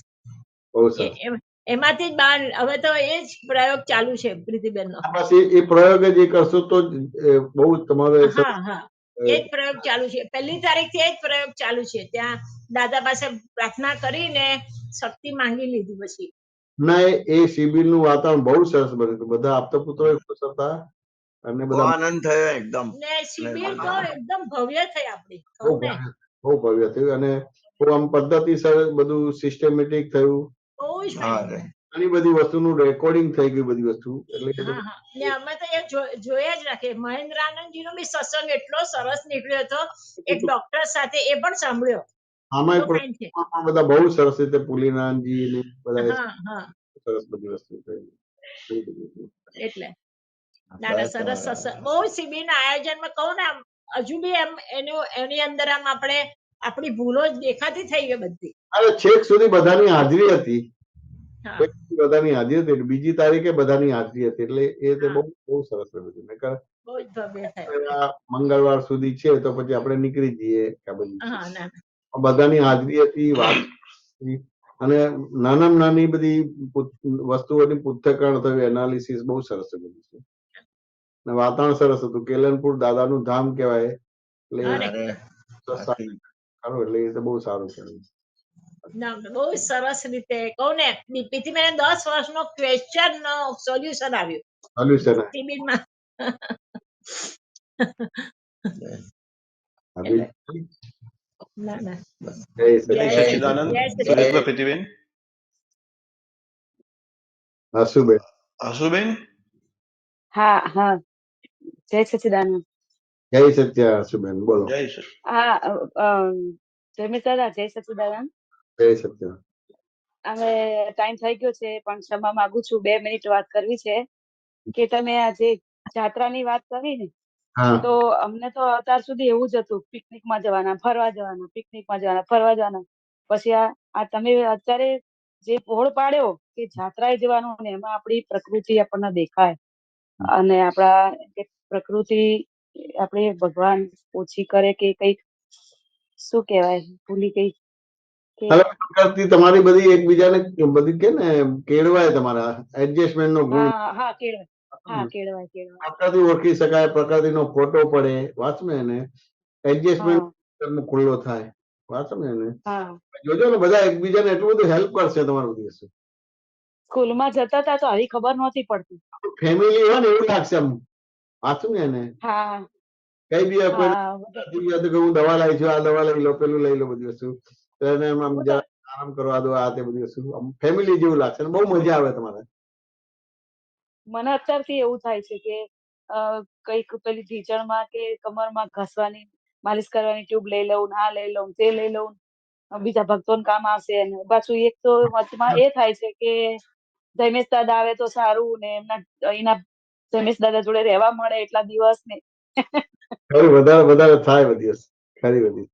એમાંથી જ બહાર. હવે તો એ જ પ્રયોગ ચાલુ છે પ્રીતિબેન નો. એ પ્રયોગ જ કરશો તો બહુ તમારે. હા હા એ જ પ્રયોગ ચાલુ છે. 1લી તારીખથી એ જ પ્રયોગ ચાલુ છે. ત્યાં દાદા પાસે પ્રાર્થના કરીને શક્તિ માંગી લીધી પછી. ના, એ શિબિર નું વાતાવરણ બહુ સરસ બન્યું હતું. બધા આપતા પુત્રો ખુશ હતા અને બધા આનંદ થયો એકદમ. ને શિબિર તો એકદમ ભવ્ય થઈ આપણી. બહુ ભવ્ય થયું અને બહુ આમ પદ્ધતિસર બધું સિસ્ટમેટિક થયું. બહુ જ ફાઇન. ઘણી બધી વસ્તુનું રેકોર્ડિંગ થઈ ગયું, બધી વસ્તુ. એટલે ને અમે તો એ જોયા જ રાખીએ. મહેન્દ્ર આનંદજી નો બી સત્સંગ એટલો સરસ નીકળ્યો હતો, એક ડોક્ટર સાથે, એ પણ સાંભળ્યો. આમાં બધા બહુ સરસ રીતે પુલીનાનજી ને બધા સરસ બધી વસ્તુ થઈ. એટલે દાદા સરસ સત્સંગ. બહુ શિબિરના આયોજનમાં કહું ને, હજુ બી એમ એની અંદર આમ આપણે આપણી ભૂલો જ દેખાતી થઈ ગઈ બધી. અરે છેક સુધી બધાની હાજરી હતી. બધાની હાજરી હતી. બીજી તારીખે બધાની હાજરી હતી. એટલે એ બહુ બહુ સરસ બધું. બહુ જ ભવ્ય થાય. મંગળવાર સુધી છે તો પછી આપણે નીકળી જઈએ. બધાની હાજરી હતી, વાત અને નાનામાં નાની બધી વસ્તુઓની પૃથ્થકરણ થયું, એનાલિસિસ બહુ સરસ બધું છે. વાતાવરણ સરસ હતું. કેલનપુર દાદાનું ધામ કહેવાય. એટલે એ તો બહુ સારું કર્યું. બહુ સરસ રીતે કહું ને, પ્રીતિબેન 10 વર્ષનો ક્વેશ્ચન નો સોલ્યુશન આવ્યું શિબિરમાં. જય સચિદાનંદ. સુરેશભાઈ, પ્રીતિબેન. હસુભાઈ. હસુબેન, હા હા જય સચિદાનંદ. જય સત્ય હસુબેન, બોલો. જય શ્રી હા જયમિત દાદા જય સચિદાનંદ. જય સત્ય. હવે ટાઈમ થઈ ગયો છે પણ ક્ષમા માંગુ છું, 2 મિનિટ વાત કરવી છે કે તમે આજે જાત્રાની વાત કરી ને, હા તો અમને તો અત્યાર સુધી એવું જ હતું, પિકનિકમાં જવાના, ફરવા જવાના, પિકનિકમાં જવાના, ફરવા જવાના. પછી આ તમે અત્યારે જે પહોળ પાડ્યો કે જાત્રાએ જવાનું ને એમાં આપણી પ્રકૃતિ આપણને દેખાય અને આપણા કે પ્રકૃતિ આપણે ભગવાન ઓછી કરે કે કઈક શું કહેવાય ભૂલી ગઈ કે અલગ પ્રકારથી તમારી બધી એકબીજાને બધી કે ને કેળવાય, તમારા એડજસ્ટમેન્ટ નો ગુણ હા હા કેળવાય, હા કેળવાય કેળવાય. પ્રકૃતિ ઓળખી શકાય, પ્રકૃતિનો ફોટો પડે, વાંચો ને એને એડજસ્ટમેન્ટ હા ખુલ્લો થાય, વાંચો ને એને હા જોજો ને, બધા એકબીજાને એટલું બધું હેલ્પ કરશે તમારું બધી વસ્તુ. સ્કૂલમાં જતા હતા તો આવી ખબર નહોતી પડતી. ફેમિલી હોય ને એવું લાગશે આમ, વાંચું ને એને હા કઈ બી કોઈ હા થઈ ગયા તો કે હું દવા લાવી છું, આ દવા લઈ લો, પેલું લઈ લો, બધી વસ્તુ તો એને આમ હું તો જરા આરામ કરવા દો, આ તે બધી વસ્તુ ફેમિલી જેવું લાગશે ને બહુ મજા આવે તમારે. મને અત્યારથી એવું થાય છે કે કઈક પેલી ઢીચણમાં કે કમરમાં ઘસવાની માલિશ કરવાની ટ્યુબ લઈ લઉં, આ લઈ લઉં, તે લઈ લઉં, બીજા ભક્તોને કામ આવશે. અને પાછું એક તો વચમાં એ થાય છે કે જૈમેશ દાદા આવે તો સારું ને એના જૈમેશ દાદા જોડે રહેવા મળે એટલા દિવસ ને ખરી વધારે વધારે થાય બધી વસ્તુ, ખરી બધી.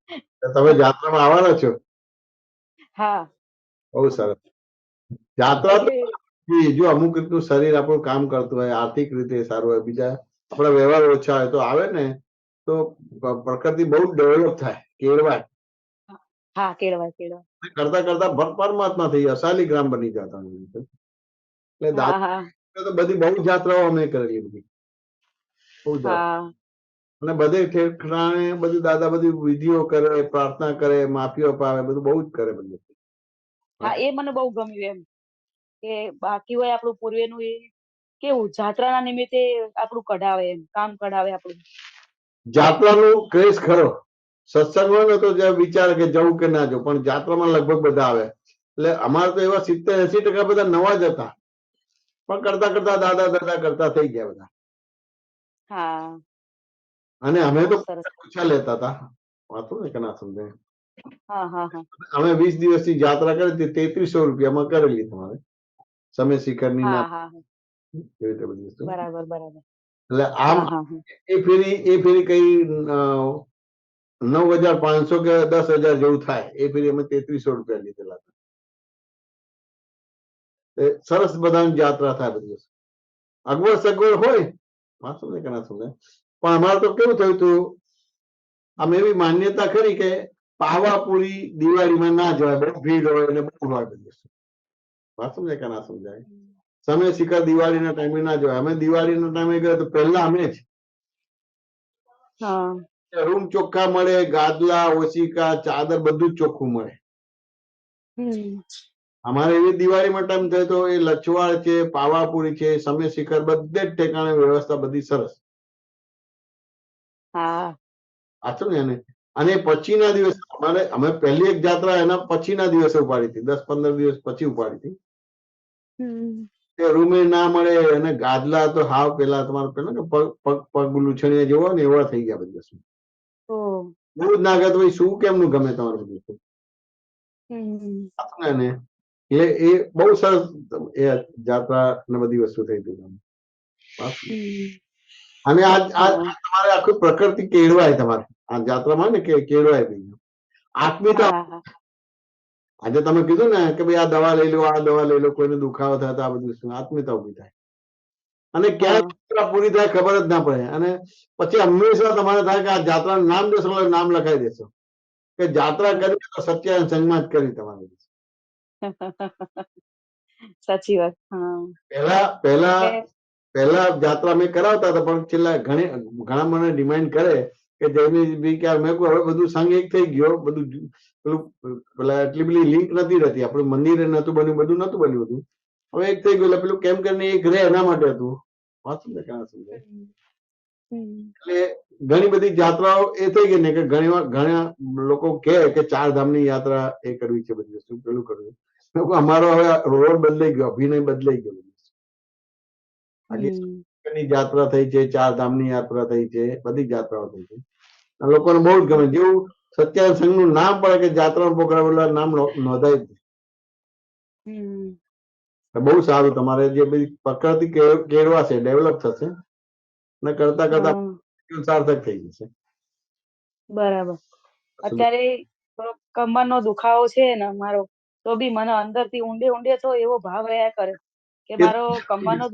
તમે જાત્રામાં આવવાના છો? હા બહુ સરસ. જાત્રા તો એટલે જો અમુક રીતનું શરીર આપણું કામ કરતું હોય, આર્થિક રીતે સારું હોય, બીજા આપણા વ્યવહાર ઓછા હોય તો આવે ને તો પ્રકૃતિ બહુ ડેવલપ થાય, કેળવાય. હા કેળવાય કેળવાય. કરતા કરતા પરમાત્મા થઈ જાય, શાલિગ્રામ બની જતા હોય. એટલે હા હા દાદા તો બધી બહુ જાત્રાઓ અમે કરેલી બધી, બહુ જાત્રા. હા અને બધે ઠેકાણે બધું દાદા બધી વિધિઓ કરે, પ્રાર્થના કરે, માફીઓ પાવે, બધું બહુ જ કરે બધું. હા એ મને બહુ ગમ્યું એમ કે બાકી હોય આપણું પૂર્વેનું એ કેવું જાત્રાના નિમિત્તે આપણું કઢાવે એમ કામ કઢાવે આપણું. જાત્રાનું ક્રેઝ ખરો. સત્સંગ હોય ને તો વિચારે કે જવું કે ના જવું, પણ જાત્રામાં લગભગ બધા આવે. એટલે અમારે તો એવા 70-80% બધા નવા જ હતા, પણ કરતા કરતા દાદા કરતા થઈ ગયા બધા. હા અને અમે બહુ તો સરસ. ઓછા લેતા હતા, વાંચો ને કે ના સમજાય. હા હા હા અમે 20 દિવસની જાત્રા કરી હતી, 3300 રૂપિયામાં કરેલી તમારે, સમય શિખરની ના હા હા હા એવી રીતે બધી વસ્તુ. બરાબર બરાબર. એટલે આમ હા હા હા એ ફેરી કઈ 9500 કે 10,000 જેવું થાય. એ ફેરી અમે 3300 રૂપિયા લીધેલા હતા. સરસ બધાની યાત્રા થાય બધી વસ્તુ. અગવડ સગવડ હોય વાંચો ને કે ના સમજાય. પણ અમારે તો કેવું થયું હતું, આમ એવી માન્યતા ખરી કે પાવાપુરી દિવાળીમાં ના જવાય, બહુ ભીડ હોય એટલે બહુ હોય બધી વસ્તુ. વાત સમજાય કે ના સમજાય. સમય શિખર દિવાળીના ટાઈમે ના જવાય. અમે દિવાળીના ટાઈમે ગયા તો પહેલા અમે જ હા રૂમ ચોખ્ખા મળે, ગાદલા, ઓશિકા, ચાદર બધું જ ચોખ્ખું મળે. અમારે એવી દિવાળીમાં ટાઈમ થયો તો એ લચવાળ છે, પાવાપુરી છે, સમય શિખર બધે જ ઠેકાણે વ્યવસ્થા બધી સરસ. હા આચો ને એને. અને પછીના દિવસે અમે પહેલી એક જાત્રા એના પછીના દિવસે ઉપાડી હતી, 10-15 દિવસ પછી ઉપાડી હતી. તે રૂમે ના મળે અને ગાદલા તો હાવ પેલા તમારે પેલા કે પગ લૂછણીયા જેવા ને એવા થઈ ગયા બધી વસ્તુ. બહુ જ ના ગયા તો ભાઈ શું કેમનું ગમે તમારું બધું. ને એ બહુ સરસ એ જાત્રા ને બધી વસ્તુ થઈ હતી. અને આ તમારે આખું પ્રકૃતિ કેળવાય, તમારે આ જાત્રામાં ને કેળવાય નહીં. આત્મીયતા આજે તમે કીધું ને કે ભાઈ આ દવા લઈ લો, આ દવા લઈ લો, કોઈને દુખાવો થાય તો આ બધું આત્મીયતા ઉભી થાય. અને ક્યાં જાત્રા પૂરી થાય ખબર જ ના પડે. અને પછી હંમેશા તમારે થાય કે આ જાત્રાનું નામ દેશો, નામ લખાઈ દેશો કે જાત્રા કરી તો સત્ય સંગમાં જ કરી તમારી. સાચી વાત. પહેલા પહેલા પહેલા જાત્રા મેં કરાવતા હતા, પણ છેલ્લા ઘણા મને ડિમાન્ડ કરે કે જયમીનભાઈ કે મેં કહ્યું હવે બધું સંઘ એક થઈ ગયો, બધું પેલું પેલા એટલી બધી લિંક નથી રહેતી, આપણું મંદિરે નતું બન્યું, બધું નતું બન્યું હતું. હવે એક થઈ ગયું, પેલું કેમ કરીને એક રહે એના માટે હતું. વાંચું ને ક્યાં સમજાય. એટલે ઘણી બધી જાત્રાઓ એ થઈ ગઈ ને કે ઘણા લોકો કહે કે 4 ધામની યાત્રા એ કરવી છે, બધી વસ્તુ પેલું કરવું. અમારો હવે રોડ બદલાઈ ગયો, અભિનય બદલાઈ ગયો. ની યાત્રા થઈ છે, 4 ધામની યાત્રા થઈ છે, બધી જ યાત્રાઓ થઈ છે. આ લોકોને બહુ જ ગમે. જેવું સત્યાગ્રહ સંઘનું નામ પડે કે જાત્રા પ્રોગ્રામ એટલે નામ નોંધાય જ. બહુ સારું. તમારે જે બધી પ્રકૃતિ કેળવાશે, ડેવલપ થશે અને કરતા કરતા સાર્થક થઈ જશે. બરાબર. અત્યારે થોડો કમરનો દુખાવો છે ને મારો, તો બી મને અંદરથી ઊંડે ઊંડે તો એવો ભાવ રહ્યા કરે કે મારો કમરનો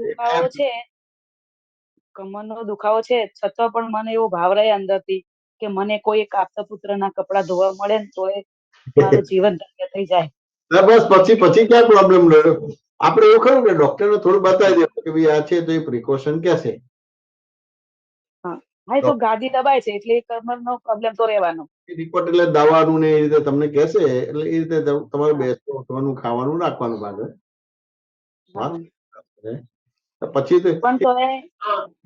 દુખાવો છે છતાં પણ મને એવો ભાવ રહે અંદરથી કે મને કોઈ એક આપતા પુત્રના કપડા ધોવા મળે ને તો એ મારું જીવન ધન્ય થઈ જાય. બસ પછી ક્યાં પ્રોબ્લેમ રહ્યો? આપણે એવું ખરું કે ડોક્ટરને થોડું બતાવી દે કે ભાઈ આ છે તો એ પ્રિકોશન ક્યાં છે. હા, તો ગાદી દબાય છે એટલે કમરનો પ્રોબ્લેમ તો રહેવાનો. રિપોર્ટ એટલે દવાનું ને એ રીતે તમને કહેશે એટલે એ રીતે તમારે બેસવાનું, ઉઠવાનું, ખાવાનું રાખવાનું ભાગે. પછી તો પણ તો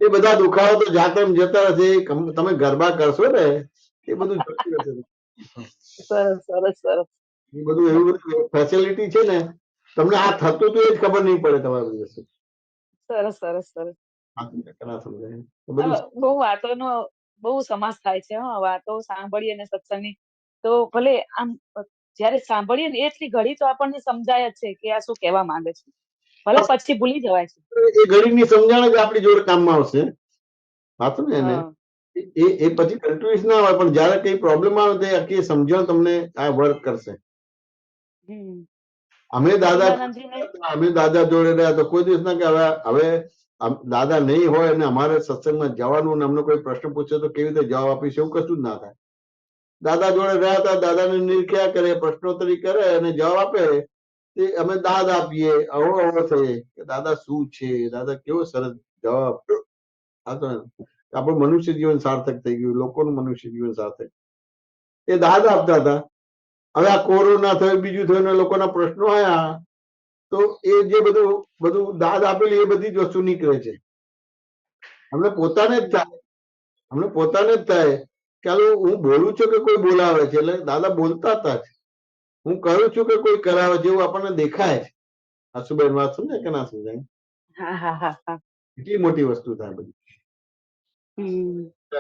એ બધા દુખાવા તો જાતે જતા રહેશે. તમે ગરબા કરશો ને એ બધું જતું રહેશે. સરસ સરસ સરસ. એ બધું એવું બધું ફેસિલિટી છે ને, તમને આ થતું તો એ જ ખબર નહીં પડે તમારું. સરસ સરસ સરસ. સમજાય બહુ વાતોનો બહુ સમાસ થાય છે. વાતો સાંભળીએ ને સત્સંગની તો ભલે આમ જયારે સાંભળીએ ને એટલી ઘડી તો આપણને સમજાય જ છે કે આ શું કહેવા માંગે છે, ભલે પછી ભૂલી જવાય છે. એ ઘડીની સમજણ જ આપણી જોડે કામમાં આવશે. વાંચો ને એને એ પછી કન્ફ્યુઝ ના હોય, પણ જયારે કઈ પ્રોબ્લેમ આવે તો આખી સમજણ તમને આ વર્ક કરશે. અમે દાદા જોડે રહ્યા તો કોઈ દિવસ ના કે હવે દાદા નહીં હોય અને અમારે સત્સંગમાં જવાનું અને અમને કોઈ પ્રશ્ન પૂછે તો કેવી રીતે જવાબ આપીશું, એવું કશું જ ના થાય. દાદા જોડે રહ્યા હતા, દાદાને નિર્ખ્યા કરે, પ્રશ્નોત્તરી કરે અને જવાબ આપે. અમે દાદ આપીએ, અવો થઈએ કે દાદા શું છે, દાદા કેવો સરસ જવાબ. આપણું મનુષ્ય જીવન સાર્થક થઈ ગયું, લોકોનું મનુષ્ય જીવન સાર્થક. એ દાદ આપતા હતા. હવે આ કોરોના થયું, બીજું થયું ને લોકોના પ્રશ્નો આયા તો એ જે બધું દાદ આપેલી એ બધી જ વસ્તુ નીકળે છે. અમને પોતાને જ થાય કે હું બોલું છું કે કોઈ બોલાવે છે. એટલે દાદા બોલતા હતા જ, હું કરું છું કે કોઈ કરાવે છે એવું આપણને દેખાય છે. આશુબેન વાત સમજાય કે ના સમજાય? એટલી મોટી વસ્તુ થાય બધી.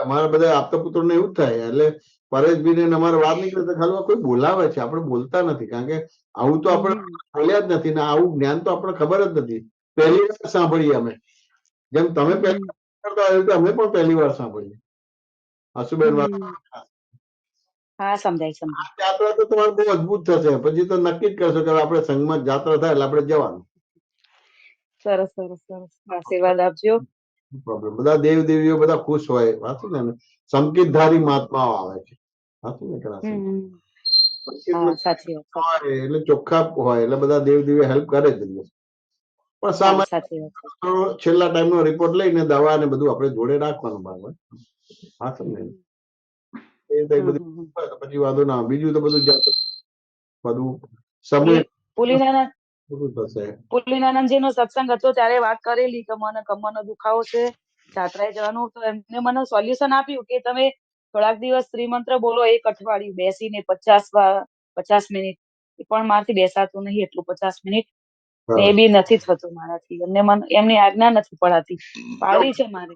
અમારા બધા આપતા પુત્રો ને એવું જ થાય. એટલે પરેશભાઈ ને અમારે વાત નીકળે તો ખાલી કોઈ બોલાવે છે, આપણે બોલતા નથી. કારણ કે આવું તો આપણે બોલ્યા જ નથી ને આવું જ્ઞાન તો આપણે ખબર જ નથી. પહેલી વાર સાંભળીએ અમે, જેમ તમે પહેલી વાર કરતા હોય તો અમે પણ પહેલી વાર સાંભળીએ. આશુબેન વાત યાત્રા તો તમારે બહુ અદભુત થશે. પછી તો નક્કી જ કરશો કે આપણે સંઘમાં યાત્રા થાય એટલે આપણે જવાનું. સરસ સરસ સરસ. આશીર્વાદ આપજો. પ્રોબ્લેમ બધા દેવ દેવીઓ બધા ખુશ હોય. વાંચું ને સંકેતધારી મહાત્માઓ આવે છે. વાંચું ને એટલે ચોખ્ખા હોય એટલે બધા દેવ દેવીઓ હેલ્પ કરે જ. પણ સામાન્ય છેલ્લા ટાઈમ નો રિપોર્ટ લઈને દવા ને બધું આપણે જોડે રાખવાનું ભાગ. વાંચું ને પછી વાંધો ના. બીજું તો બધું બધું સમય પુલિનાનંદજી નો સત્સંગ હતો ત્યારે વાત કરેલી કે મને કમરનો દુખાવો છે, જાત્રાએ જવાનું. તો એમને મને સોલ્યુશન આપ્યું કે તમે થોડાક દિવસ શ્રીમંત્ર બોલો 1 અઠવાડિયું બેસીને 50 મિનિટ. પણ મારાથી બેસાતું નહીં એટલું 50 મિનિટ. એ બી નથી થતું મારાથી. એમની આજ્ઞા નથી પડાતી, પાડી છે મારે.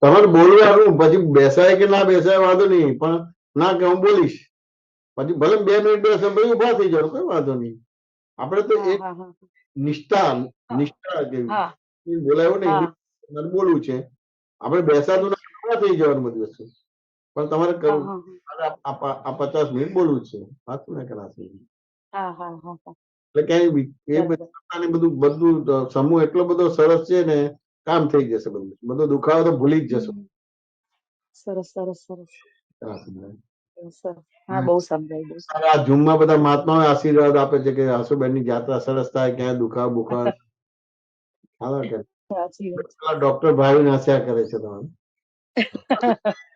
તમારે બોલવાનું પછી બેસાય કે ના બેસાય વાંધો નહીં, પણ ના કે હું બોલીશ પછી ભલે 2 મિનિટ બેસે પછી ઉભા થઈ જાવ, કઈ વાંધો નહીં. આપણે તો એક નિષ્ઠા જેવી બોલાયું નહીં, બોલવું છે. આપણે બેસાતું ના થઈ જવાનું બધી વસ્તુ, પણ તમારે આ 50 મિનિટ બોલવું છે. વાંચું ને કરા એટલે ક્યાંય બધું સમૂહ એટલો બધો સરસ છે ને, કામ થઈ જશે. બધો દુખાવો તો ભૂલી જ જશો. સરસ સરસ સરસ. બહુ સમજાય. આ ઝૂમમાં બધા મહાત્માઓ આશીર્વાદ આપે છે કે આશુબેન ની યાત્રા સરસ થાય, ક્યાંય દુખાવ બુખાવ. ડોક્ટર ભાઈ હસ્યા કરે છે.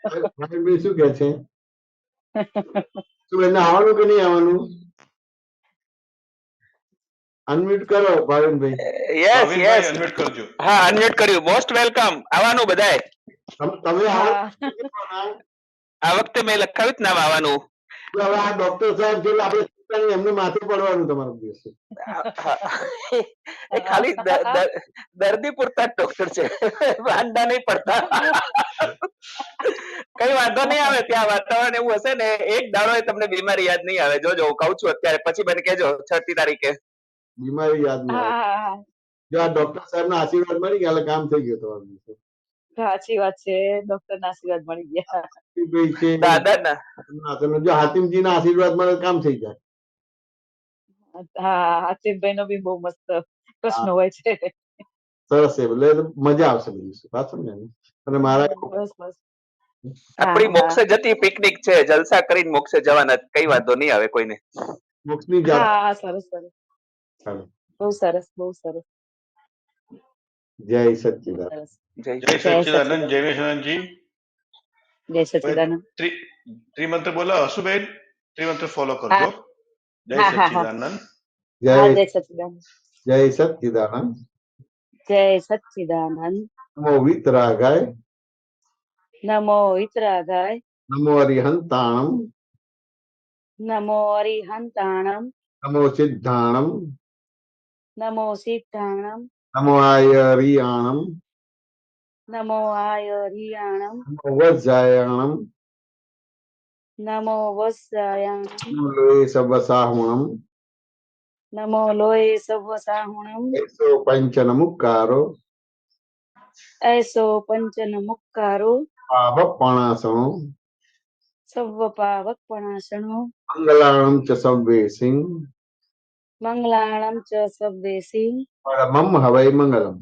તમારે શું કે છે? શું એને આવવાનું કે નહીં આવવાનું? અનમ્યુટ કરો ભાવિનભાઈ. યસ યસ, હા અનમ્યુટ કર્યું. Most welcome. આવવાનું બધાય. તમે આ વખતે મેં લખાવ્યું નામ આવવાનું. હવે આ ડોક્ટર સાહેબ છે આપણે એમને માથે પડવાનું તમારો દિવસ. એ ખાલી દર્દી પૂરતા જ ડોક્ટર છે, વાંધા નહીં પડતા. કઈ વાંધો નહીં આવે, ત્યાં વાતાવરણ એવું હશે ને એક દાડો તમને બીમારી યાદ નહીં આવે. જોજો હું કહું છું અત્યારે, પછી મને કહેજો 6મી તારીખે બીમારી યાદ નહીં આવે. જો આ ડોક્ટર સાહેબ ના આશીર્વાદ મળી ગયા એટલે કામ થઈ ગયું તમારું. સાચી વાત છે, ડોક્ટર ના આશીર્વાદ મળી ગયા. દાદાના જો હાતિમજી ના આશીર્વાદ મળે કામ થઈ જાય. હા, હાતિમભાઈ નો બી બહુ મસ્ત પ્રશ્ન હોય છે. સરસ છે, એટલે મજા આવશે બધી વાત સમજે ને. અને મારા બસ બસ આપણી મોક્ષે જતી પિકનિક છે, જલસા કરીને મોક્ષે જવાના, કઈ વાંધો નહીં આવે કોઈને. મોક્ષની જાત. હા, સરસ સરસ, ચાલો, બહુ સરસ, બહુ સરસ. જય સચ્ચિદાનંદ. સરસ. જય સચ્ચિદાનંદ. જય વિશ્વનાથજી. જય સચ્ચિદાનંદ. ત્રિમંત્ર બોલો હસુબેન, ત્રિમંત્ર ફોલો કરજો. જય સચ્ચિદાનંદ. જય જય સચ્ચિદાનંદ. જય સચ્ચિદાનંદ. જય સચ્ચિદાનંદ. નમો વિતરાગાય. નમો વિતરાગાય. નમો અરિહંતાણમ. નમો અરિહંતાણમ. નમો સિદ્ધાણમ. નમો સિદ્ધાણમ. નમો આયરિયાણમ. નમો આયરિયાણમ. નમો વજ્જાયણમ. નમો વત્સાયાણમ. નમો લોય સવસાહુણમ. નમો લોય સવસાહુણમ. એસો પંચન મુક્કારો. એસો પંચન મુક્કારો. પાવપણાસણો. સવ્વ પાવકપણાસણો. મંગલાણમ ચ સવ્વેસિંહ. મંગલાણમ ચ સવ્વેસી. પરમમ હવૈ મંગલમ.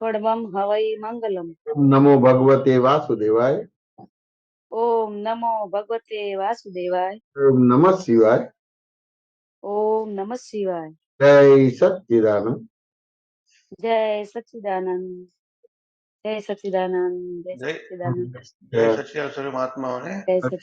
પડમમ હવૈ મંગલમ. ઓમ નમો ભગવતે વાસુદેવાય. ઓમ નમો ભગવતે વાસુદેવાય. ઓમ નમઃ શિવાય. ઓમ નમઃ શિવાય. જય સચ્ચિદાનંદ. જય સચ્ચિદાનંદ. જય સચ્ચિદાનંદ. જય સચ્ચિદાનંદ. જય સચ્ચિદાનંદ મહાત્માઓને. જય સચ્ચિદાનંદ.